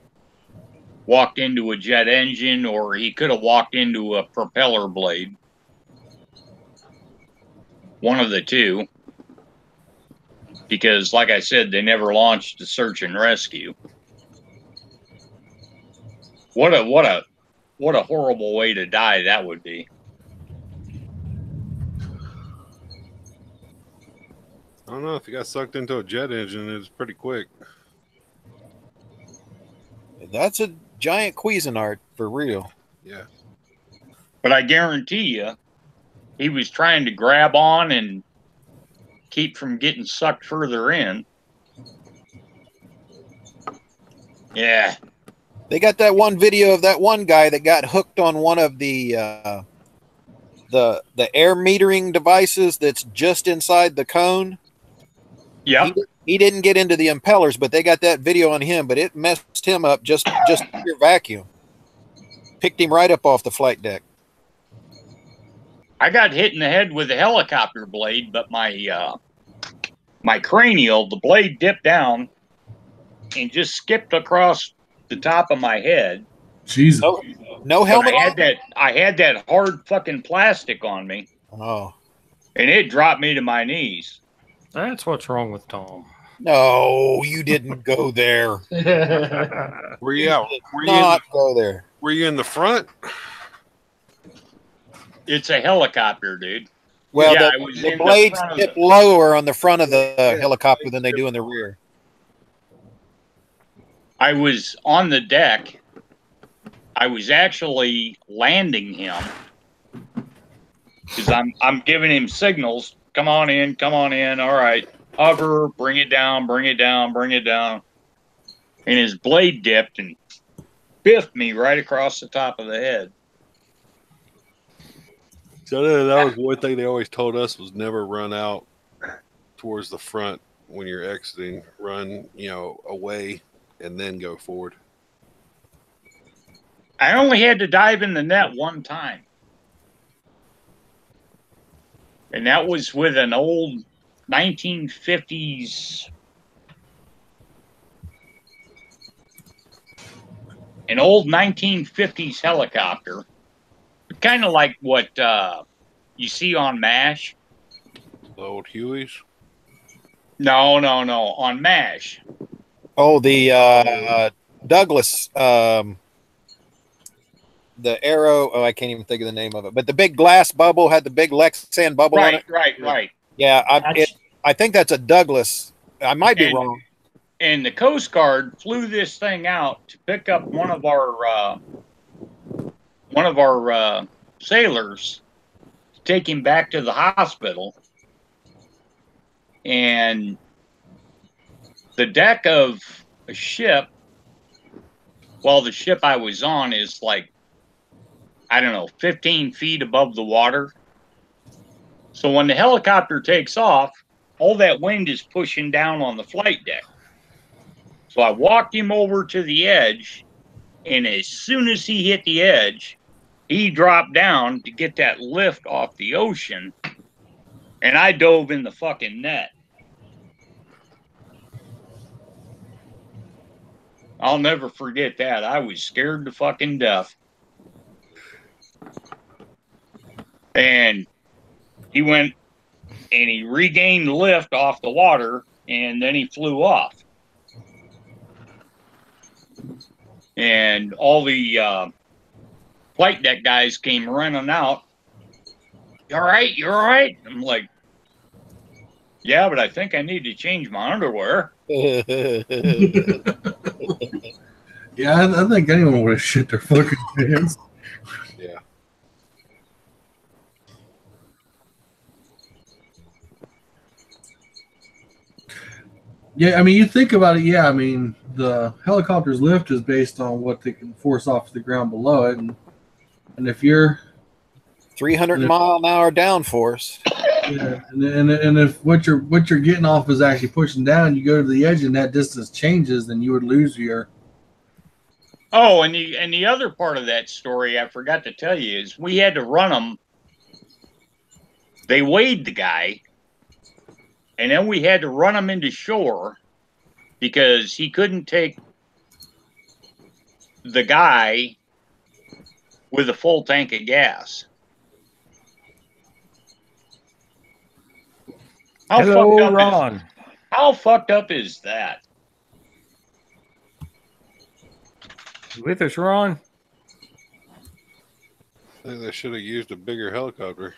walked into a jet engine, or he could have walked into a propeller blade. One of the two. Because, like I said, they never launched a search and rescue. What a horrible way to die that would be. I don't know if you got sucked into a jet engine. It's pretty quick. That's a giant Cuisinart for real. Yeah. But I guarantee you, he was trying to grab on and keep from getting sucked further in. Yeah. They got that one video of that one guy that got hooked on one of the air metering devices that's just inside the cone. Yeah. He didn't get into the impellers, but they got that video on him, but it messed him up just pure vacuum. Picked him right up off the flight deck. I got hit in the head with a helicopter blade, but my cranial, the blade dipped down and just skipped across the top of my head. Jesus. No helmet. I had that hard fucking plastic on me. Oh. And it dropped me to my knees. That's what's wrong with Tom. No, you didn't go there. Were you out? Go there. Were you in the front? It's a helicopter, dude. Well, yeah, the blades tip lower on the front of the helicopter than they do in the rear. I was on the deck. I was actually landing him because I'm giving him signals. Come on in, come on in. All right. hover, bring it down, bring it down, bring it down. And his blade dipped and biffed me right across the top of the head. So that was one thing they always told us was never run out towards the front when you're exiting. Run, away and then go forward. I only had to dive in the net one time. And that was with an old 1950s. An old 1950s helicopter. Kind of like what you see on MASH. The old Hueys? No. On MASH. Oh, the Douglas, the Arrow. Oh, I can't even think of the name of it. But the big glass bubble had the big Lexan bubble on it. Right. Yeah, I think that's a Douglas. I might be wrong. And the Coast Guard flew this thing out to pick up one of our sailors to take him back to the hospital. And the deck of a ship, well, the ship I was on is like, I don't know, 15 feet above the water. So when the helicopter takes off, all that wind is pushing down on the flight deck. So I walked him over to the edge, and as soon as he hit the edge, he dropped down to get that lift off the ocean, and I dove in the fucking net. I'll never forget that. I was scared to fucking death. And he went and he regained lift off the water, and then he flew off. And all the flight deck guys came running out. You all right? You all right? I'm like, yeah, but I think I need to change my underwear. Yeah, I think anyone would have shit their fucking pants. Yeah. Yeah, I mean, you think about it. Yeah, I mean, the helicopter's lift is based on what they can force off the ground below it, and if you're 300-mile-an-hour downforce. Yeah, and if what you're getting off is actually pushing down, you go to the edge and that distance changes, then you would lose your. Oh, and the other part of that story I forgot to tell you is we had to run them. They weighed the guy, and then we had to run him into shore because he couldn't take the guy with a full tank of gas. Hello, Ron. How fucked up is that? You with us, Ron? I think they should have used a bigger helicopter.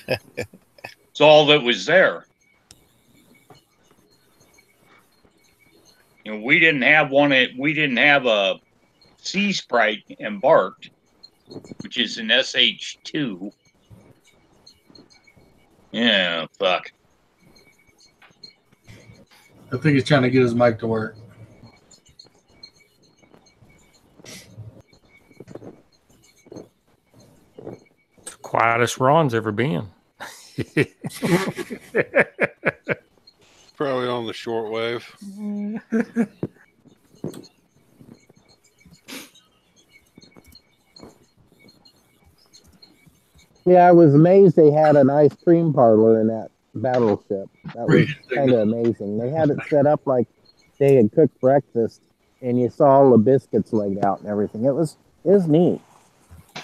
It's all that was there. You know, we didn't have a Sea Sprite embarked, which is an SH2. Yeah, fuck. I think he's trying to get his mic to work. It's the quietest Ron's ever been. Probably on the shortwave. Yeah, I was amazed they had an ice cream parlor in that battleship. That was kind of amazing. They had it set up like they had cooked breakfast, and you saw all the biscuits laid out and everything. It was neat.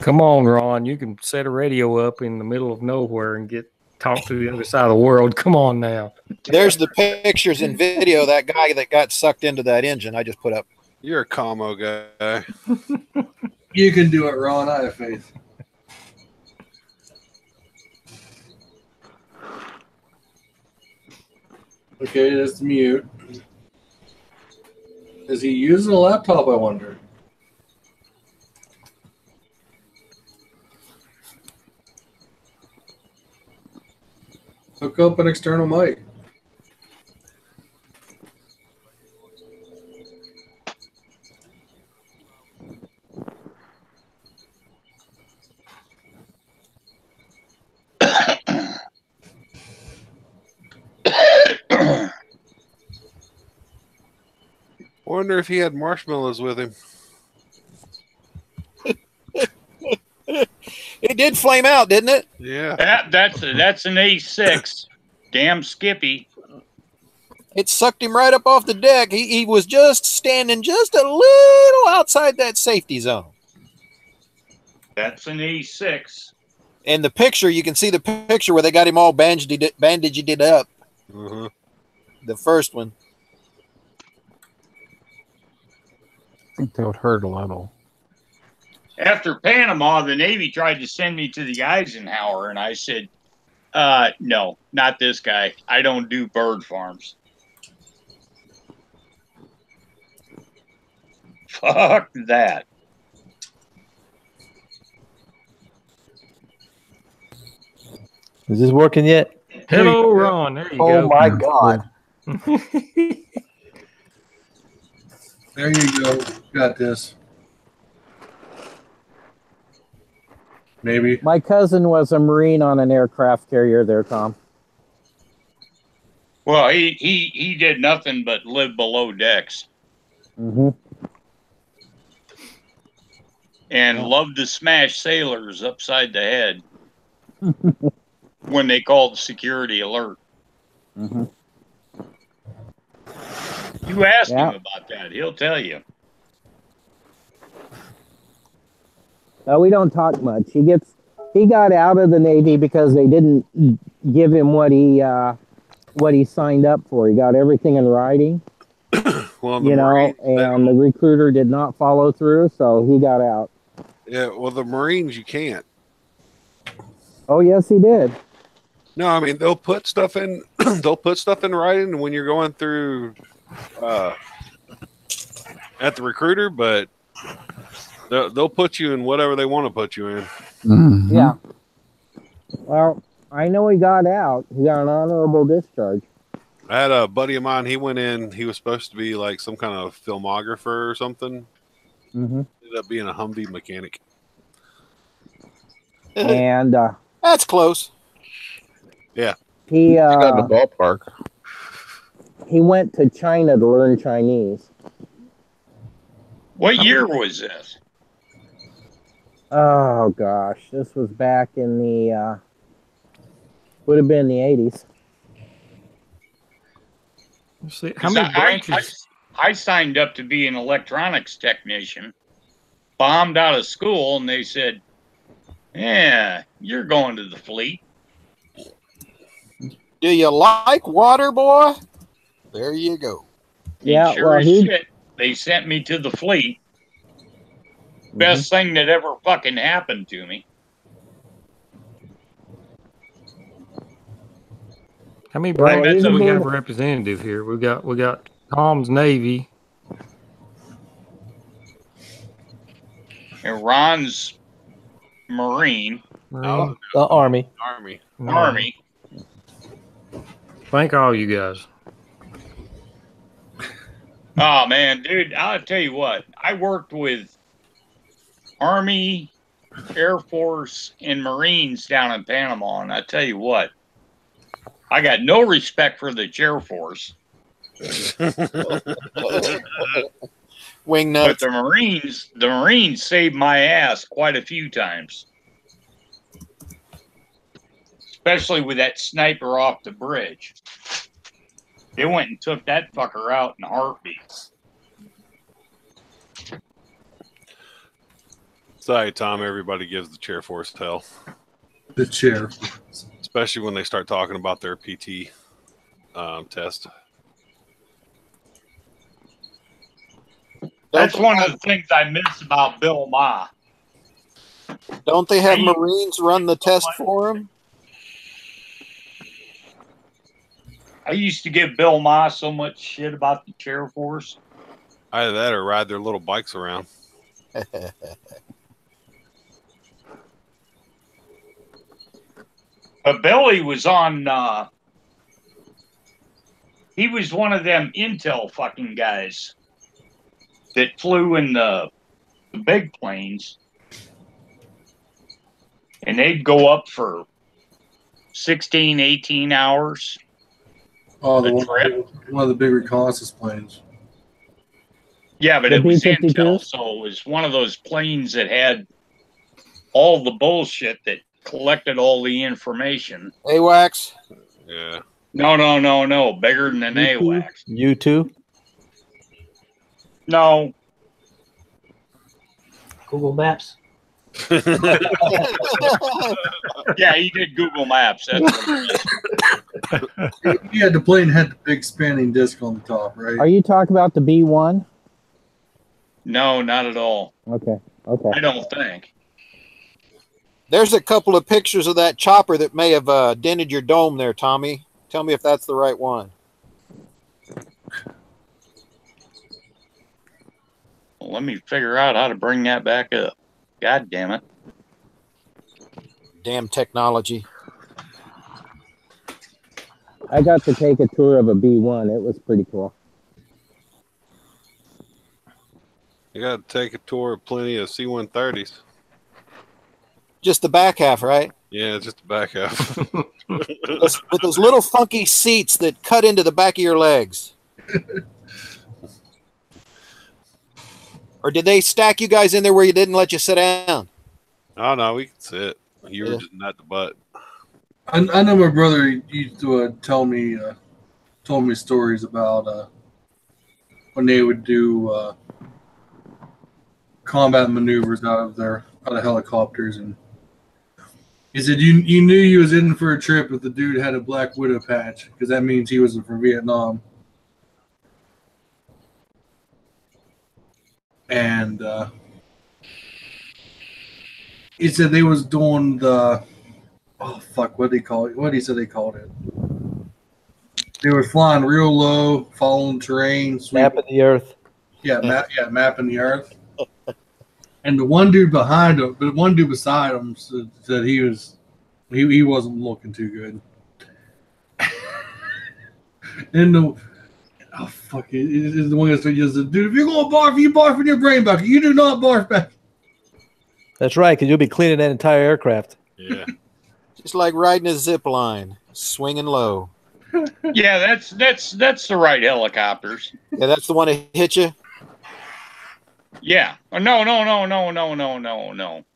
Come on, Ron. You can set a radio up in the middle of nowhere and talk to the other side of the world. Come on now. There's the pictures and video of that guy that got sucked into that engine I just put up. You're a commo guy. You can do it, Ron. I have faith. Okay, that's mute. Is he using a laptop, I wonder? Hook up an external mic. wonder if he had marshmallows with him. It did flame out, didn't it? Yeah. That's an A6. Damn Skippy. It sucked him right up off the deck. He was just standing just a little outside that safety zone. That's an A6. In the picture, you can see the picture where they got him all bandaged it up. Mm-hmm. The first one. I think that would hurt a little. After Panama, the Navy tried to send me to the Eisenhower, and I said, no, not this guy. I don't do bird farms. Fuck that. Is this working yet? Hello, Ron. There you go. Oh my God. There you go. Got this. Maybe. My cousin was a Marine on an aircraft carrier there, Tom. Well, he did nothing but live below decks. Mm-hmm. And loved to smash sailors upside the head when they called security alert. Mm-hmm. You ask him about that, he'll tell you. We don't talk much. He got out of the Navy because they didn't give him what he signed up for. He got everything in writing. Well, and the recruiter did not follow through, so he got out. Yeah, well, the Marines, you can't. Oh, yes, he did. No, I mean, they'll put stuff in. They'll put stuff in writing when you're going through at the recruiter, but they'll put you in whatever they want to put you in. Mm-hmm. Yeah. Well, I know he got out. He got an honorable discharge. I had a buddy of mine. He went in. He was supposed to be like some kind of filmographer or something. Mm-hmm. Ended up being a Humvee mechanic. And that's close. Yeah. He got in the ballpark. He went to China to learn Chinese. What year was this? Oh gosh, this was back in the would have been the 80s. Let's see, how many branches? I signed up to be an electronics technician, bombed out of school, and they said, yeah, you're going to the fleet. Do you like water, boy? There you go. Yeah, sure well, as shit, they sent me to the fleet. Best thing that ever fucking happened to me. How many branches do we have a representative here? We got Tom's Navy. And Ron's Marine. The Army. Army. Thank all you guys. Oh, man, dude, I'll tell you what. I worked with Army, Air Force, and Marines down in Panama, and I tell you what, I got no respect for the Air Force. Wing nuts. But the Marines saved my ass quite a few times. Especially with that sniper off the bridge. They went and took that fucker out in a heartbeat. Sorry, Tom. Everybody gives the chair force hell. The chair. Especially when they start talking about their PT test. That's one of the things I miss about Bill Ma. Don't they have Marines run the test for him? I used to give Bill Ma so much shit about the Chair Force. Either that or ride their little bikes around. But Billy was on, he was one of them Intel fucking guys that flew in the big planes. And they'd go up for 16, 18 hours. Oh, one of the big reconnaissance planes. Yeah, but The it was B-52? intel, so it was one of those planes that had all the bullshit that collected all the information. AWACS. Yeah. No. Bigger than an U2? AWACS. U2. No. Google Maps. Yeah, he did Google Maps. That's what it is. Yeah, the plane had the big spanning disc on the top, right? Are you talking about the B1? No, not at all. Okay. I don't think. There's a couple of pictures of that chopper that may have dented your dome there, Tommy. Tell me if that's the right one. Well, let me figure out how to bring that back up. God damn it. Damn technology. I got to take a tour of a B1. It was pretty cool. You got to take a tour of plenty of C-130s. Just the back half, right? Yeah, just the back half. With those little funky seats that cut into the back of your legs. Or did they stack you guys in there where you didn't let you sit down? Oh, no, we can sit. You were just not the butt. I know my brother used to told me stories about when they would do combat maneuvers out of helicopters, and he said you knew you was in for a trip if the dude had a Black Widow patch, because that means he was from Vietnam. And he said they was doing the what did he call it? What did he say they called it? They were flying real low, following terrain, Mapping the earth. Yeah, mapping the earth. And the one dude behind him, but one dude beside him said he wasn't looking too good. And the is the one that said, dude, if you're gonna barf, you barf in your brain bucket. You do not barf back. That's right, because you'll be cleaning that entire aircraft. Yeah. Just like riding a zip line, swinging low. Yeah, that's the right helicopters. Yeah, that's the one that hit you. Yeah. Oh, no.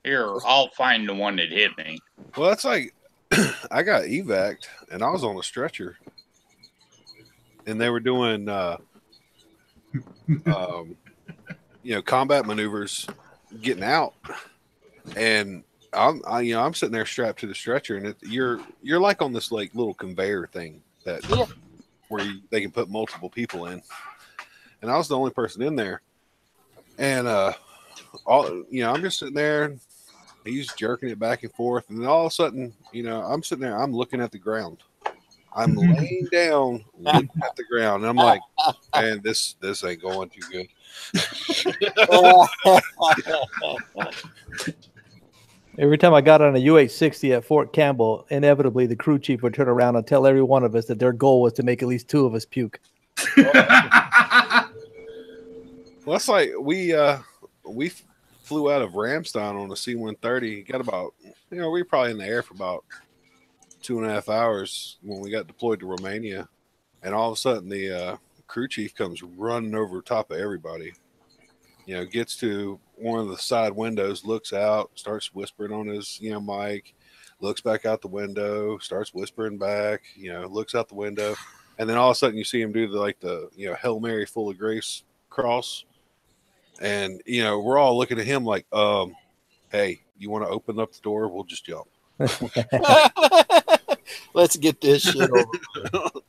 Here, I'll find the one that hit me. Well, that's like I got evac'd and I was on a stretcher, and they were doing combat maneuvers, getting out, and I'm sitting there strapped to the stretcher, and you're like on this like little conveyor thing that where they can put multiple people in, and I was the only person in there, and I'm just sitting there. He's jerking it back and forth, and then all of a sudden, I'm sitting there. I'm looking at the ground. I'm laying down, looking at the ground, and I'm like, "Man, this ain't going too good." Every time I got on a UH-60 at Fort Campbell, inevitably the crew chief would turn around and tell every one of us that their goal was to make at least 2 of us puke. Well, that's like we flew out of Ramstein on a C-130. Got about, we were probably in the air for about 2.5 hours when we got deployed to Romania, and all of a sudden the crew chief comes running over top of everybody. Gets to one of the side windows, looks out, starts whispering on his mic, looks back out the window, starts whispering back, looks out the window, and then all of a sudden you see him do the Hail Mary full of grace cross. And, we're all looking at him like, hey, you want to open up the door? We'll just jump. Let's get this shit over with.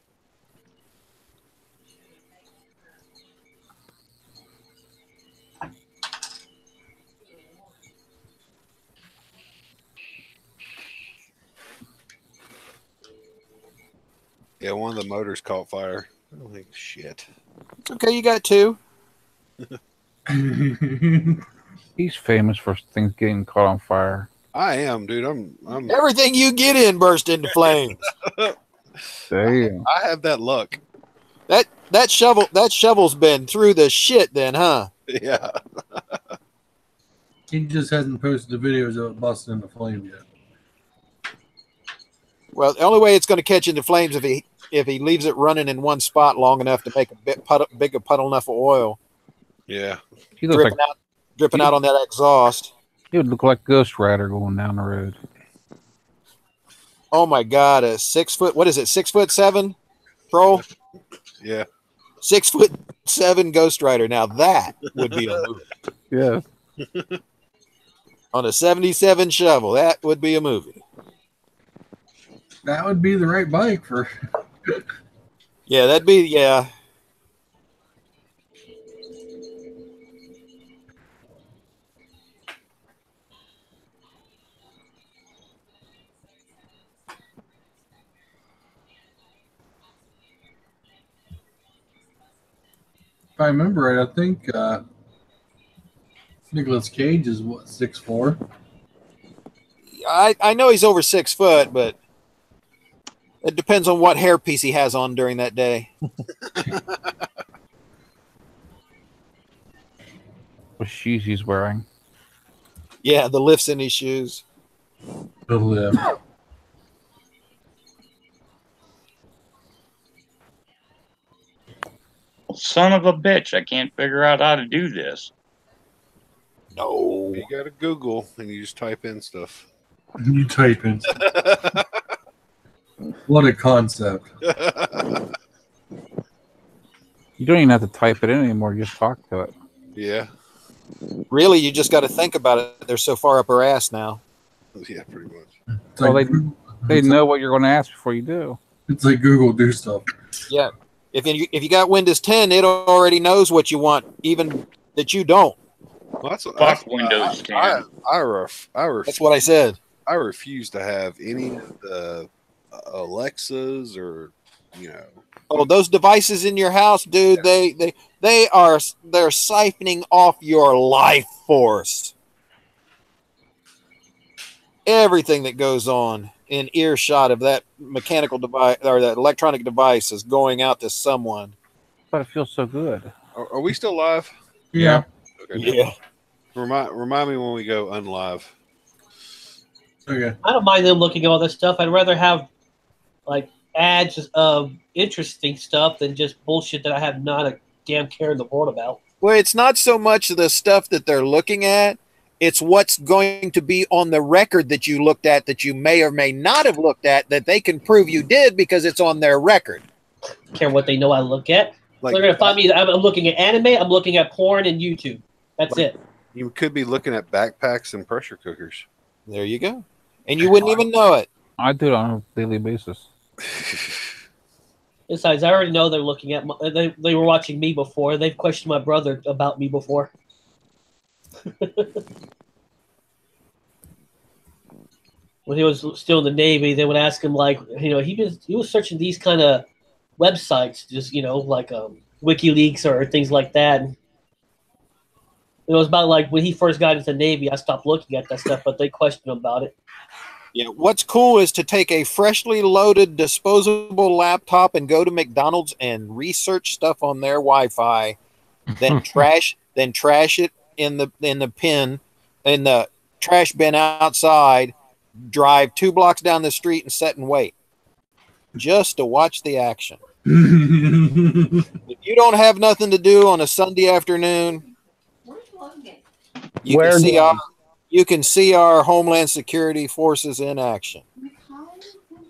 Yeah, one of the motors caught fire. I don't think shit. It's okay, you got 2. He's famous for things getting caught on fire. I am, dude. I'm Everything you get in burst into flames. Damn. I have that luck. That shovel's been through the shit then, huh? Yeah. He just hasn't posted the videos of it busting into flames yet. Well, the only way it's going to catch into flames if he leaves it running in one spot long enough to make a big puddle enough of oil. Yeah. He looks like dripping out on that exhaust. he would look like Ghost Rider going down the road. Oh my God, a 6 foot, what is it, 6'7" troll? Yeah. 6'7" Ghost Rider. Now that would be a movie. Yeah. On a 77 shovel, that would be a movie. That would be the right bike for. Yeah, that'd be, yeah. If I remember right, I think Nicolas Cage is what, 6'4"? I know he's over 6 foot, but it depends on what hairpiece he has on during that day. What shoes he's wearing. Yeah, the lifts in his shoes. The lift. Son of a bitch! I can't figure out how to do this. No. You got to Google and you just type in stuff. You type in. What a concept. You don't even have to type it in anymore. You just talk to it. Yeah. Really, you just got to think about it. They're so far up her ass now. Yeah, pretty much. It's Well, like, they know what you're going to ask before you do. it's like Google do stuff. Yeah. If you got Windows 10, it already knows what you want, even that you don't. Well, Fuck Windows 10. That's what I said. I refuse to have any of the Alexas or, Oh, those devices in your house, dude, they're siphoning off your life force. Everything that goes on in earshot of that mechanical device or that electronic device is going out to someone. But it feels so good. Are we still live? Yeah. Okay. Yeah. Remind me when we go unlive. Okay. I don't mind them looking at all this stuff. I'd rather have like ads of interesting stuff than just bullshit that I have not a damn care in the world about. Well, it's not so much the stuff that they're looking at. It's what's going to be on the record that you looked at that you may or may not have looked at that they can prove you did because it's on their record. Care what they know I look at. Like, They're going to find me. I'm looking at anime. I'm looking at porn and YouTube. That's it. You could be looking at backpacks and pressure cookers. There you go. And you wouldn't even know it. I do it on a daily basis. Besides, I already know they're looking at. They were watching me before. They've questioned my brother about me before. When he was still in the Navy, they would ask him like, he was searching these kind of websites, just like WikiLeaks or things like that. And it was about like when he first got into the Navy, I stopped looking at that stuff, but they questioned him about it. Yeah, what's cool is to take a freshly loaded disposable laptop and go to McDonald's and research stuff on their Wi-Fi, then trash it in the trash bin outside, drive 2 blocks down the street and sit and wait just to watch the action. If you don't have nothing to do on a Sunday afternoon, you can see our Homeland Security forces in action.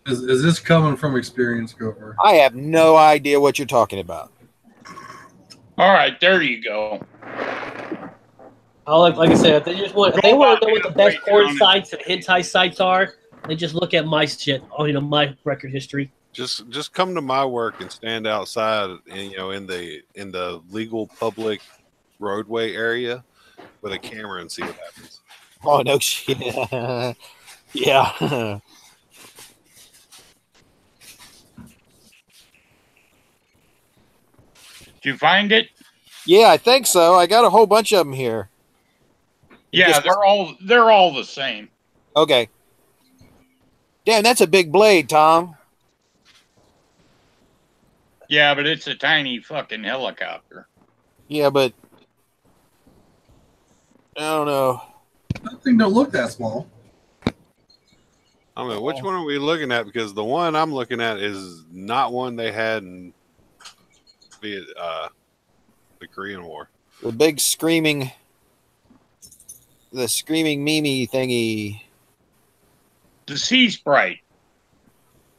Is this coming from experience, Gopher? I have no idea what you're talking about. All right, there you go. Like I said, if they want to know what the best porn sites and hentai sites are, they just look at my shit, my record history. Just come to my work and stand outside, and in the legal public roadway area with a camera and see what happens. Oh no shit! Yeah. Did you find it? Yeah, I think so. I got a whole bunch of them here. Yeah, they're all the same. Okay. Damn, that's a big blade, Tom. Yeah, but it's a tiny fucking helicopter. Yeah, but I don't know. That thing don't look that small. I don't know. Which one are we looking at? Because the one I'm looking at is not one they had in the Korean War. The big screaming, the screaming Mimi thingy. The Sea Sprite.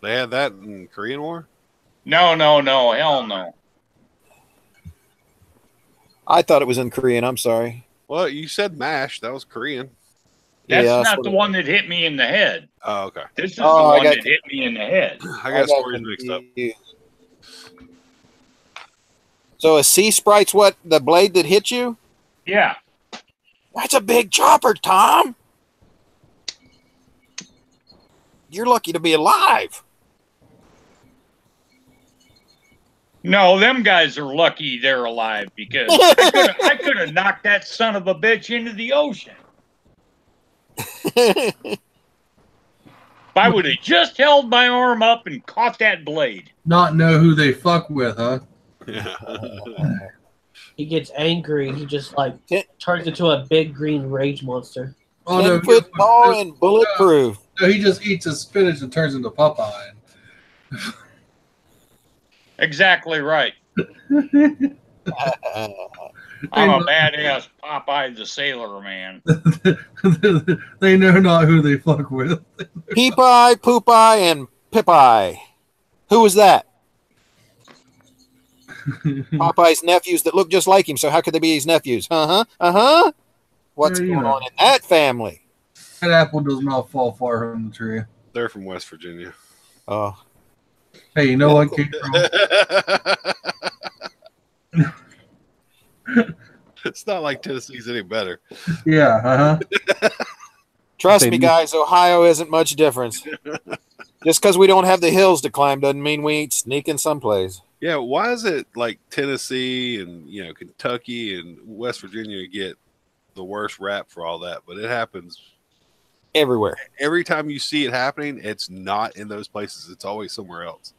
They had that in Korean War? No, hell no. I thought it was in Korean. I'm sorry. Well, you said MASH. That was Korean. That's Yeah, not the one that hit me in the head. Oh, okay. This is the one that hit me in the head. I got stories mixed up. So a Sea Sprite's what? The blade that hit you? Yeah. That's a big chopper, Tom. You're lucky to be alive. No, them guys are lucky they're alive because I could have knocked that son of a bitch into the ocean. If I would have just held my arm up and caught that blade. Not know who they fuck with, huh? He gets angry. He just like turns into a big green rage monster. Oh, no, 10-foot tall and bulletproof. No, he just eats his spinach and turns into Popeye. Exactly right. I'm a badass Popeye the Sailor Man. They know not who they fuck with. Peepeye, Poopeye, and Pipeye. Who was that? Popeye's nephews that look just like him, so how could they be his nephews? What's going on in that family? That apple does not fall far from the tree. They're from West Virginia. Oh. Hey, you know what came from? It's not like Tennessee's any better. Yeah, Trust me, guys, Ohio isn't much difference. Just because we don't have the hills to climb doesn't mean we ain't sneaking someplace. Yeah, why is it like Tennessee and Kentucky and West Virginia get the worst rap for all that? But it happens everywhere. Every time you see it happening, it's not in those places. It's always somewhere else.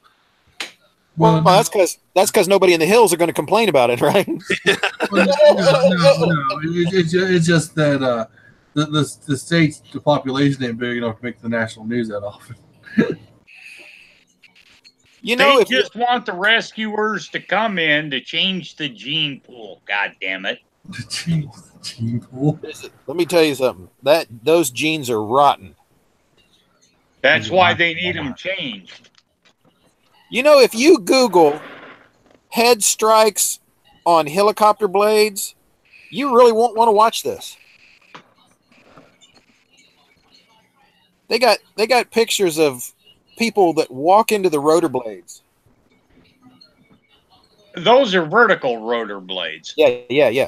Well, that's because nobody in the hills are going to complain about it, right? no, it's just that the state's the population ain't big enough to make the national news that often. They just want the rescuers to come in to change the gene pool. God damn it! Gene pool. Let me tell you something. Those genes are rotten. That's why they need them changed. If you Google head strikes on helicopter blades, you really won't want to watch this. They got pictures of people that walk into the rotor blades. Those are vertical rotor blades. Yeah.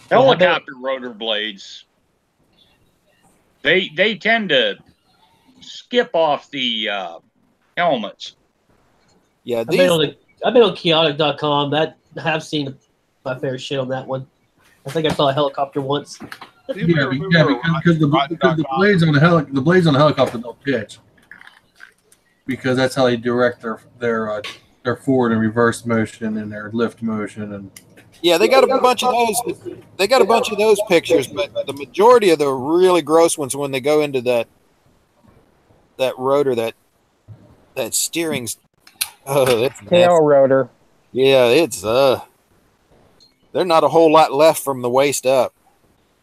Helicopter rotor blades. They tend to skip off the helmets. Yeah, I've been on chaotic.com. I have seen my fair shit on that one. I think I saw a helicopter once. Yeah, because the blades on the helicopter don't pitch, because that's how they direct their forward and reverse motion and their lift motion. And yeah, they got a bunch of those. They got a bunch of those pictures, but the majority of the really gross ones when they go into that rotor, that steering's it's tail rotor. Yeah, it's there's not a whole lot left from the waist up.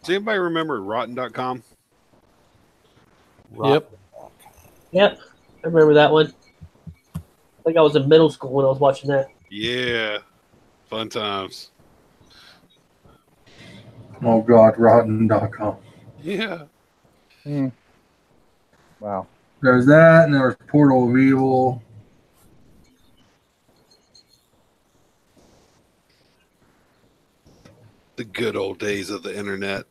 Does anybody remember Rotten.com? Yep. Yep. I remember that one. I think I was in middle school when I was watching that. Yeah. Fun times. Oh God, Rotten.com. Yeah. Wow. There's that, and there's Portal of Evil. The good old days of the internet.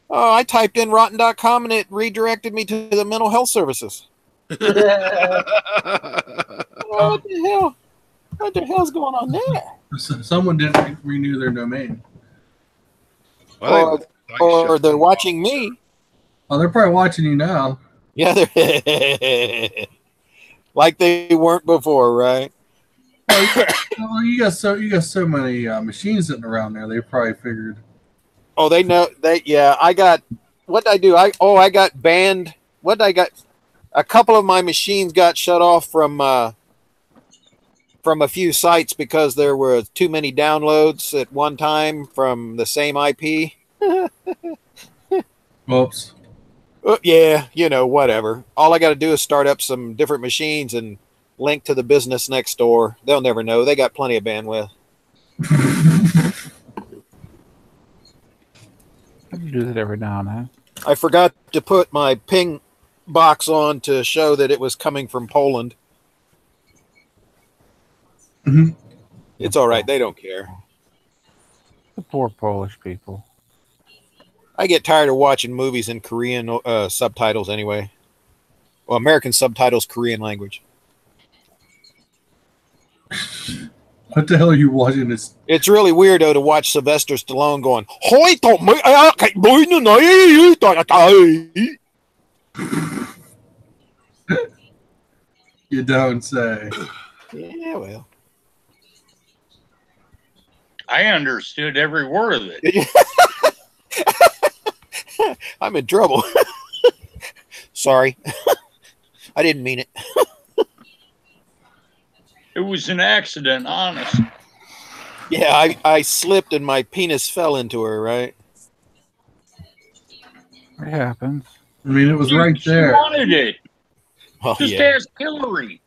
Oh, I typed in rotten.com and it redirected me to the mental health services. What the hell? What the hell's going on there? Someone didn't renew their domain. Well, or they're watching me. Oh, they're probably watching you now. Yeah, they're like they weren't before, right? Well, you got so many machines sitting around there. They probably figured. Oh, they know. I got. What did I do? I got banned. What did I got? A couple of my machines got shut off from from a few sites because there were too many downloads at one time from the same IP. Whoops. Yeah, you know, whatever. All I got to do is start up some different machines and link to the business next door. They'll never know. They got plenty of bandwidth. I do that every now and then. I forgot to put my ping box on to show that it was coming from Poland. Mhm. It's all right. They don't care. The poor Polish people. I get tired of watching movies in Korean subtitles anyway. Well, American subtitles, Korean language. What the hell are you watching this? It's really weirdo to watch Sylvester Stallone going, You don't say. yeah, well. I understood every word of it. I'm in trouble. Sorry. I didn't mean it. It was an accident, honest. Yeah, I slipped and my penis fell into her, right? It happens. I mean, it was right She there. wanted it. Oh, Just yeah. ask Hillary.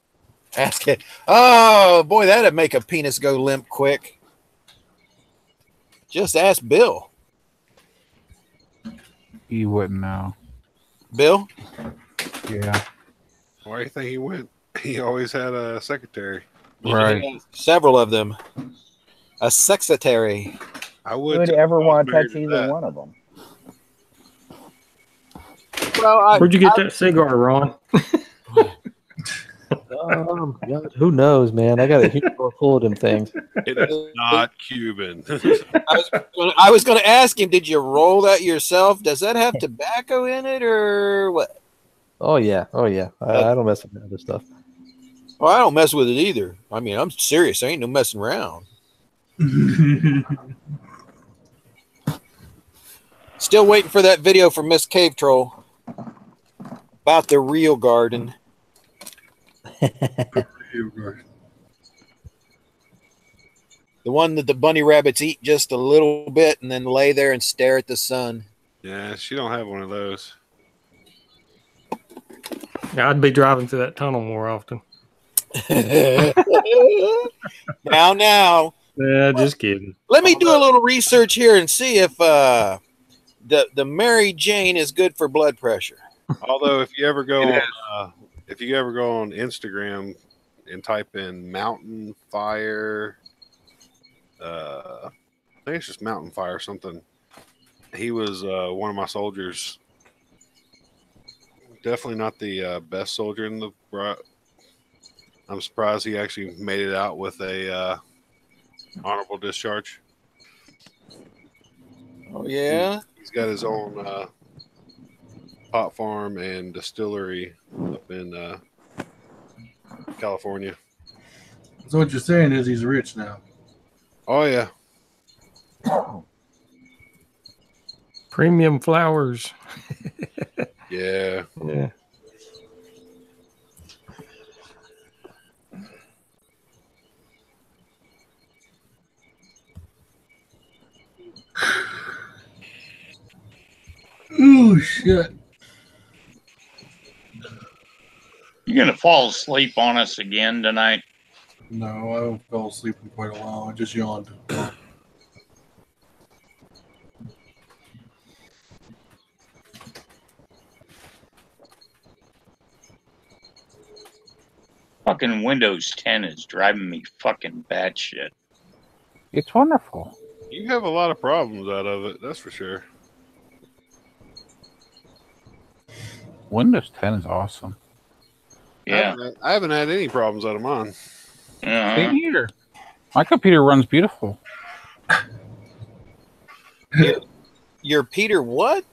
Ask it. Oh, boy, that'd make a penis go limp quick. Just ask Bill. You wouldn't know. Bill? Yeah. Why do you think he went? He always had a secretary. Right. Yeah, several of them. A sexetary. I Who would would ever want to touch either one of them? Well, Where'd you get that cigar, Ron? God, who knows, man? I got a huge full of them things. It is not Cuban. I was going to ask him, did you roll that yourself? Does that have tobacco in it or what? Oh yeah, oh yeah. I don't mess with that other stuff. Well, I don't mess with it either. I mean, I'm serious. I ain't no messing around. Still waiting for that video from Miss Cave Troll about the real garden. The one that the bunny rabbits eat just a little bit and then lay there and stare at the sun. Yeah, she don't have one of those. Yeah, I'd be driving through that tunnel more often. Now. Yeah, just kidding. Let me do a little research here and see if the Mary Jane is good for blood pressure. Although, if you ever go on, Instagram and type in mountain fire, I think it's just mountain fire or something. He was one of my soldiers. Definitely not the best soldier in the. I'm surprised he actually made it out with a honorable discharge. Oh yeah, he's got his own pot farm and distillery up in California. So what you're saying is he's rich now. Oh yeah. Premium flowers. Yeah. Yeah. Oh shit. You gonna fall asleep on us again tonight? No, I haven't fell asleep in quite a while. I just yawned. Fucking Windows 10 is driving me fucking batshit. It's wonderful. You have a lot of problems out of it, that's for sure. Windows 10 is awesome. Yeah. I haven't had any problems out of mine. Same here. My computer runs beautiful. Your Peter what?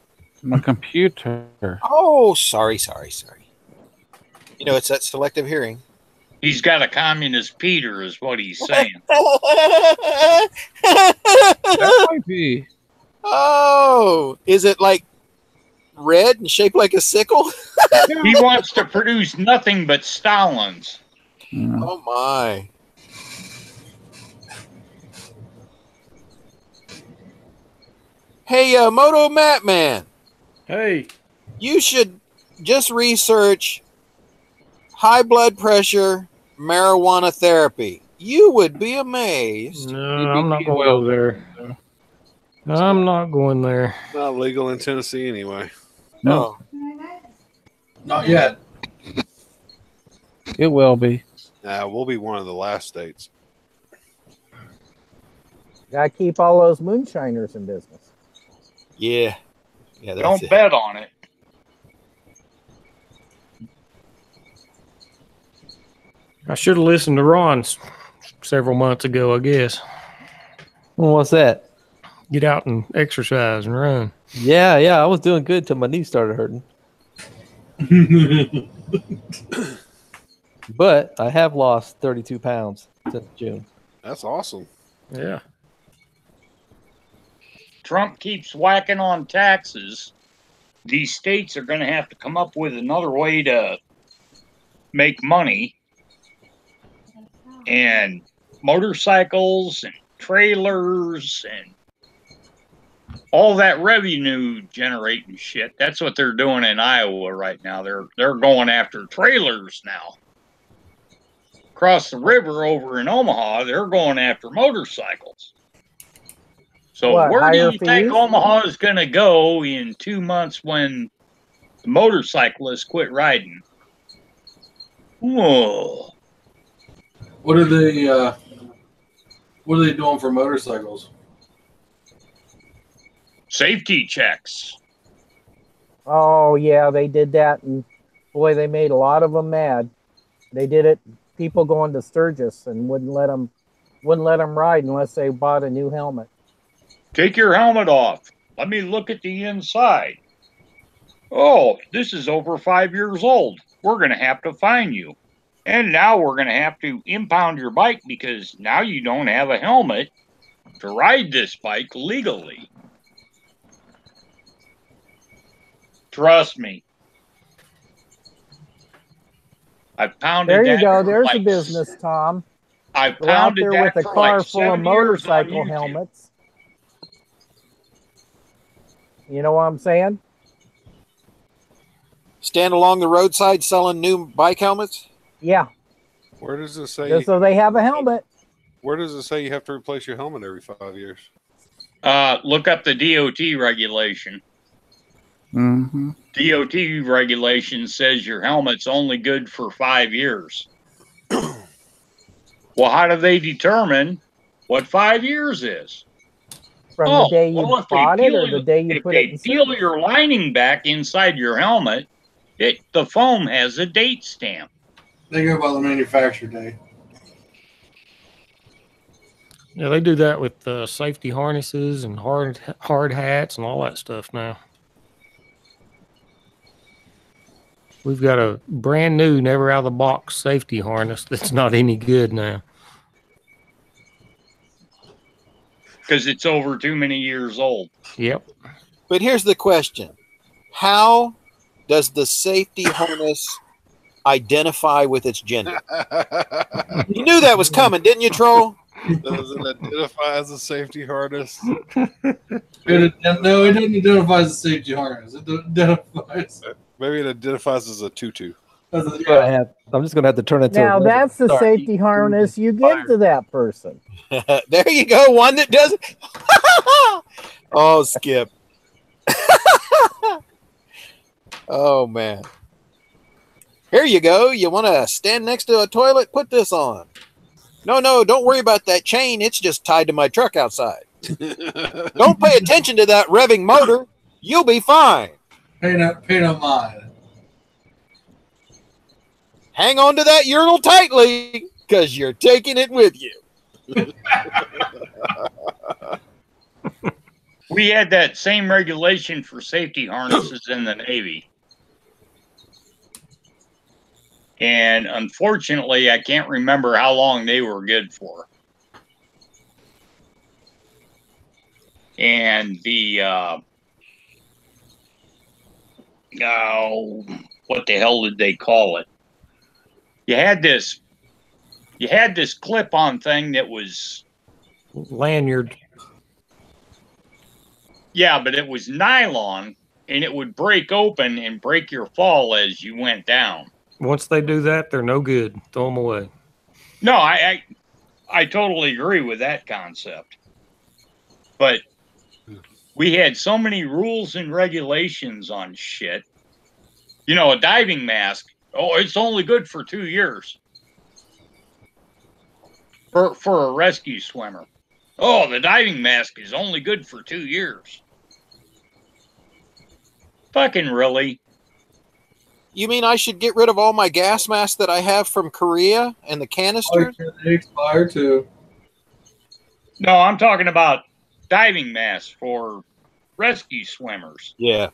My computer. Oh, sorry. You know, it's that selective hearing. He's got a communist Peter, is what he's saying. That might be. Oh, is it like red and shaped like a sickle? He wants to produce nothing but Stalins. Yeah. Oh my. Hey, Moto Matt Man. Hey. You should just research high blood pressure marijuana therapy. You would be amazed. No, I'm not going to go there. I'm not going there. Not legal in Tennessee anyway. No. Not yet. It will be. We'll be one of the last states. Gotta keep all those moonshiners in business. Yeah. Yeah, that's Don't it. bet on it. I should have listened to Ron several months ago, I guess. Well, what's that? Get out and exercise and run. Yeah, I was doing good till my knee started hurting. But I have lost 32 pounds since June. That's awesome. Yeah. Trump keeps whacking on taxes. These states are going to have to come up with another way to make money. And motorcycles and trailers and all that revenue generating shit. That's what they're doing in Iowa right now. They're going after trailers now. Across the river over in Omaha, they're going after motorcycles. So What, where do higher you think fees? Omaha is going to go in 2 months when the motorcyclists quit riding? Whoa. What are they doing for motorcycles? Safety checks. Oh yeah, they did that, and boy, they made a lot of them mad. They did it. People going to Sturgis and wouldn't let them ride unless they bought a new helmet. Take your helmet off. Let me look at the inside. Oh, this is over 5 years old. We're going to have to fine you. And now we're going to have to impound your bike because now you don't have a helmet to ride this bike legally. Trust me. I've pounded There you that go. for There's like- a business, Tom. I've Go out pounded there that with a for car like full of 7 years on motorcycle YouTube. helmets. You know what I'm saying? Stand along the roadside selling new bike helmets? Yeah. Where does it say? Just so they have a helmet. Where does it say you have to replace your helmet every 5 years? Look up the DOT regulation. Mm-hmm. DOT regulation says your helmet's only good for 5 years. Well, how do they determine what 5 years is? From the day you if they bought it or peel the day you if put they it in peel service? your lining back inside your helmet, the foam has a date stamp. They go by the manufacturer date. Yeah, they do that with safety harnesses and hard hats and all that stuff now. We've got a brand new, never out of the box safety harness that's not any good now. Because it's over too many years old. Yep. But here's the question. How does the safety harness identify with its gender? You knew that was coming, didn't you, Troll? Does it identify as a safety harness? No, it doesn't identify as a safety harness. It identifies. Maybe it identifies as a tutu. As a, I'm just gonna have to turn it to. Now that's the Sorry. safety harness you give to that person. There you go. One that does. Oh, Skip. Oh, man. Here you go. You want to stand next to a toilet? Put this on. No, don't worry about that chain. It's just tied to my truck outside. Don't pay attention to that revving motor. You'll be fine. Pay no mind. Hang on to that urinal tightly because you're taking it with you. We had that same regulation for safety harnesses in the Navy. And unfortunately, I can't remember how long they were good for. And what the hell did they call it? You had this clip-on thing that was Lanyard. Yeah, but it was nylon, and it would break open and break your fall as you went down. Once they do that, they're no good. Throw them away. No, I totally agree with that concept. But we had so many rules and regulations on shit. You know, a diving mask, oh, it's only good for 2 years. For a rescue swimmer. Oh, the diving mask is only good for 2 years. Fucking really? You mean I should get rid of all my gas masks that I have from Korea and the canister? They expire too. No, I'm talking about diving masks for rescue swimmers. Yeah.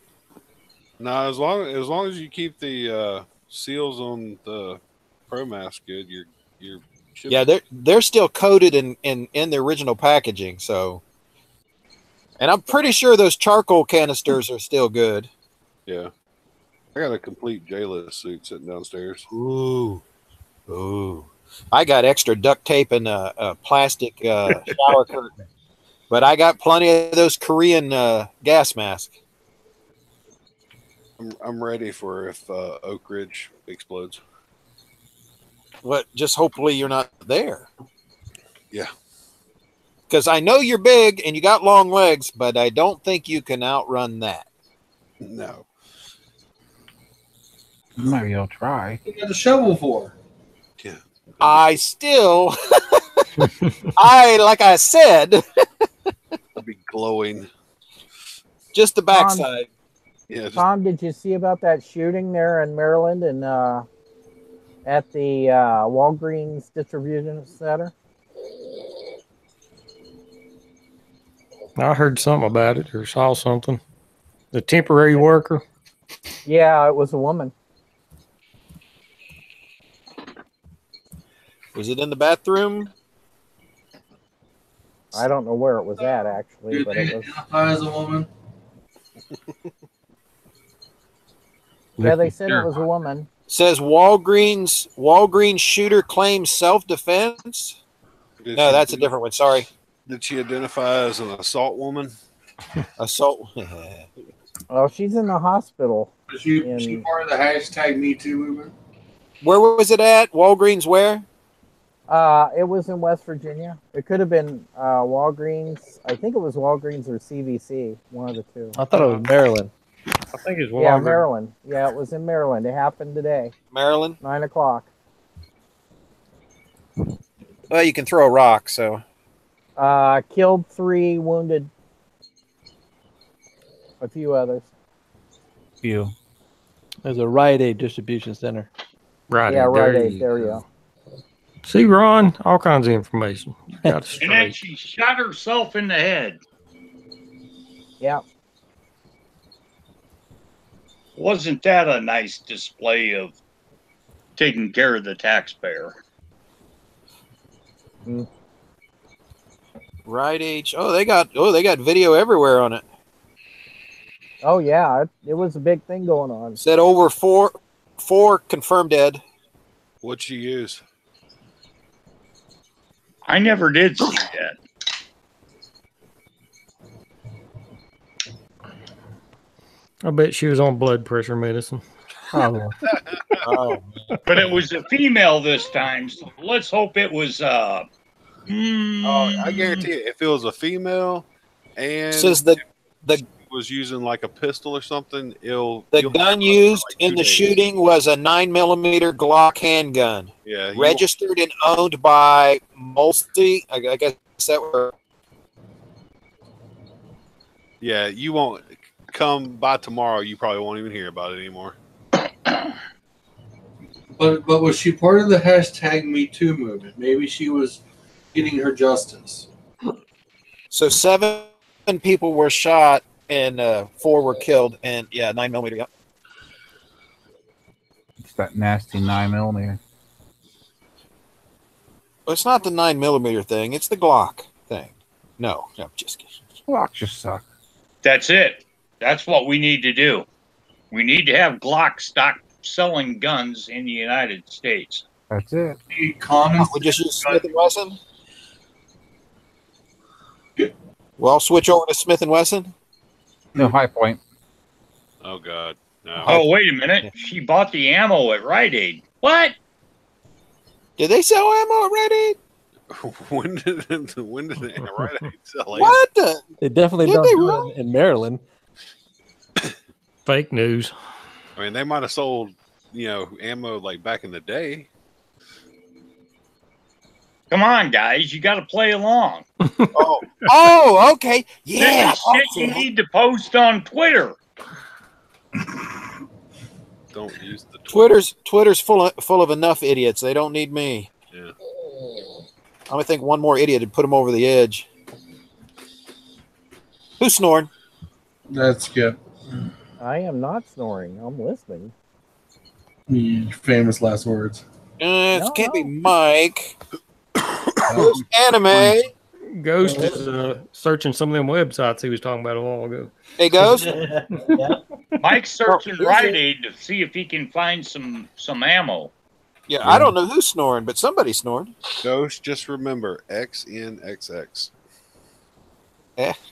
No, as long as you keep the seals on the pro mask good, you're Yeah, they're still coated in the original packaging, so. And I'm pretty sure those charcoal canisters are still good. Yeah. I got a complete J-list suit sitting downstairs. Ooh. I got extra duct tape and a plastic shower curtain. But I got plenty of those Korean gas masks. I'm ready for if Oak Ridge explodes. What? Just hopefully you're not there. Yeah. Because I know you're big and you got long legs, but I don't think you can outrun that. No. Maybe I'll try. What you got the shovel for? Yeah. I still, like I said, I'll be glowing. just the backside. Yeah. Tom, did you see about that shooting there in Maryland and at the Walgreens distribution center? I heard something about it or saw something. The temporary worker. Yeah, it was a woman. Was it in the bathroom? I don't know where it was at actually, but it was. Identify as a woman. Yeah, they said it was a woman. Says Walgreens shooter claims self-defense. No, that's a different one. Sorry. Did she identify as an assault woman? Assault. Oh, she's in the hospital. Is she part of the hashtag Me Too movement? Where was it at? Walgreens where? It was in West Virginia. It could have been Walgreens. I think it was Walgreens or CVC, one of the two. I thought it was Maryland. I think it's Yeah, Maryland. Yeah, it was in Maryland. It happened today. Maryland? 9 o'clock. Well, you can throw a rock, so. Killed 3, wounded a few others. Few. There's a Rite Aid distribution center. Right. Yeah, Rite Aid. There you go. See, Ron, all kinds of information. You got it And straight. then she shot herself in the head. Yeah. Wasn't that a nice display of taking care of the taxpayer? Rite Aid. Oh, they got video everywhere on it. Oh yeah, it was a big thing going on. Said over four confirmed dead. What'd she use? I never did see that. I bet she was on blood pressure medicine. Oh. But it was a female this time, so let's hope it was Oh, I guarantee it. If it was a female and Says the was using like a pistol or something, the gun used in the shooting was a 9mm Glock handgun. Yeah, registered and owned by Multi. I guess that were. Yeah, you won't come by tomorrow. You probably won't even hear about it anymore. But was she part of the hashtag Me Too movement? Maybe she was getting her justice. So 7 people were shot and 4 were killed, and yeah, 9mm. Yeah. It's that nasty 9mm. Well, it's not the 9mm thing; it's the Glock thing. No, just kidding. Glock just suck. That's it. That's what we need to do. We need to have Glock stop selling guns in the United States. That's it. We just use Smith & Wesson. Well, I'll switch over to Smith & Wesson. No High Point. Oh God. No. Oh, wait a minute. She bought the ammo at Rite Aid. What? Did they sell ammo at Rite Aid? when did they Rite Aid sell ammo? What the? They definitely Did don't they do really? it in Maryland. Fake news. I mean, they might have sold, ammo like back in the day. Come on, guys. You got to play along. Oh, okay. Yeah. This is shit you need to post on Twitter. Don't use the Twitter's full of enough idiots. They don't need me. Yeah. I'm gonna think one more idiot and put him over the edge. Who's snoring? That's Skip. I am not snoring. I'm listening. Your famous last words. It can't be Mike. Who's anime? Ghost is searching some of them websites he was talking about a while ago. Hey, Ghost. Mike's searching Rite Aid to see if he can find some ammo. Yeah, I don't know who's snoring, but somebody's snoring. Ghost, just remember XNXX.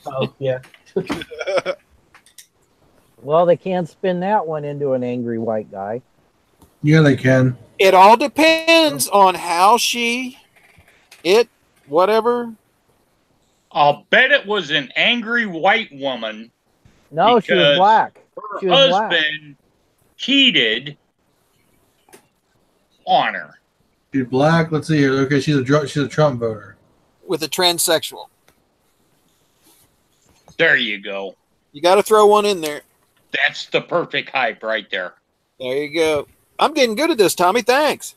Oh, yeah. Well, they can't spin that one into an angry white guy. Yeah, they can. It all depends on how whatever. I'll bet it was an angry white woman. No, she was black. Her She was black. husband cheated on her. She's black. Let's see here. Okay, she's a Trump voter. With a transsexual. There you go. You got to throw one in there. That's the perfect hype right there. There you go. I'm getting good at this, Tommy. Thanks.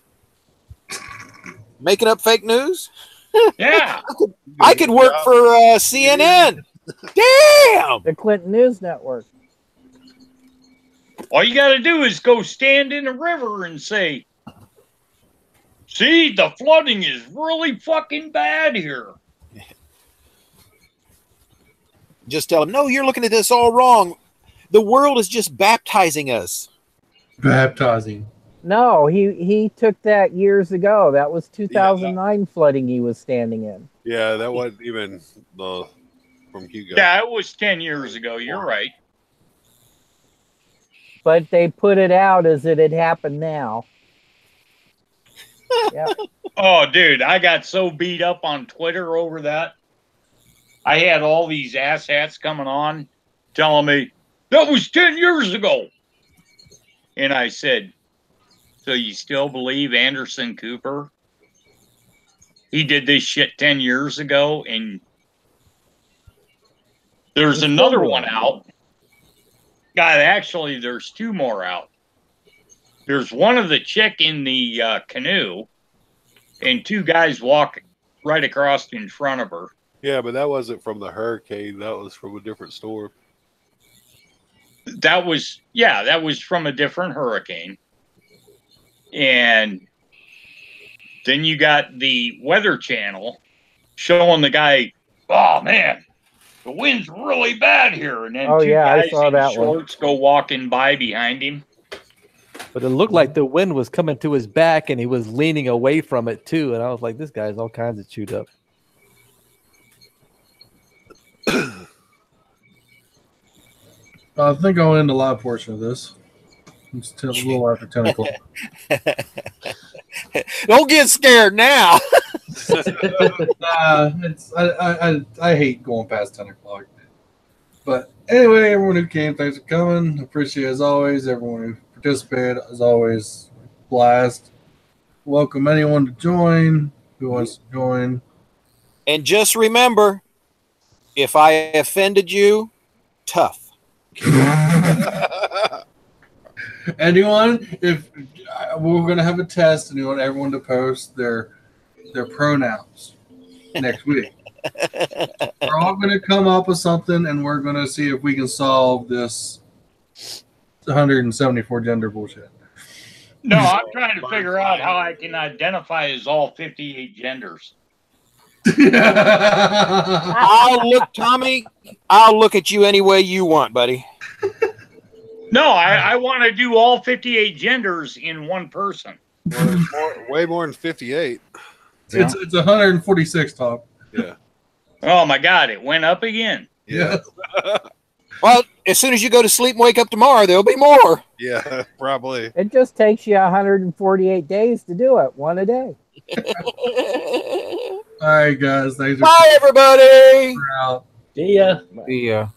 Making up fake news? Yeah. I could work for CNN. Damn! The Clinton News Network. All you got to do is go stand in the river and say, see, the flooding is really fucking bad here. Just tell them, no, you're looking at this all wrong. The world is just baptizing us. Baptizing. No, he took that years ago. That was 2009 flooding he was standing in. Yeah, that wasn't even from Hugo. Yeah, it was 10 years ago. You're right. But they put it out as it had happened now. Yeah. Oh, dude, I got so beat up on Twitter over that. I had all these asshats coming on telling me, that was 10 years ago. And I said, so you still believe Anderson Cooper? He did this shit 10 years ago, and there's another one out. God, actually, there's two more out. There's one of the chick in the canoe, and two guys walk right across in front of her. Yeah, but that wasn't from the hurricane. That was from a different storm. That was from a different hurricane. And then you got the Weather Channel showing the guy, oh man, the wind's really bad here. And then two guys I saw in that shorts go walking by behind him. But it looked like the wind was coming to his back and he was leaning away from it too. And I was like, this guy's all kinds of chewed up. I think I'll end the live portion of this. It's a little after 10 o'clock. Don't get scared now. I hate going past 10 o'clock. But anyway, everyone who came, thanks for coming. Appreciate it as always. Everyone who participated, as always, blast. Welcome anyone to join who wants to join. And just remember, if I offended you, tough. Anyone, if we're going to have a test and we want everyone to post their pronouns next week. We're all going to come up with something and we're going to see if we can solve this 174 gender bullshit. No, I'm trying to figure out how I can identify as all 58 genders. Tommy, I'll look at you any way you want, buddy. No, I want to do all 58 genders in one person. Well, way more than 58. It's 146, Tom. Yeah. Oh my God, it went up again. Yeah. Well, as soon as you go to sleep and wake up tomorrow, there'll be more. Yeah, probably. It just takes you 148 days to do it, one a day. All right, guys. Thanks. Bye, everybody. For out. See ya. The